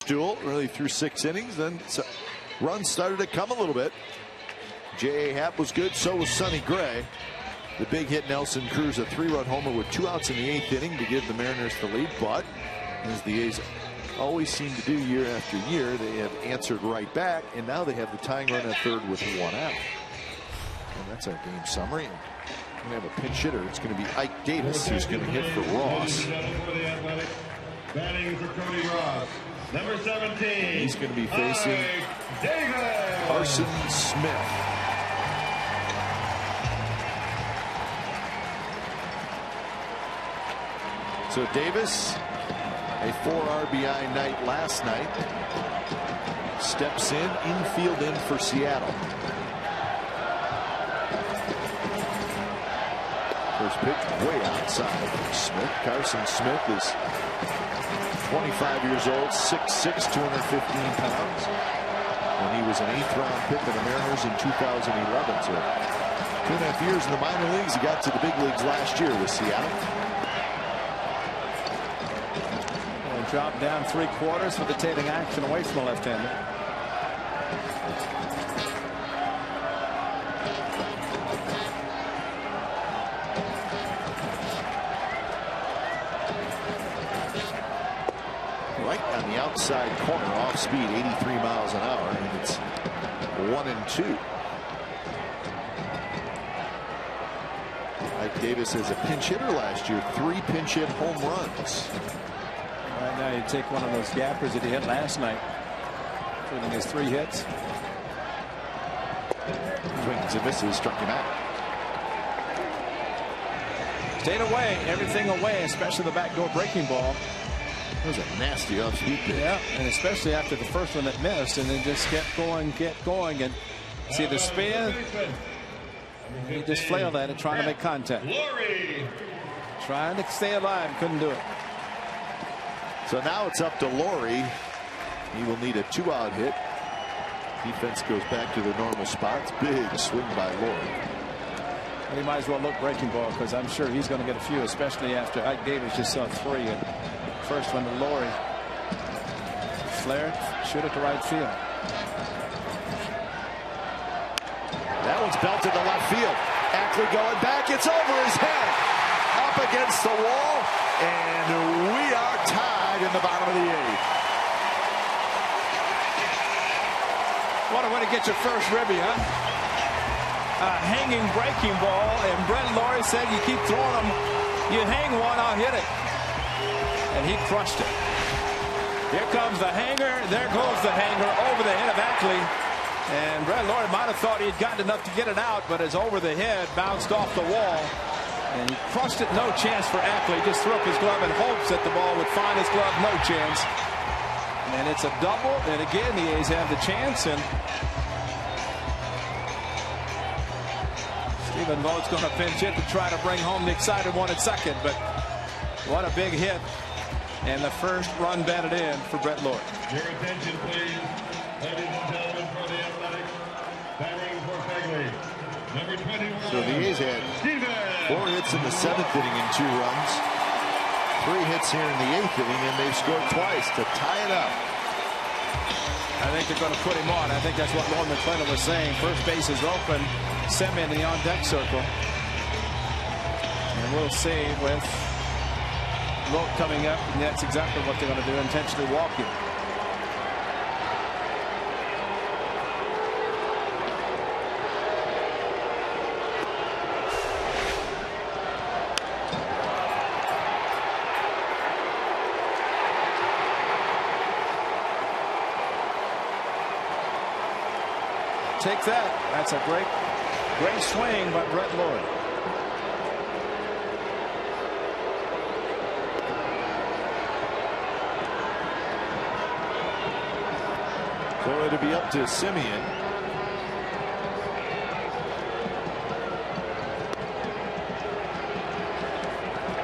Duel really through 6 innings, then runs started to come a little bit. J.A. Happ was good, so was Sonny Gray. The big hit, Nelson Cruz, a 3-run homer with 2 outs in the 8th inning to give the Mariners the lead. But as the A's always seem to do year after year, they have answered right back, and now they have the tying run at third with 1 out. And that's our game summary. We're going to have a pinch hitter. It's going to be Ike Davis who's going to hit for Ross. Batting for Cody Ross. Number 17. He's going to be facing Carson Smith. So Davis, a 4 RBI night last night, steps infield in for Seattle. First pitch way outside for Smith. Carson Smith is 25 years old, 6'6", 215 pounds. And he was an 8th-round pick of the Mariners in 2011. So 2.5 years in the minor leagues. He got to the big leagues last year with Seattle. And dropped down 3/4 for the tailing action away from the left-hander. Outside corner, off speed, 83 miles an hour, and it's 1-2. Ike Davis as a pinch hitter last year, 3 pinch hit home runs. Right now, you take one of those gappers that he hit last night, including his 3 hits. Swings and misses, struck him out. Stayed away, everything away, especially the backdoor breaking ball. That was a nasty off-speed pitch. Yeah, and especially after the first one that missed, and then just kept going, and see the spin. He just flailed at it, trying to make contact. Trying to stay alive, couldn't do it. So now it's up to Laurie. He will need a 2-out hit. Defense goes back to their normal spots. Big swing by Laurie. He might as well look breaking ball, because I'm sure he's going to get a few, especially after Ike Davis just saw 3. And first one to Laurie. Flared, shoot it to right field. That one's belted to left field. Ackley going back. It's over his head. Up against the wall. And we are tied in the bottom of the 8th. What a way to get your first ribby, huh? A hanging breaking ball. And Brett Laurie said, you keep throwing them. You hang one, I'll hit it. And he crushed it. Here comes the hanger. There goes the hanger over the head of Ackley. And Brett Lord might have thought he'd gotten enough to get it out, but it's over the head, bounced off the wall. And he crushed it. No chance for Ackley. Just threw up his glove in hopes that the ball would find his glove. No chance. And it's a double. And again, the A's have the chance. And Stephen Vogt's going to pinch hit to try to bring home the excited one at second. But what a big hit. And the first run batted in for Brett Lord. Your attention, please. Ladies and gentlemen, for the Athletics, batting for Bagley, number 21. So the A's had 4 hits in the 7th inning and 2 runs. 3 hits here in the 8th inning, and they've scored twice to tie it up. I think they're going to put him on. I think that's what Lord McClendon was saying. First base is open. Semi in the on-deck circle. And we'll see with Vogt coming up, and that's exactly what they're going to do, intentionally walking. Take that. That's a great swing by Brett Lord. So it'll be up to Simeon.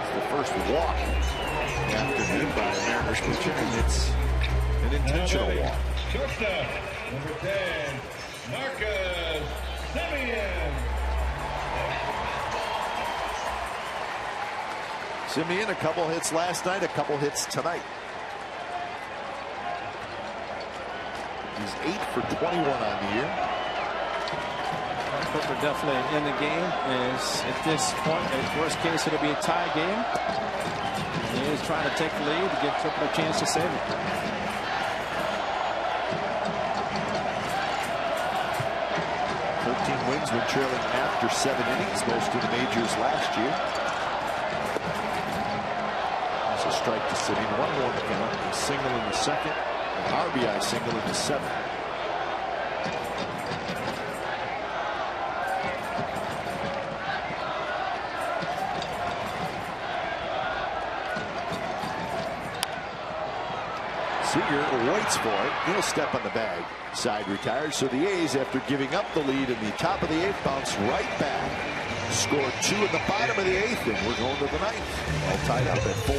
It's the first walk afternoon by a Mariners pitcher, and it's an intentional walk. Shortstop, number 10, Marcus Simeon. Simeon, a couple hits last night, a couple hits tonight. He's 8 for 21 on the year. Cooper definitely in the game. Is at this point, at worst case, it'll be a tie game. He is trying to take the lead to give Cooper a chance to save it. Wins when trailing after 7 innings, most in the majors last year. It's a strike to Simeon. 1 more to count. A single in the 2nd, an RBI single in the 7th. Seager waits for it. He'll step on the bag. Side retired. So the A's, after giving up the lead in the top of the 8th, bounce right back. Scored 2 in the bottom of the 8th, and we're going to the 9th. All tied up at 4.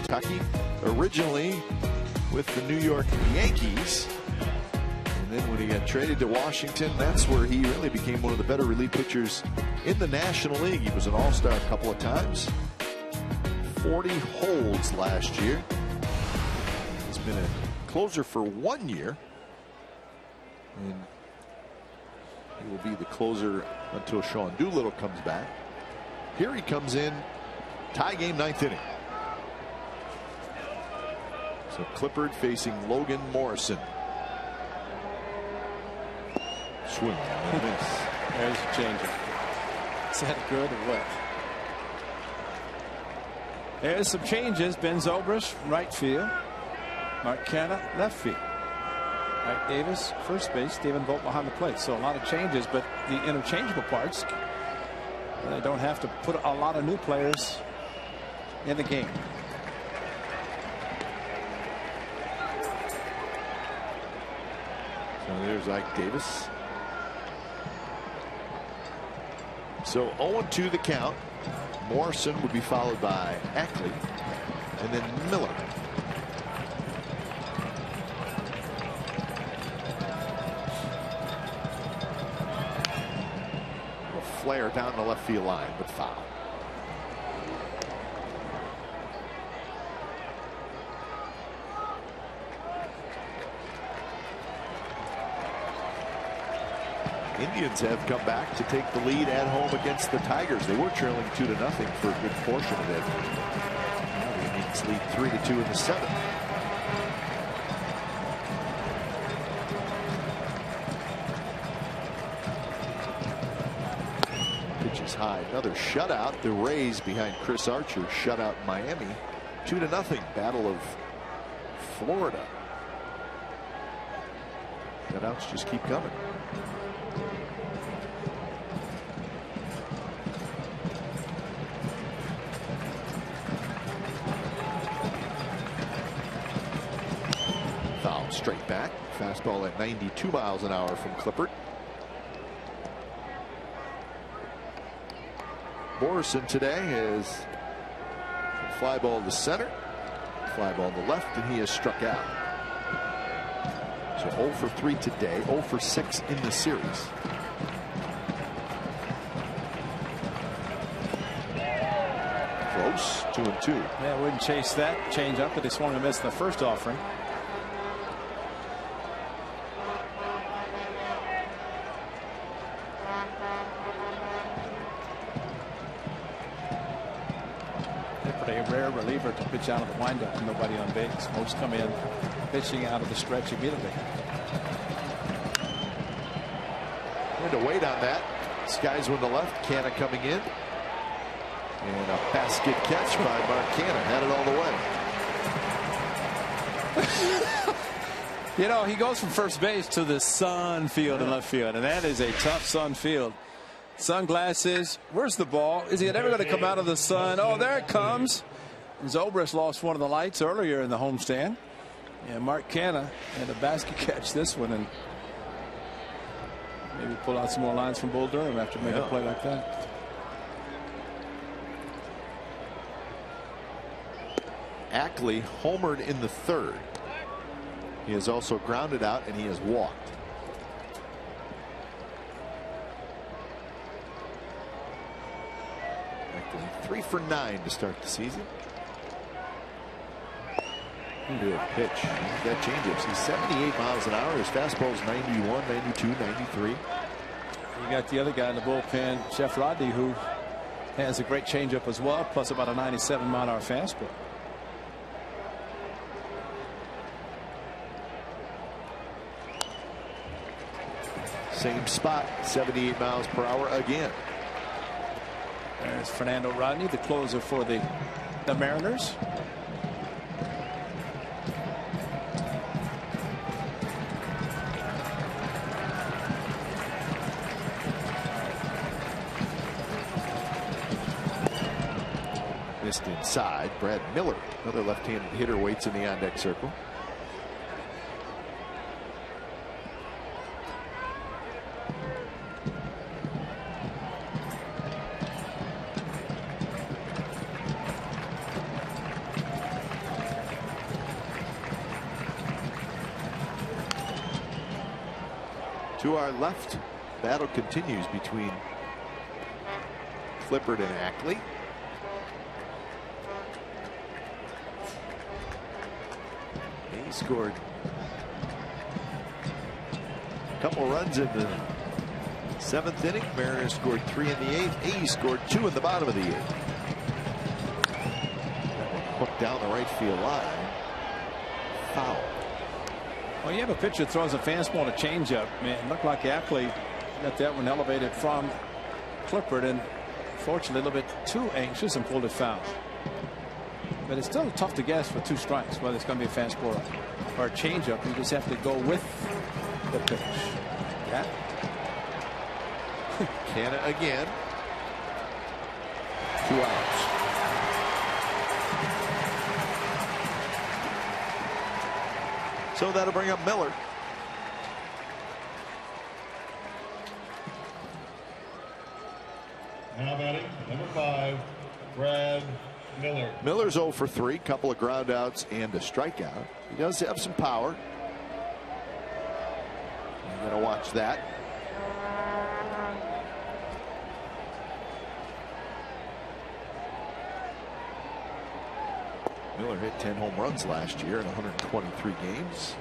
Kentucky, originally with the New York Yankees, and then when he got traded to Washington, that's where he really became one of the better relief pitchers in the National League. He was an all-star a couple of times. 40 holds last year. He's been a closer for 1 year. And he will be the closer until Sean Doolittle comes back. Here he comes in, tie game, 9th inning. So Clippard facing Logan Morrison. Swing and a miss. There's a changeup. Is that good or what? There's some changes. Ben Zobrist, right field. Mark Canha, left field. Mike Davis, first base. Stephen Vogt behind the plate. So a lot of changes, but the interchangeable parts, they don't have to put a lot of new players in the game. So there's Ike Davis. So 0-2 the count. Morrison would be followed by Ackley and then Miller. A flare down the left field line, but foul. Indians have come back to take the lead at home against the Tigers. They were trailing 2-0 for a good portion of it. Now the Indians lead 3-2 in the 7th. Pitch is high. Another shutout. The Rays behind Chris Archer shut out Miami 2-0. Battle of Florida. Shutouts just keep coming. Straight back. Fastball at 92 miles an hour from Clippard. Morrison today has a fly ball to center, fly ball to left, and he has struck out. So 0 for 3 today, 0 for 6 in the series. Close, 2-2. Yeah, wouldn't chase that change up, but they swung and missed in the first offering. Reliever to pitch out of the windup and nobody on base. Most come in pitching out of the stretch immediately. Had to wait on that. Skies one to left. Canha coming in. And a basket catch by Mark Canha. Had it all the way. You know, he goes from first base to the sun field in left field, and that is a tough sun field. Sunglasses. Where's the ball? Is he ever going to come out of the sun? Oh, there it comes. Zobrist lost one of the lights earlier in the homestand. And Mark Canha had a basket catch this one, and maybe pull out some more lines from Bull Durham after making a play like that. Ackley homered in the 3rd. He has also grounded out and he has walked. Ackley 3 for 9 to start the season. Good pitch. He's got changeups. He's 78 miles an hour. His fastball's 91, 92, 93. You got the other guy in the bullpen, Jeff Rodney, who has a great changeup as well, plus about a 97 mile an hour fastball. Same spot, 78 miles per hour again. There's Fernando Rodney, the closer for the Mariners. Missed inside. Brad Miller, another left-handed hitter, waits in the on-deck circle. To our left, battle continues between Clippard and Ackley. He scored a couple runs in the 7th inning. Mariners scored 3 in the 8th. He scored 2 in the bottom of the 8th. Hooked down the right field line. Foul. Well, you have a pitcher that throws a fastball and a changeup. Man, it looked like Ackley got that one elevated from Clippard, and fortunately a little bit too anxious and pulled it foul. But it's still tough to guess with 2 strikes whether it's going to be a fastball or a changeup. You just have to go with the pitch. Yeah. Canna again. 2 outs. So that'll bring up Miller. Now batting, number 5, Brad Miller. Miller's 0 for 3, couple of ground outs and a strikeout. He does have some power. I'm going to watch that. Miller hit 10 home runs last year in 123 games.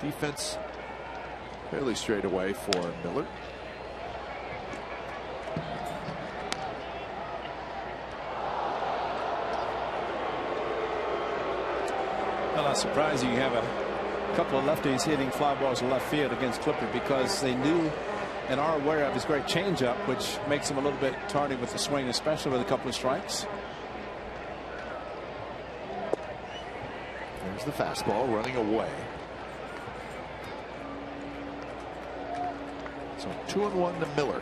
Defense fairly straight away for Miller. Well, I'm surprised you have a couple of lefties hitting fly balls in left field against Clippard, because they knew and are aware of his great changeup, which makes him a little bit tardy with the swing, especially with a couple of strikes. There's the fastball running away. So 2-1 to Miller.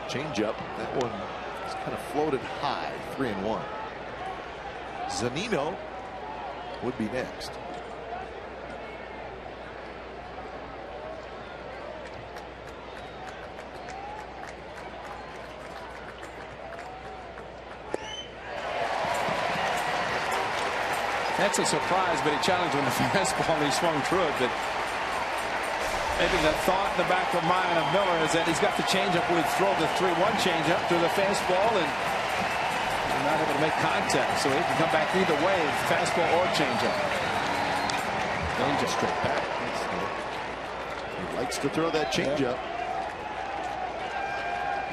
Changeup. That one is kind of floated high. 3-1. Zunino would be next. That's a surprise, but he challenged him with the fastball and he swung through it. But maybe the thought in the back of the mind of Miller is that he's got the changeup. We'd throw the 3-1 changeup to the fastball and not able to make contact. So he can come back either way, fastball or changeup. Danger straight back. He likes to throw that changeup.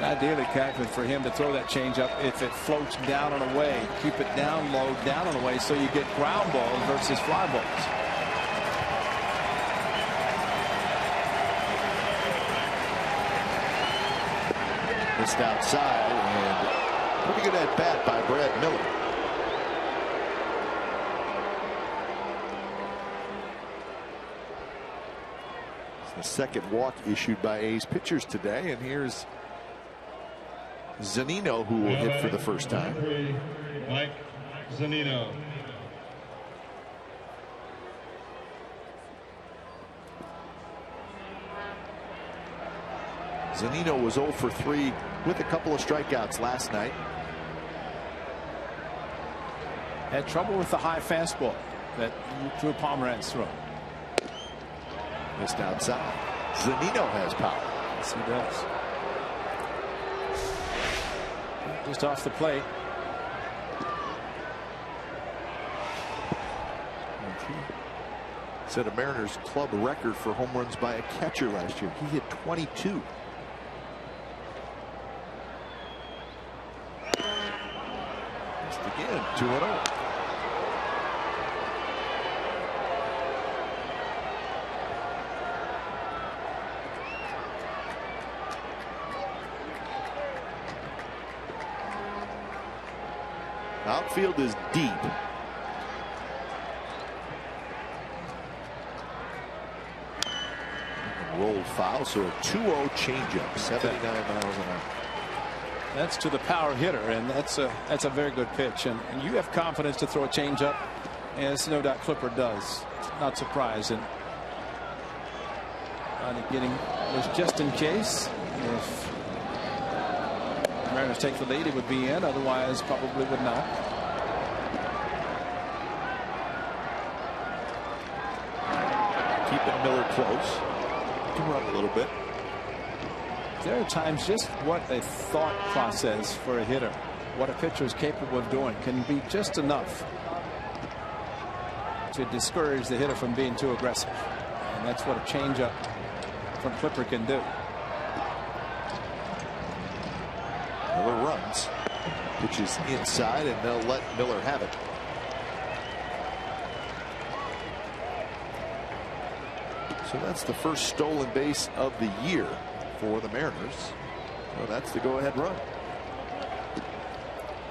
Ideally, Captain, for him to throw that changeup if it floats down and away. Keep it down low, down and away, so you get ground balls versus fly balls. Missed outside, and pretty good at bat by Brad Miller. It's the second walk issued by A's pitchers today, and here's Zunino, who will hit for the first time. Mike Zunino. Zunino was 0 for 3 with a couple of strikeouts last night. Had trouble with the high fastball that Drew Pomeranz threw. Missed outside. Zunino has power. Yes, he does. Just off the plate. Set a Mariners club record for home runs by a catcher last year. He hit 22. Missed again. 2-0. Outfield is deep. Rolled foul, so a 2-0 changeup, 79 miles an hour. That's to the power hitter, and that's a very good pitch. And you have confidence to throw a changeup As no doubt Clipper does. Not surprised. And getting this just in case. If the Mariners take the lead, it would be in. Otherwise, probably would not. Keeping Miller close. Can run a little bit. There are times just what a thought process for a hitter, what a pitcher is capable of doing, can be just enough to discourage the hitter from being too aggressive. And that's what a changeup from Clipper can do. Miller runs. Pitches inside, and they'll let Miller have it. So that's the first stolen base of the year for the Mariners. Well, that's the go-ahead run.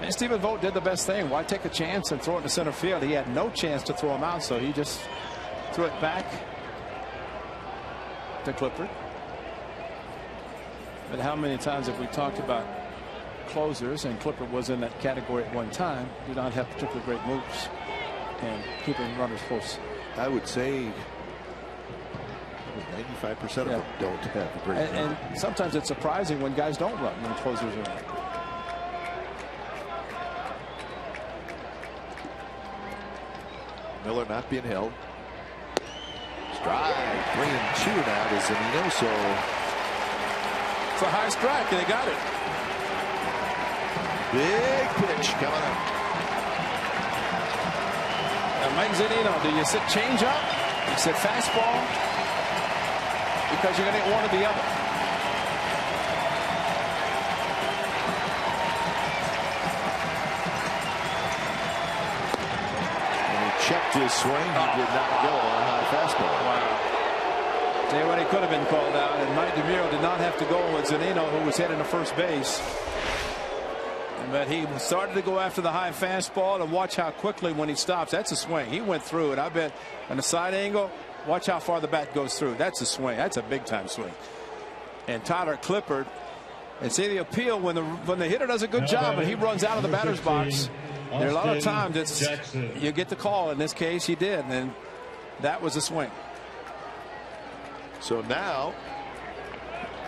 And Stephen Vogt did the best thing. Why take a chance and throw it to center field? He had no chance to throw him out, so he just threw it back to Clipper. But how many times have we talked about closers, and Clipper was in that category at one time, do not have particularly great moves and keeping runners close? I would say 95% of them don't have a great and sometimes it's surprising when guys don't run when closers are in. Miller not being held. Strike. 3-2 now to Zunino. So it's a high strike, and they got it. Big pitch coming up. Now, Mike Zunino, do you sit change up? You sit fastball? Because you're going to get one or the other. When he checked his swing, he did not go on a high fastball. Wow. Tell you what, he could have been called out, and Mike DeMuro did not have to go with Zunino, who was heading to first base. But he started to go after the high fastball, and watch how quickly when he stops. That's a swing. He went through it. I bet on the side angle, watch how far the bat goes through. That's a swing. That's a big time swing. And Tyler Clippard, and see the appeal when the hitter does a good job and he runs out of the batter's box. There are a lot of times it's you get the call. In this case, he did, and that was a swing. So now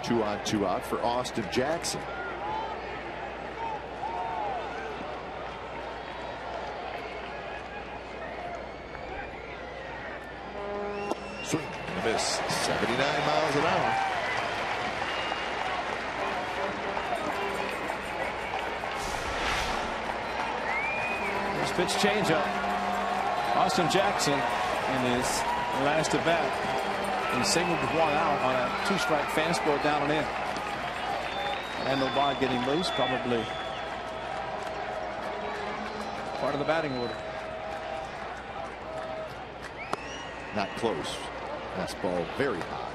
2 on 2 out for Austin Jackson. Swing and a miss. 79 miles an hour. This pitch changeup. Austin Jackson in his last at bat. He singled with one out on a 2-strike fastball down and in. And O'Bod getting loose, probably part of the batting order. Not close. Fastball very high.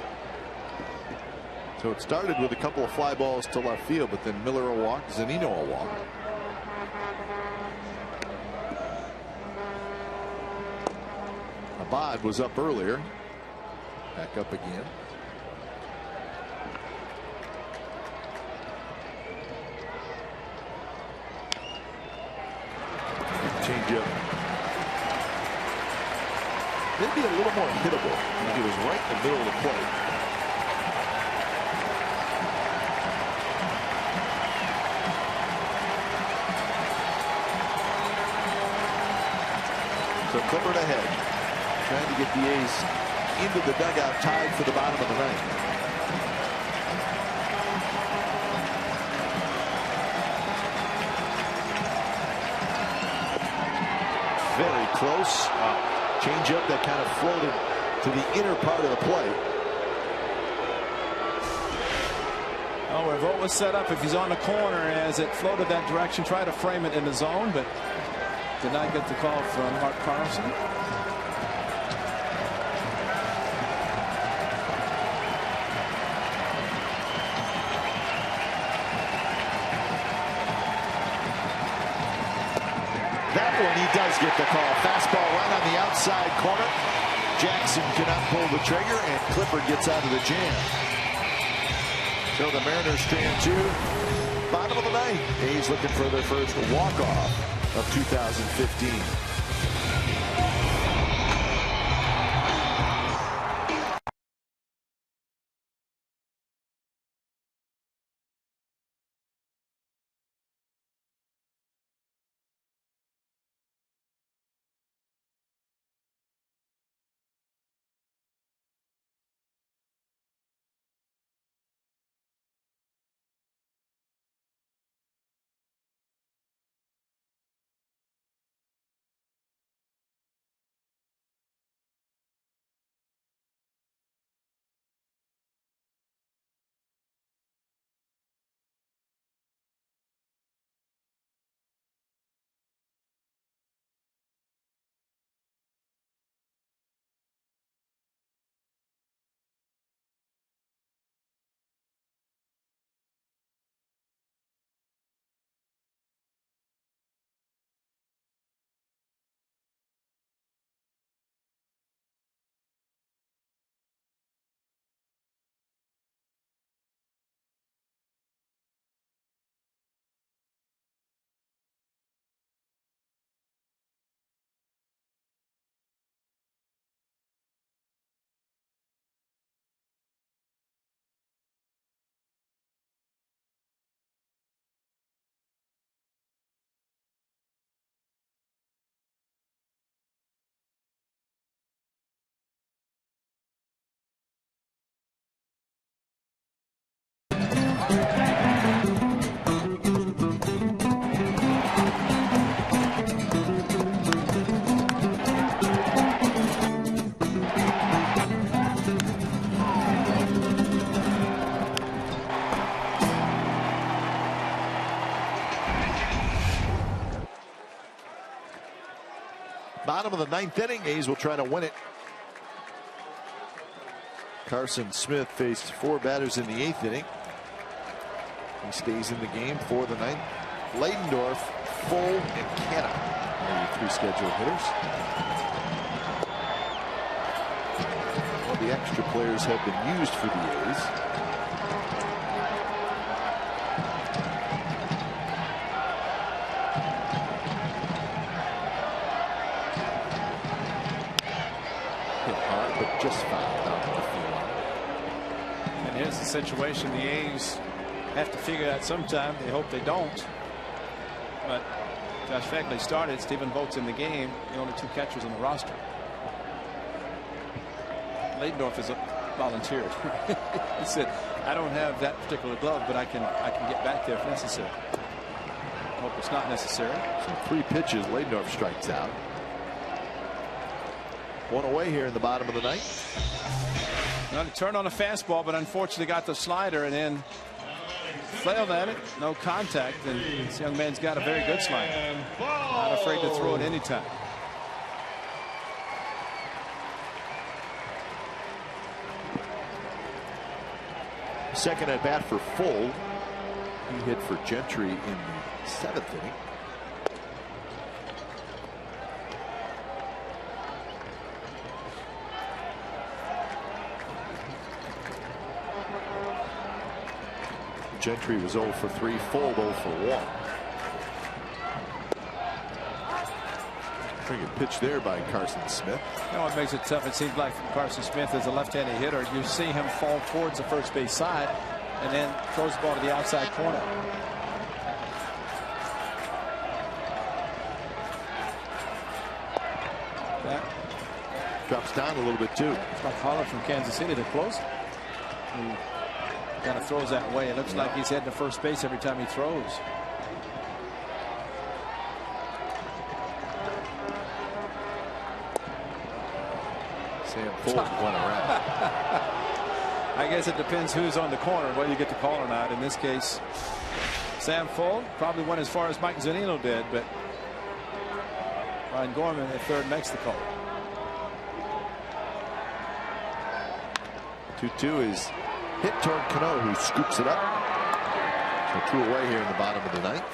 So it started with a couple of fly balls to left field, but then Miller will walk, Zunino will walk. Abad was up earlier. Back up again. Change up. Maybe a little more hittable. He was right in the middle of the plate. So Clippard ahead, trying to get the A's into the dugout, tied for the bottom of the ninth. Very close. Change up that kind of floated to the inner part of the plate. Oh, where Vogt was set up, if he's on the corner as it floated that direction, try to frame it in the zone, but did not get the call from Mark Carlson. That one he does get the call. Fastball right on the outside corner. Jackson cannot pull the trigger, and Clippard gets out of the jam. So the Mariners strand 2. Bottom of the ninth. A's looking for their first walk-off of 2015. Bottom of the 9th inning. A's will try to win it. Carson Smith faced 4 batters in the 8th inning. He stays in the game for the 9th. Leidendorf, Full, and Canna are your 3 scheduled hitters. All the extra players have been used for the A's. Just fouled out the field. And here's the situation. The A's have to figure out sometime. They hope they don't. But Josh Phegley started. Stephen Vogt's in the game. The only 2 catchers on the roster. Leidendorf is volunteered. He said, "I don't have that particular glove, but I can get back there if necessary." I hope it's not necessary. So 3 pitches. Leidendorf strikes out. 1 away here in the bottom of the 9th. Well, he turned on a fastball, but unfortunately got the slider and then flailed at it. No contact. And this young man's got a very good slider. Not afraid to throw it anytime. Second at bat for Full. He hit for Gentry in the 7th inning. Gentry was 0 for 3, Full 0 for 1. Pretty good pitch there by Carson Smith. You know what makes it tough? It seems like Carson Smith is a left-handed hitter. You see him fall towards the first base side and then throws the ball to the outside corner. That drops down a little bit too. It's like Holler from Kansas City, the closer. He kind of throws that way. It looks like he's heading to first base every time he throws. Sam Full went around. I guess it depends who's on the corner, whether you get the call or not. In this case, Sam Full probably went as far as Mike Zunino did, but Ryan Gorman at third makes the call. 2-2 is hit toward Cano, who scoops it up. So 2 away here in the bottom of the 9th.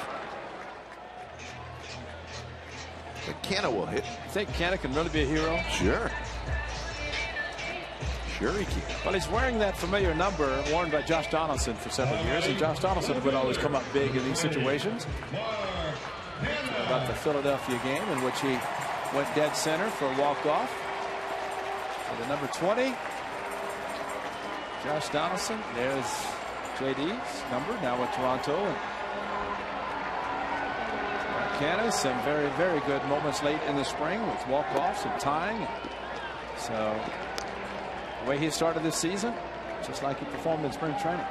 But Canna will hit. You think Canna can really be a hero? Sure. Sure he can. Well, he's wearing that familiar number worn by Josh Donaldson for several years, and Josh Donaldson would always come up big in these situations. About the Philadelphia game in which he went dead center for a walk-off. For the number 20, Josh Donaldson. There's JD's number now with Toronto. And Canada, some very, very good moments late in the spring with walk-offs and tying. So the way he started this season, just like he performed in spring training.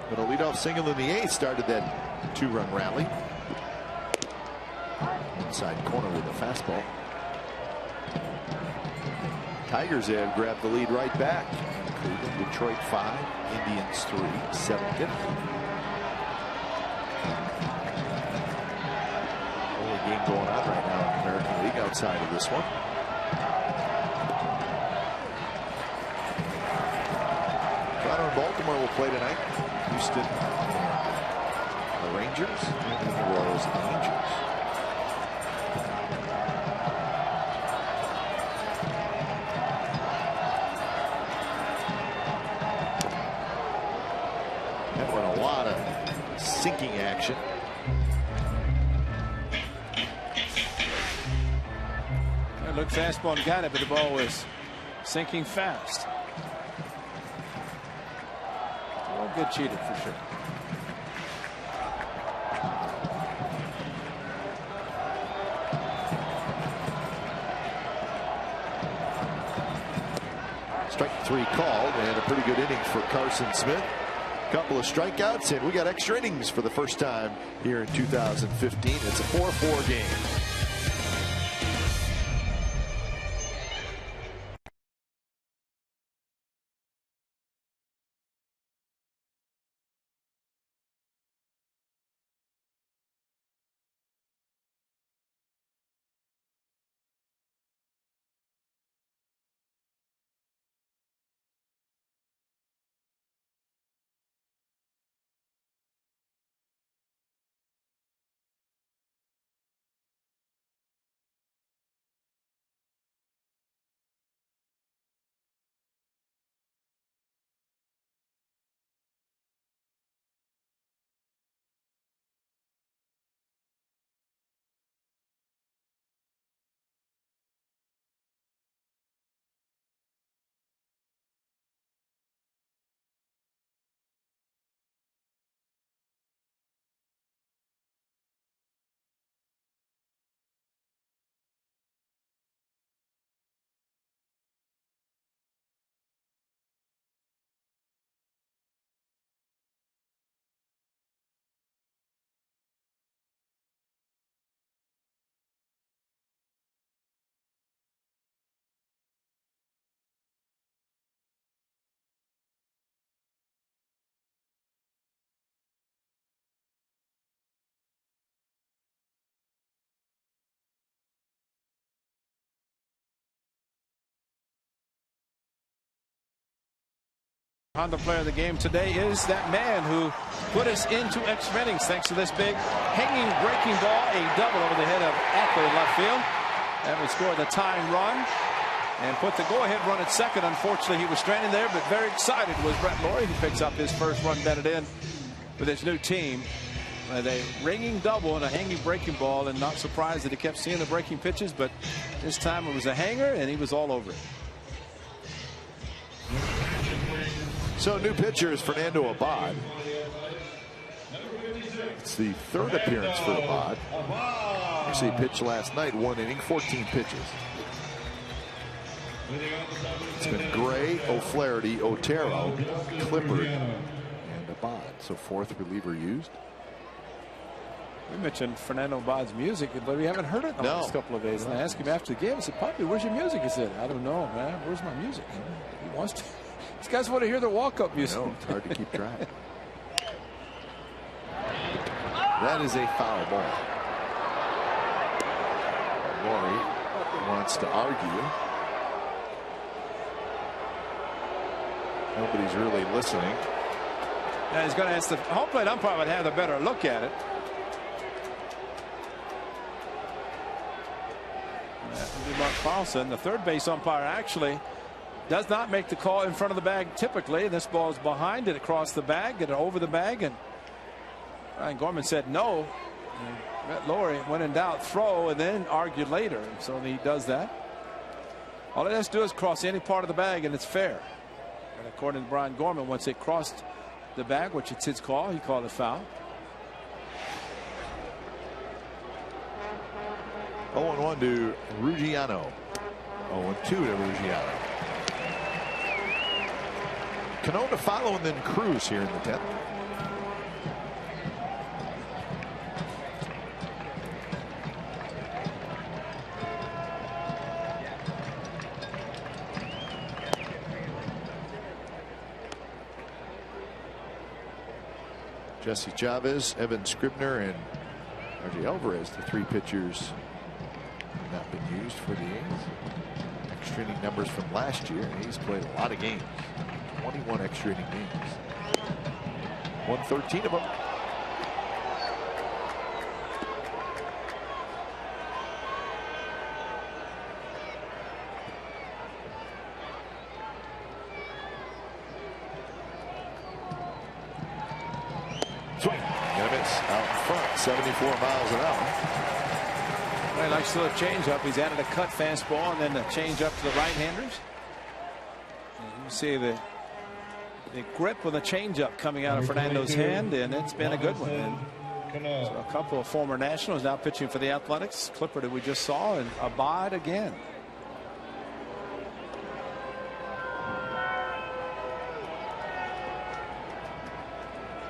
But a leadoff single in the 8th started that 2-run rally. Inside corner with a fastball. Tigers have grabbed the lead right back. Cleveland, Detroit 5, Indians 3, 7th inning. Only game going on right now in the American League outside of this one. Toronto and Baltimore will play tonight. Houston, the Rangers, and the Royals and the Angels. That went a lot of sinking action. It looked fastball and got it, but the ball was sinking fast. Well, good cheated for sure. Strike 3 called, and a pretty good inning for Carson Smith. Couple of strikeouts, and we got extra innings for the first time here in 2015. It's a 4-4 game. Honda player of the game today is that man who put us into extra innings thanks to this big hanging breaking ball, a double over the head of Eckler in left field. That would score the tying run and put the go-ahead run at second. Unfortunately, he was stranded there, but very excited was Brett Lawrie, who picks up his first run batted in with his new team. A ringing double and a hanging breaking ball, and not surprised that he kept seeing the breaking pitches, but this time it was a hanger and he was all over it. So new pitcher is Fernando Abad. It's the third appearance for Abad. Actually pitched last night, 1 inning, 14 pitches. It's been Gray, O'Flaherty, Otero, Clippard, and Abad. So fourth reliever used. We mentioned Fernando Abad's music, but we haven't heard it in the last couple of days. And I asked him after the game, I said, "Puppy, where's your music?" He said, "I don't know, man. Where's my music?" He wants to. These guys want to hear the walk-up music. No, it's hard to keep track. That is a foul ball. Lawrie wants to argue. Nobody's really listening. Now he's going to ask the home plate umpire would have a better look at it. That would be Mark Paulson. The third base umpire actually does not make the call in front of the bag typically. This ball is behind it, across the bag, get it over the bag, and Ryan Gorman said no. Brett Lawrie, when in doubt, throw, and then argued later. So he does that. All it has to do is cross any part of the bag, and it's fair. And according to Brian Gorman, once it crossed the bag, which it's his call, he called it foul. 0-1 to Ruggiano. 0-2 to Ruggiano. Cano to follow, and then Cruz here in the 10th. Jesse Chavez, Evan Scribner, and RJ Alvarez, the three pitchers have not been used for the A's. Extra inning numbers from last year. A's played a lot of games. 21 extra inning games. 113 of them. Swing and a miss out in front, 74 miles an hour. Well, he likes to a changeup. He's added a cut fastball and then a changeup to the right-handers. You see the grip of the changeup coming out of Fernando's hand, and it's been a good one. And so a couple of former Nationals now pitching for the Athletics. Clippard that we just saw, and Abad again.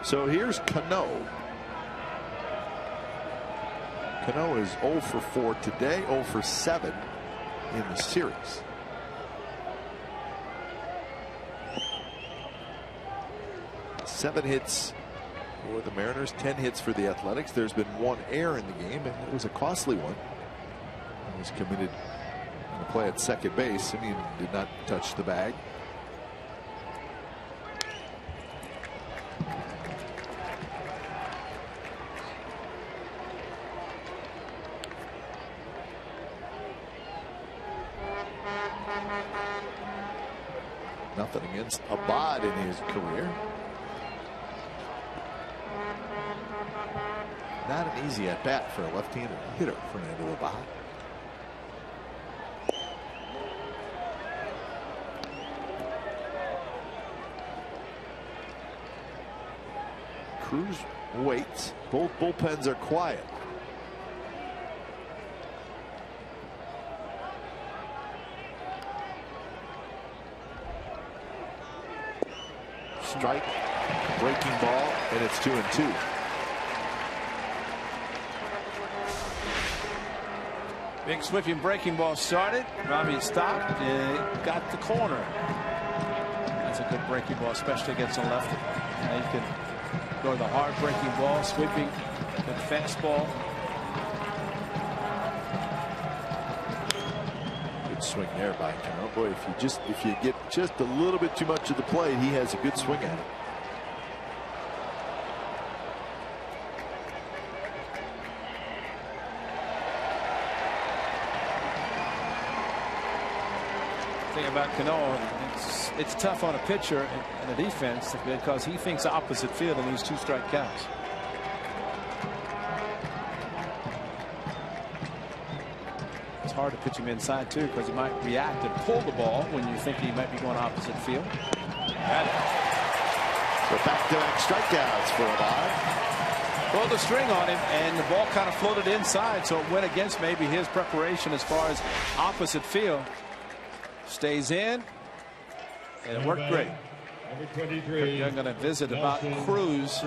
So here's Cano. Cano is 0 for 4 today, 0 for 7 in the series. Seven hits for the Mariners, 10 hits for the Athletics. There's been one error in the game, and it was a costly one. It was committed on the play at second base. Simeon did not touch the bag. Nothing against Abad in his career. Not an easy at bat for a left-handed hitter, Fernando Abad. Cruz waits. Both bullpens are quiet. Strike, breaking ball, and it's 2-2. Big sweeping breaking ball started. Robbie stopped and got the corner. That's a good breaking ball, especially against a lefty. Now you can go to the hard breaking ball, sweeping, good fastball. Good swing there by Cano. Boy, if you get just a little bit too much of the plate, he has a good swing at it. Thing about Cano, it's tough on a pitcher and a defense because he thinks opposite field in these 2-strike counts. It's hard to pitch him inside too because he might react and pull the ball when you think he might be going opposite field. So back-to-back strikeouts for a ball. Pulled the string on him and the ball kind of floated inside, so it went against maybe his preparation as far as opposite field. Stays in, and it worked great. Number 23. I'm going to visit about Cruz.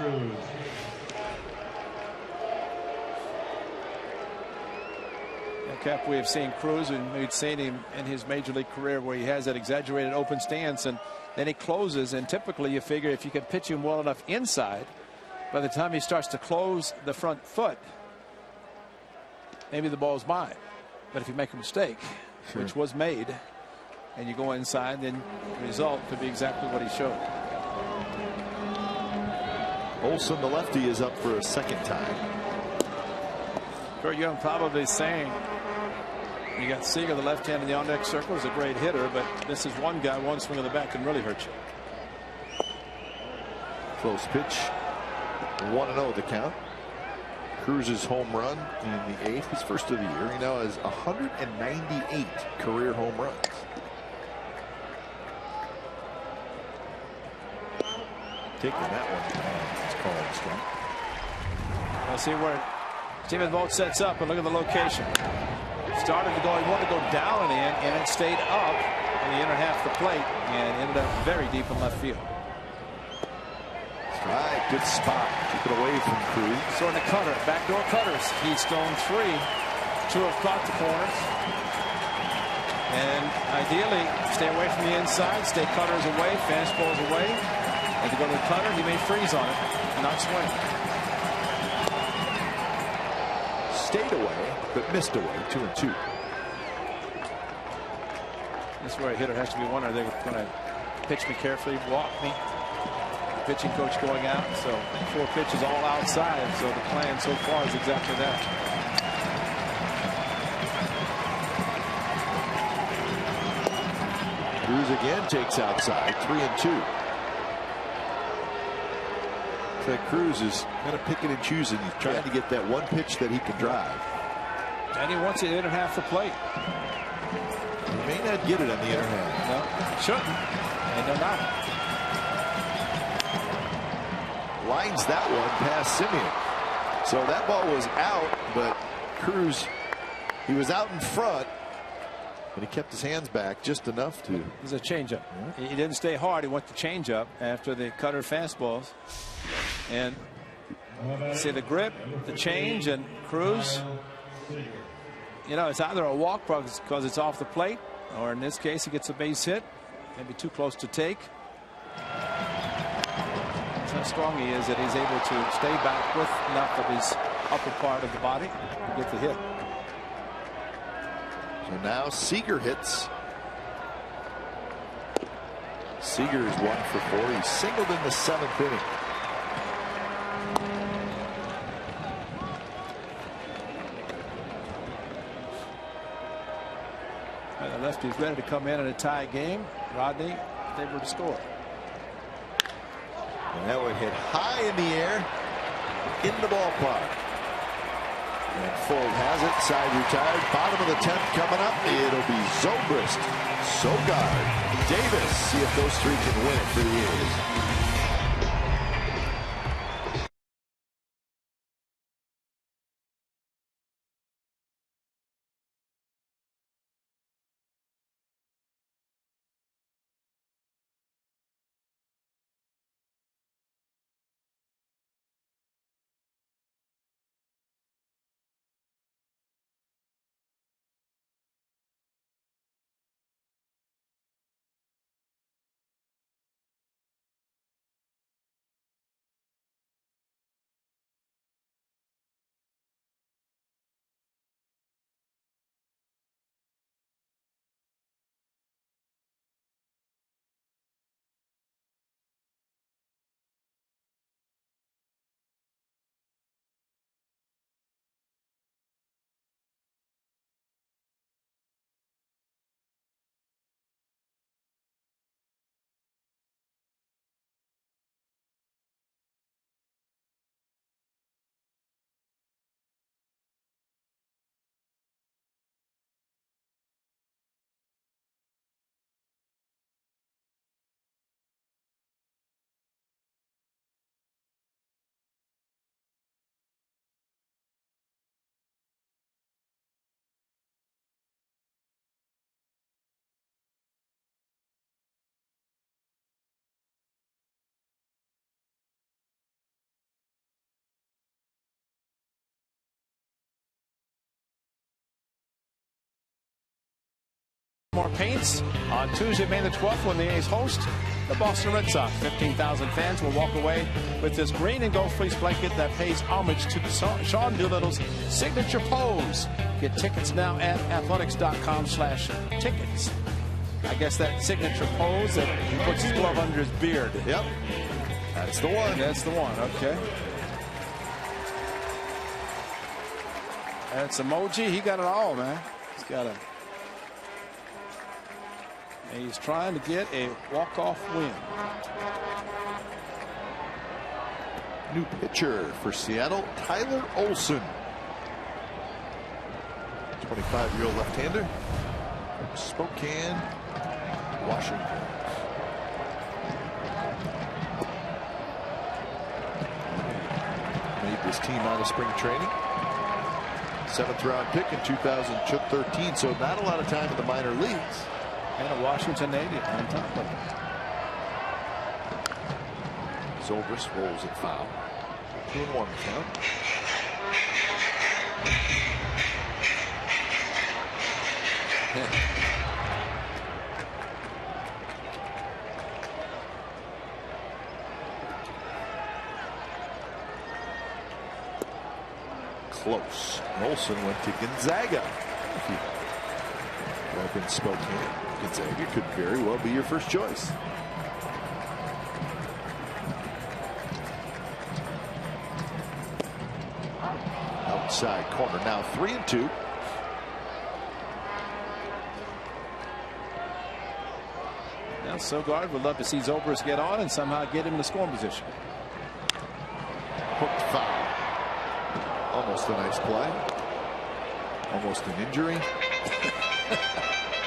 Cap, we have seen Cruz, and we've seen him in his major league career where he has that exaggerated open stance and then he closes, and typically you figure if you can pitch him well enough inside, by the time he starts to close the front foot, maybe the ball's mine. But if you make a mistake, which was made, and you go inside, then the result could be exactly what he showed. Olson, the lefty, is up for a second time. Kurt Young probably saying, you got Seager, the left hand in the on deck circle, is a great hitter, but this is one guy, one swing of the bat can really hurt you. Close pitch. 1-0 the count. Cruz's home run in the 8th, his first of the year. He now has 198 career home runs. Taking that one. It's called strong. Let's see where Steven Vogt sets up, and look at the location. Started to go, he wanted to go down and in, and it stayed up in the inner half of the plate and ended up very deep in left field. That's right, good spot. Keep it away from Cruz. So in the cutter, backdoor cutters. Keystone 3. 2 have caught the corners. And ideally, stay away from the inside, stay cutters away, fastballs away. If you go to the cutter, he may freeze on it and not swing. Stayed away, but missed away. 2-2. This is where a hitter has to be wondering, are they going to pitch me carefully, walk me? The pitching coach going out, so 4 pitches all outside, so the plan so far is exactly that. Cruz again takes outside. 3-2. So Cruz is kind of picking and choosing. He's trying to get that one pitch that he can drive. And he wants it inner half the plate. He may not get it on the inner half. No, shouldn't. And no doubt. Lines that one past Simeon. So that ball was out, but Cruz, he was out in front, and he kept his hands back just enough to. It's a changeup. He didn't stay hard. He went to changeup after the cutter fastballs. And see the grip, the change, and Cruz. You know, it's either a walk because it's off the plate, or in this case, he gets a base hit, maybe too close to take. That's how strong he is that he's able to stay back with enough of his upper part of the body to get the hit. So now Seager hits. Seager is 1 for 4. He singled in the 7th inning. The lefty's ready to come in a tie game. Rodney, if they were to score. And that would hit high in the air in the ballpark. And Fold has it. Side retired. Bottom of the 10th coming up. It'll be Zobrist, Sogard, Davis. See if those 3 can win it for the A's. Baltimore paints on Tuesday, May the 12th, when the A's host the Boston Red Sox. 15,000 fans will walk away with this green and gold fleece blanket that pays homage to Sean Doolittle's signature pose. Get tickets now at athletics.com/tickets. I guess that signature pose that he puts his glove under his beard. Yep. That's the one. That's the one. Okay. That's emoji. He got it all, man. He's got a. And he's trying to get a walk-off win. New pitcher for Seattle, Tyler Olson. 25-year-old left-hander. Spokane, Washington. Made this team out of spring training. 7th round pick in 2013, so not a lot of time in the minor leagues. And a Washington native on top of it. Zobrist rolls it foul. 2-1 count. Close. Olsen went to Gonzaga. Up in Spokane. Gonzaga could very well be your first choice. Outside corner now 3-2. Now Sogard would love to see Zobrist get on and somehow get him in the scoring position. Hooked foul. Almost a nice play. Almost an injury.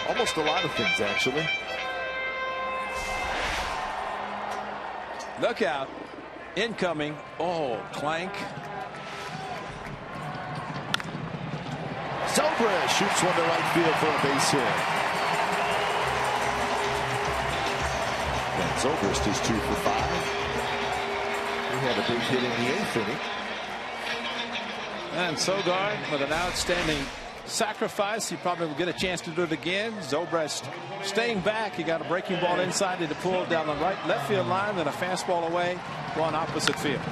Almost a lot of things, actually. Look out. Incoming. Oh, clank. Zobrist shoots one to right field for a base hit. And Zobrist is 2 for 5. He had a big hit in the 8th inning. And Sogard with an outstanding sacrifice. He probably will get a chance to do it again. Zobrist staying back. He got a breaking ball inside to pull down the left field line, then a fastball away, going opposite field.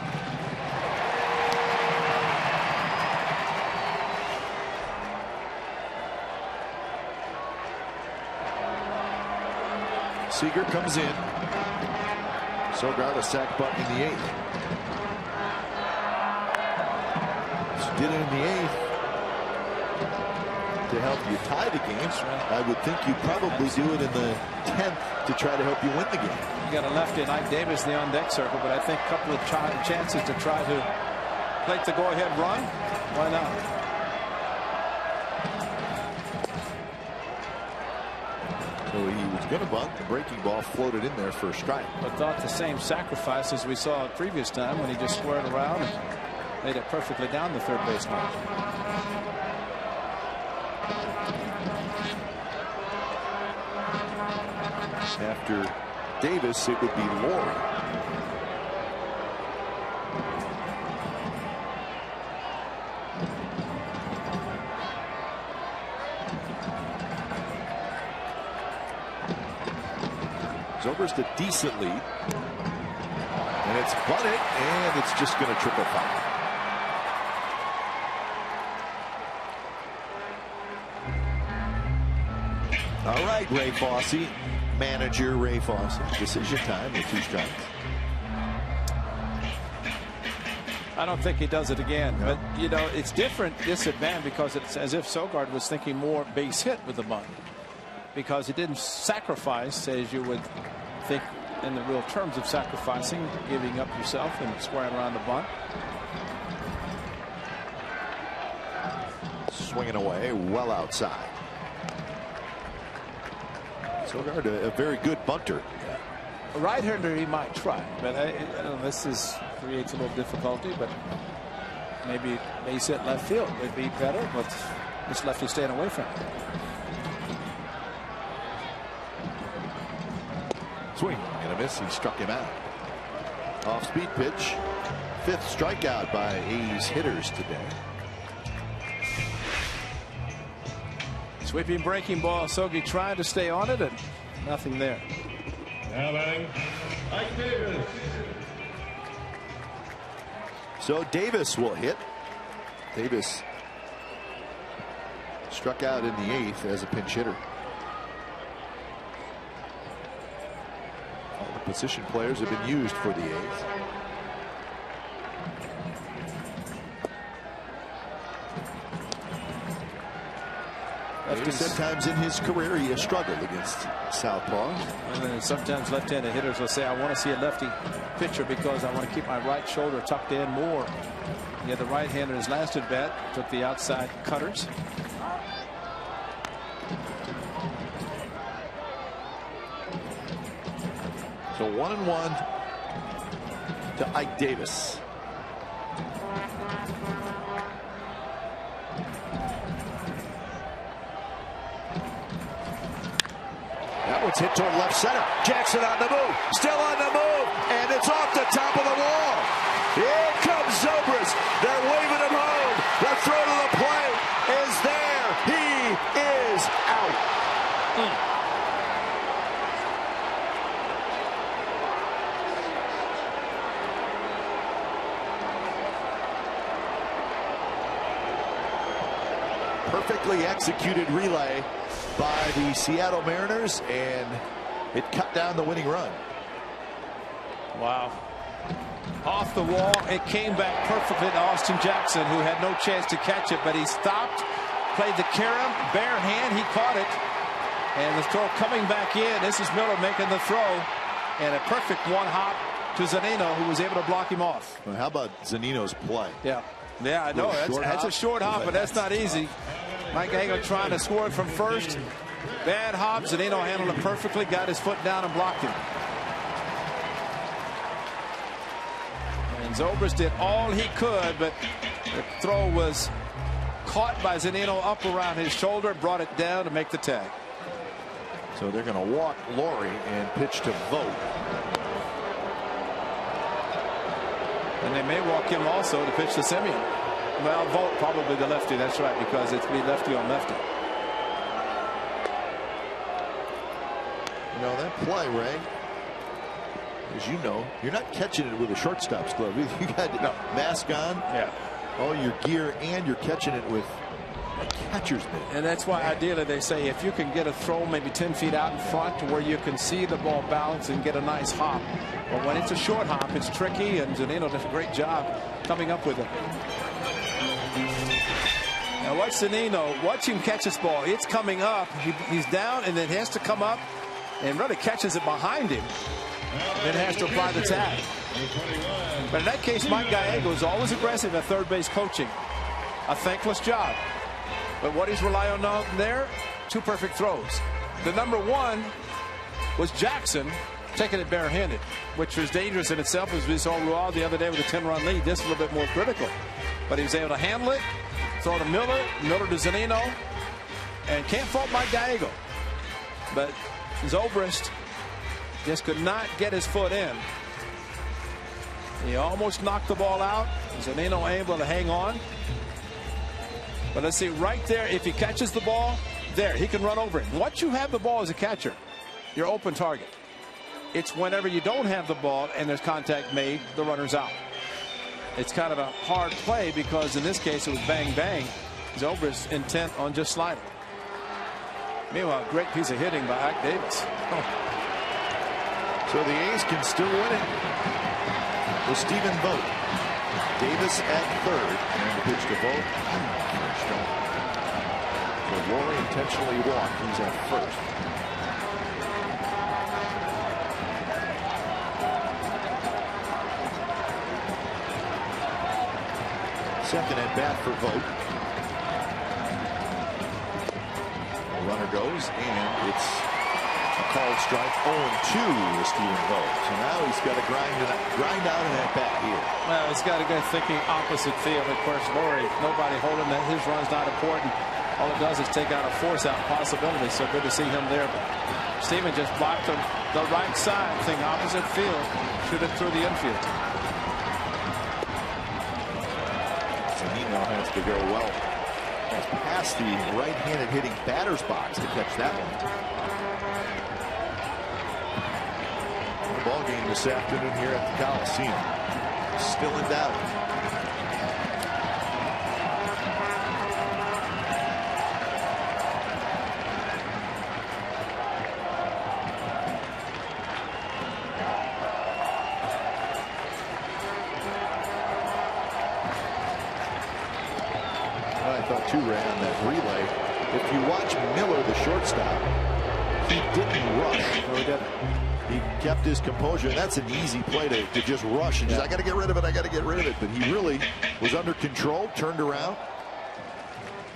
Seager comes in. Sogard a sac bunt in the 8th. Did it in the 8th to help you tie the game. I would think you'd probably do it in the 10th to try to help you win the game. You got a lefty like Davis in the on-deck circle, but I think a couple of chances to try to plate the go-ahead run. Why not? So he was going to bunt. The breaking ball floated in there for a strike. But thought the same sacrifice as we saw the previous time when he just squared around and made it perfectly down the third baseline. After Davis, it would be Laurie. Zobrist a decent lead. And it's bunted, and it's just going to triple foul. All right, Ray Fosse, manager Ray Fosse. Decision time with 2 strikes. I don't think he does it again, but you know it's different this at bat because it's as if Sogard was thinking more base hit with the bunt because he didn't sacrifice as you would think in the real terms of sacrificing, giving up yourself and squaring around the bunt. Swinging away, well outside. Sogard, a very good bunter. A right-hander he might try, but I don't know, this creates a little difficulty, but maybe base hit left field would be better, but this lefty staying away from it. Swing and a miss. He struck him out. Off-speed pitch. 5th strikeout by A's hitters today. He's Sweeping breaking ball. Sogi trying to stay on it, and nothing there. Now batting, Ike Davis. So Davis will hit. Davis struck out in the 8th as a pinch hitter. All the position players have been used for the 8th. Sometimes in his career he has struggled against southpaws. And then sometimes left-handed hitters will say, I want to see a lefty pitcher because I want to keep my right shoulder tucked in more. Yeah, the right-hander his last at bat took the outside cutters. So 1-1 to Ike Davis. That one's hit toward left center. Jackson on the move. Still on the move. And it's off the top of the wall. Here comes Zobrist. They're waving him home. The throw to the plate is there. He is out. Perfectly executed relay by the Seattle Mariners, and it cut down the winning run. Wow. Off the wall, it came back perfectly to Austin Jackson, who had no chance to catch it, but he stopped, played the carom, bare hand, he caught it, and the throw coming back in. This is Miller making the throw, and a perfect one hop to Zunino, who was able to block him off. Well, how about Zunino's play? Yeah, I know that's a short hop, but that's not easy. Mike Gallego trying to score it from first. Bad hop. Zunino handled it perfectly, got his foot down and blocked him. And Zobrist did all he could, but the throw was caught by Zunino up around his shoulder, brought it down to make the tag. So they're going to walk Laurie and pitch to Vogt. And they may walk him also to pitch to Semien. Well, Vogt probably the lefty. That's right, because it's be lefty on lefty. You know, that play, Ray, as you know, you're not catching it with a shortstop's glove. You got mask on, all your gear, and you're catching it with a catcher's mitt. And that's why ideally they say if you can get a throw maybe 10 feet out in front to where you can see the ball bounce and get a nice hop. But when it's a short hop, it's tricky, and Zunino does a great job coming up with it. Now watch Zunino. Watch him catch this ball. It's coming up. He's down, and then he has to come up and really catches it behind him. Then has to apply the tag. But in that case, Mike Gallego is always aggressive at third base coaching. A thankless job. But what he's relying on there, 2 perfect throws. The number 1 was Jackson taking it barehanded, which was dangerous in itself, as we saw Rual the other day with a 10-run lead. This is a little bit more critical. But he was able to handle it, throw to Miller to Zunino, and can't fault Mike Gallego. But Zobrist just could not get his foot in. He almost knocked the ball out. Zunino able to hang on. But let's see, right there, if he catches the ball, there, he can run over it. Once you have the ball as a catcher, you're open target. It's whenever you don't have the ball and there's contact made, the runner's out. It's kind of a hard play because in this case it was bang bang. Zobrist intent on just sliding. Meanwhile, great piece of hitting by Ike Davis. So the A's can still win it with Stephen Vogt. Davis at third, and the pitch to Vogt. So Rory intentionally walked. He's at first. Second at bat for Vogt. The runner goes, and it's a called strike. 0-2 to Stephen Vogt. So now he's got to grind out an at bat here. Well, he's got to go thinking opposite field. Of course, Laurie, nobody holding that. His run's not important. All it does is take out a force-out possibility. So good to see him there. But Stephen just blocked him the right side, thing opposite field, shoot it through the infield. Has to go well. That's past the right-handed hitting batter's box to catch that one. The ball game this afternoon here at the Coliseum. Still in doubt. Ran on that relay. If you watch Miller, the shortstop, he didn't rush. No, he didn't. He kept his composure. And that's an easy play to just rush and just, I got to get rid of it. I got to get rid of it. But he really was under control, turned around,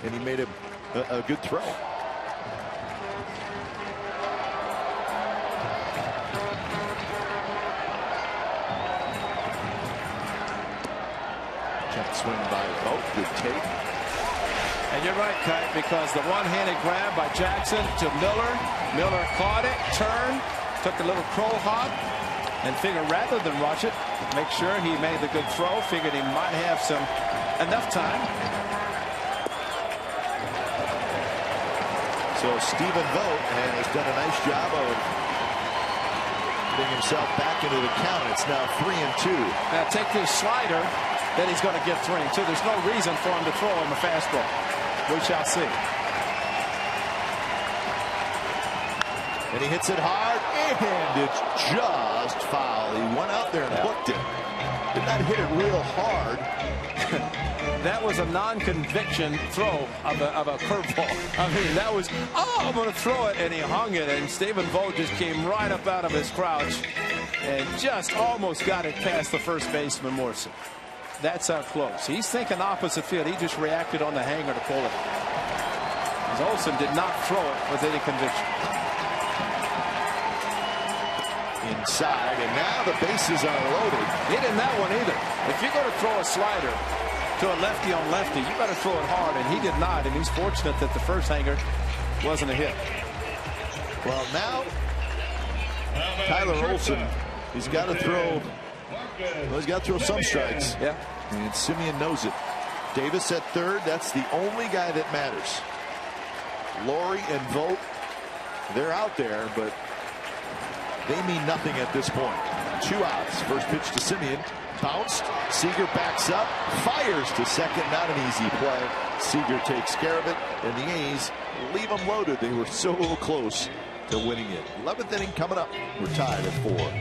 and he made a good throw. Check swing by Vogt. Good take. And you're right, Kite, because the one-handed grab by Jackson to Miller. Miller caught it, turned, took a little crow hop, and figured rather than rush it, make sure he made the good throw. Figured he might have enough time. So Stephen Vogt has done a nice job of getting himself back into the count. It's now 3-2. Now take this slider, then he's going to get 3-2. There's no reason for him to throw him a fastball. We shall see. And he hits it hard, and it's just foul. He went out there and hooked it. Did not hit it real hard. That was a non-conviction throw of a curveball. I mean, that was, I'm going to throw it, and he hung it, and Stephen Vogt just came right up out of his crouch and just almost got it past the first baseman, Morrison. That's how close. He's thinking opposite field. He just reacted on the hanger to pull it. As Olsen did not throw it with any conviction. Inside, and now the bases are loaded. He didn't that one either. If you're going to throw a slider to a lefty on lefty, you better throw it hard, and he did not, and he's fortunate that the first hanger wasn't a hit. Well, now Tyler Olsen, he's got to throw. Well, he's got to throw some strikes. Yeah. And Simeon knows it. Davis at third. That's the only guy that matters. Laurie and Vogt, they're out there, but they mean nothing at this point. 2 outs. First pitch to Simeon. Bounced. Seager backs up. Fires to second. Not an easy play. Seager takes care of it. And the A's leave them loaded. They were so close to winning it. 11th inning coming up. We're tied at 4.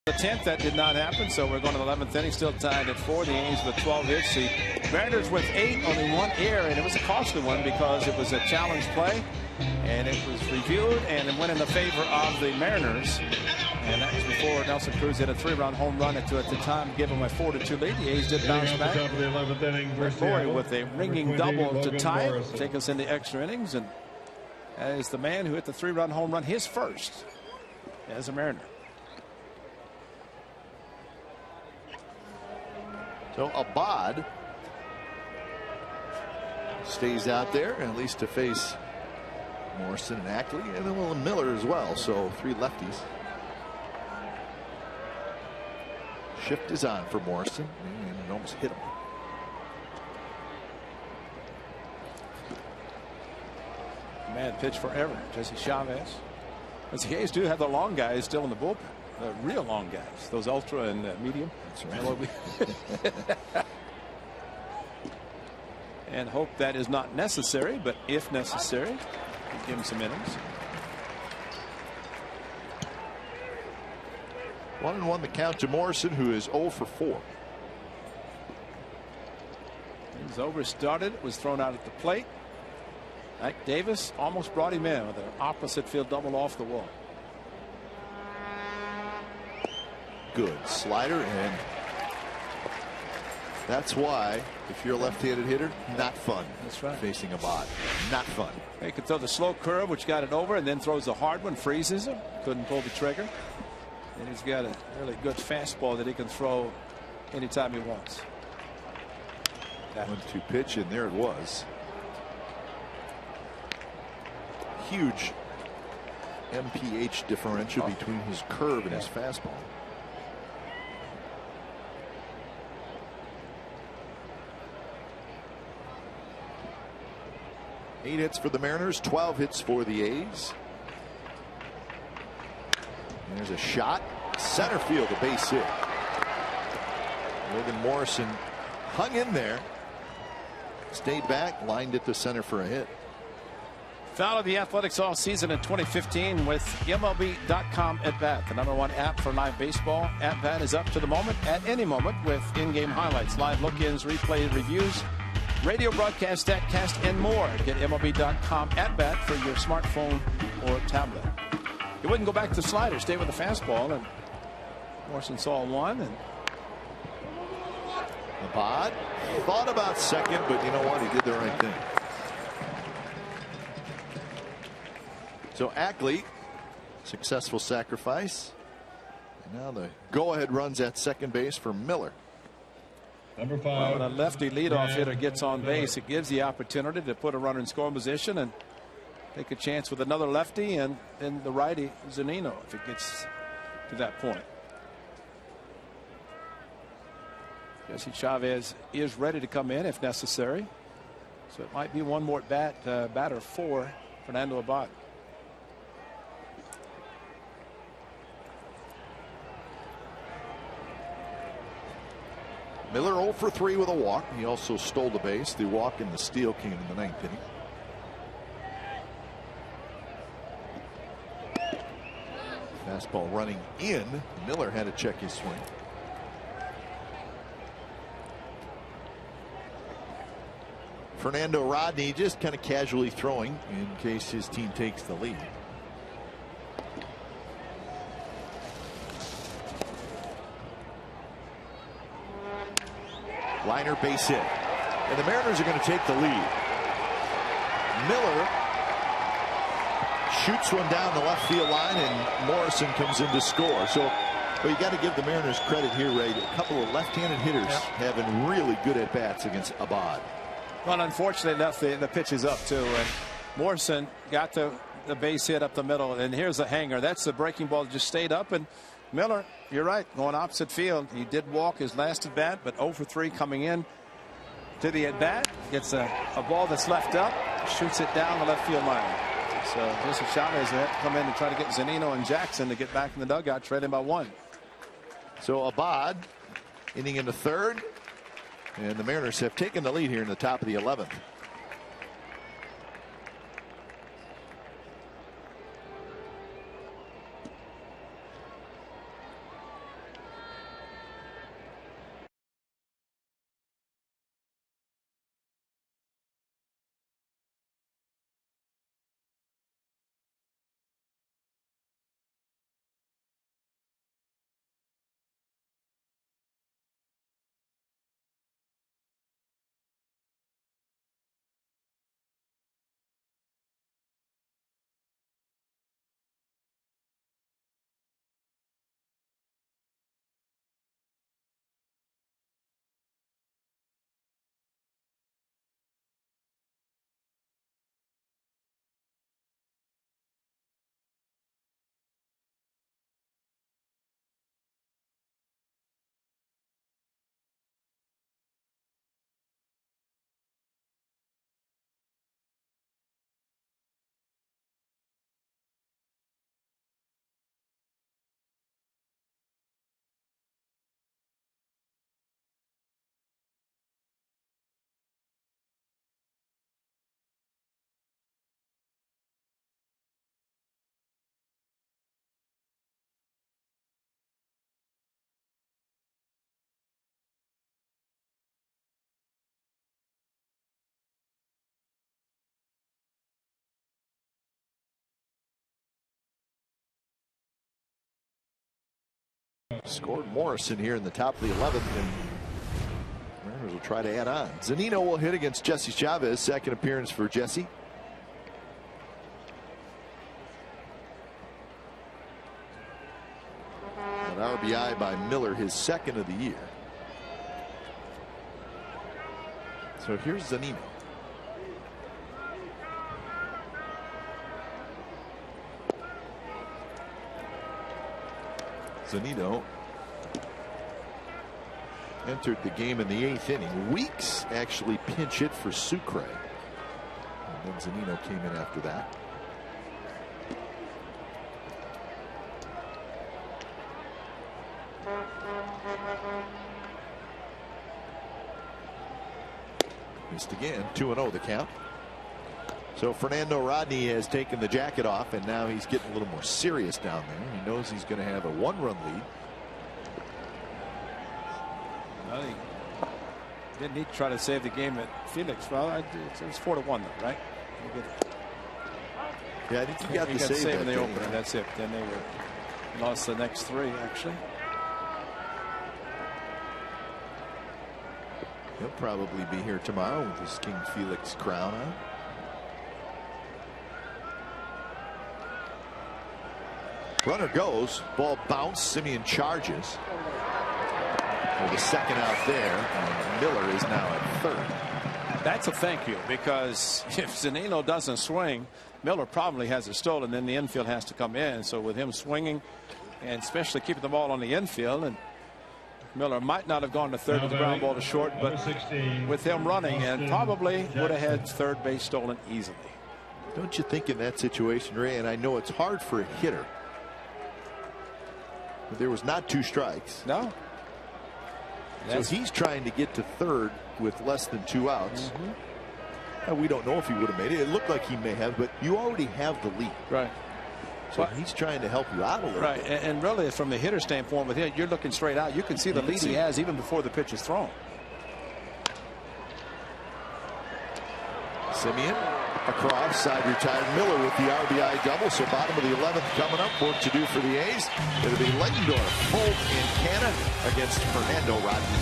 The 10th, that did not happen, so we're going to the 11th inning, still tied at 4. The A's with 12 hits. The Mariners with 8, only 1 error, and it was a costly one because it was a challenge play, and it was reviewed, and it went in the favor of the Mariners. And that was before Nelson Cruz hit a 3-run home run to, at the time, give him a 4-2 lead. The A's did bounce back. Boy, with a ringing double to tie it, take us into extra innings, and as the man who hit the 3-run home run, his first. as a Mariner. So Abad stays out there, at least to face Morrison and Ackley, and then Will Miller as well. So 3 lefties. Shift is on for Morrison, and it almost hit him. Man pitch forever, Jesse Chavez. As the A's do have the long guys still in the bullpen, the real long guys, those ultra and medium. That's right. And hope that is not necessary, but if necessary, give him some innings. 1-1 the count to Morrison, who is 0 for 4. He's overstarted, was thrown out at the plate. Ike Davis almost brought him in with an opposite field double off the wall. Good slider, and that's why, if you're a left-handed hitter, not fun. That's right. Facing a bot, not fun. He could throw the slow curve, which got it over, and then throws the hard one, freezes him, couldn't pull the trigger. And he's got a really good fastball that he can throw anytime he wants. 1-2 pitch, and there it was. Huge MPH differential between his curve and his fastball. Eight hits for the Mariners, 12 hits for the A's. And there's a shot, center field, a base hit. Logan Morrison hung in there, stayed back, lined it to center for a hit. Follow the Athletics all season in 2015 with MLB.com at bat, the #1 app for live baseball. At bat is up to the moment, at any moment, with in-game highlights, live look-ins, replay reviews, radio broadcast, statcast, and more. Get MLB.com at bat for your smartphone or tablet. You wouldn't go back to the slider, stay with the fastball, and Morrison saw one. And Abad thought about second, but you know what? He did the right thing. So Ackley, successful sacrifice. And now the go-ahead runs at second base for Miller. Number 5. Well, when a lefty leadoff hitter gets on base, it gives the opportunity to put a runner in scoring position and take a chance with another lefty and then the righty Zunino if it gets to that point. Jesse Chavez is ready to come in if necessary. So it might be one more batter for Fernando Abad. Miller 0 for 3 with a walk. He also stole the base. The walk and the steal came in the 9th inning. Fastball running in. Miller had to check his swing. Fernando Rodney just kind of casually throwing in case his team takes the lead. Liner, base hit, and the Mariners are going to take the lead. Miller shoots one down the left field line, and Morrison comes in to score. So, well, you got to give the Mariners credit here, Ray. A couple of left-handed hitters having really good at bats against Abad. Well, unfortunately enough, the pitch is up too, and Morrison got the base hit up the middle, and here's the hanger. That's the breaking ball that just stayed up, and Miller, you're right, going opposite field. He did walk his last at bat, but 0 for 3 coming in to the at bat. Gets a ball that's left up, shoots it down the left field line. So Jesse Chavez had to come in and try to get Zunino and Jackson to get back in the dugout, trailing by 1. So Abad inning into third, and the Mariners have taken the lead here in the top of the 11th. Scored Morrison here in the top of the 11th, and Mariners will try to add on. Zunino will hit against Jesse Chavez, second appearance for Jesse. An RBI by Miller, his second of the year. So here's Zunino. Zunino entered the game in the 8th inning. Weeks actually pinch hit for Sucre, and then Zunino came in after that. Missed again. 2-0 the count. So Fernando Rodney has taken the jacket off, and now he's getting a little more serious down there. He knows he's going to have a 1-run lead. Well, he didn't need to try to save the game at Felix. Well, it's 4-1 though, right? Yeah, I think he got the save in the opener. That's it. Then they were lost the next 3 actually. He'll probably be here tomorrow with his King Felix crown on. Runner goes, ball bounced, Simeon charges. With a second out there, and Miller is now at third. That's a thank you, because if Zunino doesn't swing, Miller probably has it stolen, then the infield has to come in. So with him swinging, and especially keeping the ball on the infield, and Miller might not have gone to third with the ground ball to short, but with him running, and probably would have had third base stolen easily. Don't you think in that situation, Ray, and I know it's hard for a hitter, but there was not 2 strikes. No. So he's trying to get to third with less than 2 outs. And we don't know if he would have made it. It looked like he may have, but you already have the lead. Right. So he's trying to help you out a little bit. Right. And really, from the hitter standpoint, with him, you're looking straight out. You can see the lead he has even before the pitch is thrown. Simeon across, side retired. Miller with the RBI double. So bottom of the 11th coming up. Work to do for the A's. It'll be Lendorf, Holt, and Canna against Fernando Rodney.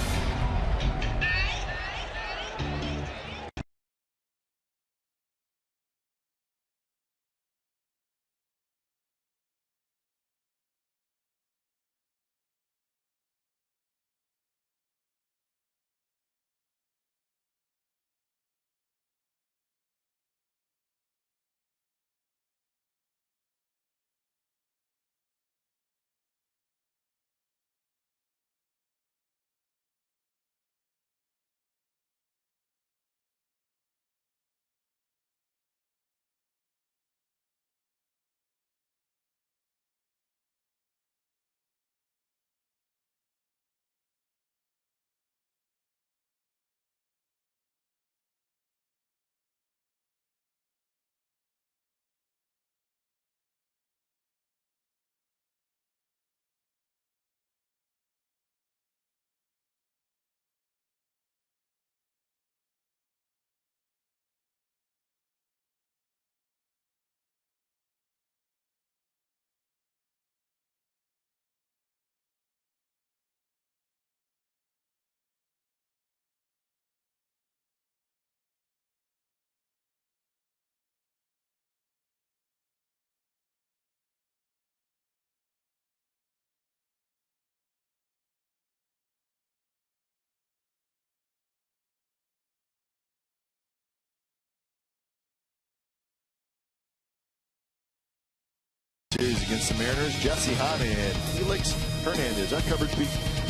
Series against the Mariners. Jesse Hahn and Felix Hernandez. Our coverage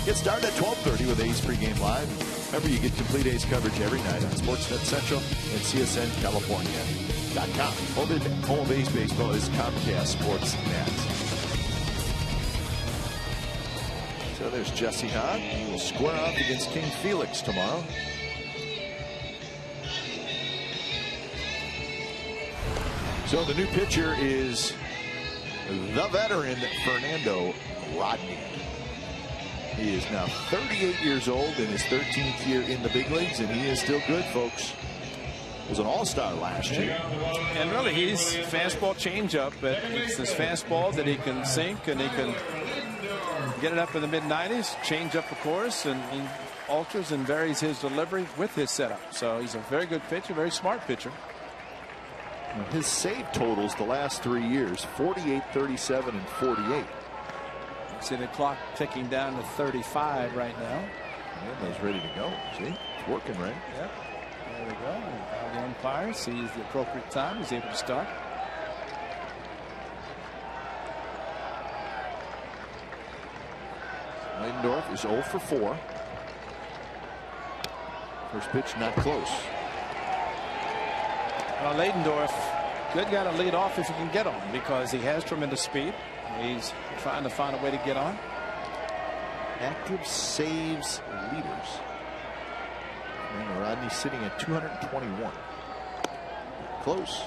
gets started at 12:30 with A's pregame live. Remember, you get complete A's coverage every night on Sportsnet Central and CSNCalifornia.com. Home of A's baseball is Comcast Sportsnet. So there's Jesse Hahn. He will square off against King Felix tomorrow. So the new pitcher is the veteran Fernando Rodney. He is now 38 years old in his 13th year in the big leagues, and he is still good, folks. Was an all-star last year. And really, he's fastball changeup, but it's this fastball that he can sink and he can get it up in the mid-90s, change up, of course, and he alters and varies his delivery with his setup. So he's a very good pitcher, very smart pitcher. His save totals the last 3 years, 48, 37, and 48. See the clock ticking down to 35 right now. And he's ready to go. See, it's working, right? Yep. There we go. And the umpire sees the appropriate time. He's able to start. Leidendorf is 0 for 4. First pitch not close. Well, Leidendorf, good guy to lead off if he can get on, because he has tremendous speed. He's trying to find a way to get on. Active saves leaders. And Rodney sitting at 221. Close.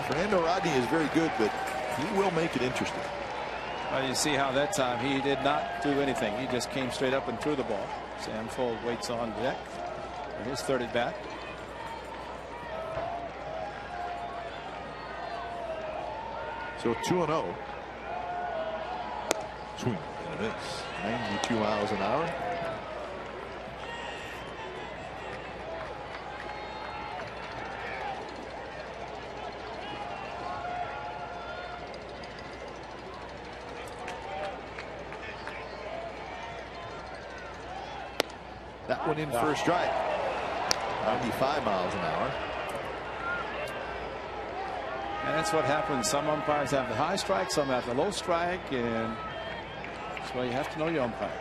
Fernando Rodney is very good, but he will make it interesting. Well, you see how that time he did not do anything. He just came straight up and threw the ball. Sam Fuld waits on deck for his third at bat. So 2-0. Swing and a miss. 92 miles an hour. That one in for a strike. 95 miles an hour. And that's what happens. Some umpires have the high strike, some have the low strike, and that's why you have to know your umpires.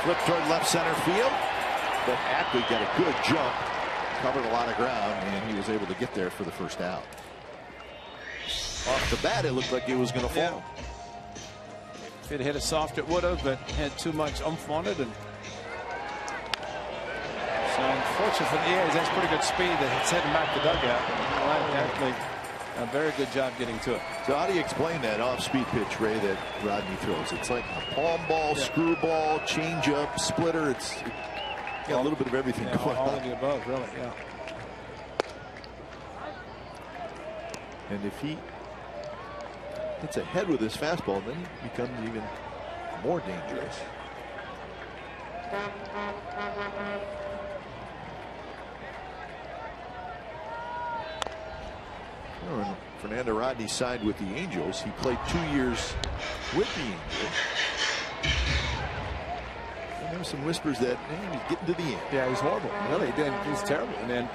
Flip toward left center field, but Ackley got a good jump, covered a lot of ground, and he was able to get there for the first out. Off the bat, it looked like it was going to fall. Yeah. If it hit it soft, it would have, but had too much oomph on it. And so, unfortunately for the A's, that's pretty good speed that it's heading back to dugout. Ackley, a very good job getting to it. So how do you explain that off-speed pitch, Ray, that Rodney throws? It's like a palm ball, screwball, changeup, splitter. It's got a little bit of everything going all on. of the above, really. Yeah. And if he hits ahead with his fastball, then he becomes even more dangerous. When Fernando Rodney signed with the Angels, he played 2 years with the Angels. And there were some whispers that he's getting to the end. Yeah, he's horrible. Really, he's terrible. And then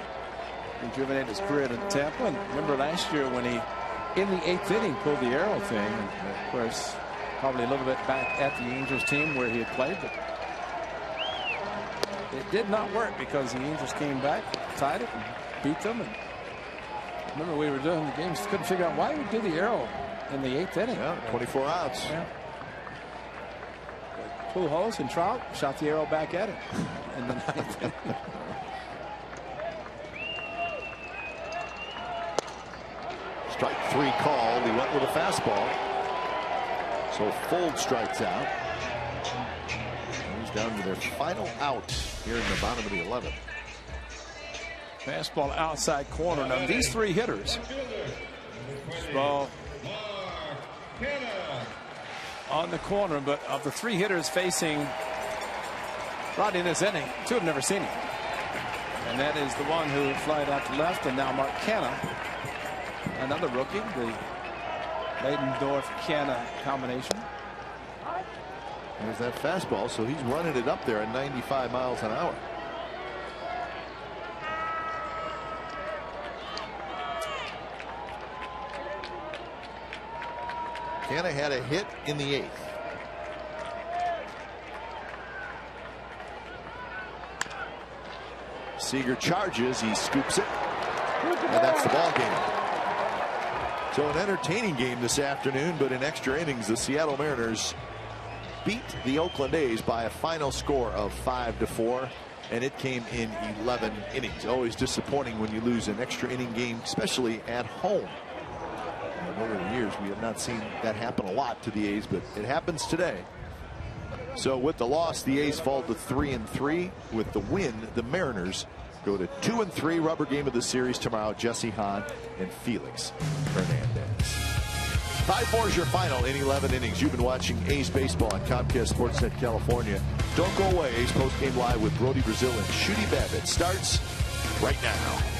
rejuvenated his career in Tampa. And remember last year when he, in the 8th inning, pulled the arrow thing. And of course, probably a little bit back at the Angels team where he had played, but it did not work because the Angels came back, tied it, and beat them. And remember, we were doing the games, couldn't figure out why he would do the arrow in the 8th inning. Yeah, 24 outs. Yeah. Pujols and Trout shot the arrow back at him in the 9th inning. Strike 3 called. He went with a fastball. So Fuld strikes out. He's down to their final out here in the bottom of the 11th. Fastball outside corner. Now these 3 hitters. Ball on the corner, but of the 3 hitters facing Rodney in this inning, 2 have never seen him. And that is the one who flied out to left, and now Mark Canha, another rookie, the Leidendorf-Canha combination. There's that fastball, so he's running it up there at 95 miles an hour. Canha had a hit in the 8th. Seager charges, he scoops it, and that's the ball game. So an entertaining game this afternoon, but in extra innings, the Seattle Mariners beat the Oakland A's by a final score of 5-4, and it came in 11 innings. Always disappointing when you lose an extra inning game, especially at home. And over the years, we have not seen that happen a lot to the A's, but it happens today. So with the loss, the A's fall to 3-3. With the win, the Mariners go to 2-3. Rubber game of the series tomorrow. Jesse Hahn and Felix Hernandez. 5-4 is your final in 11 innings. You've been watching A's Baseball on Comcast Sportsnet California. Don't go away. A's postgame live with Brody Brazil and Shooty Babbitt starts right now.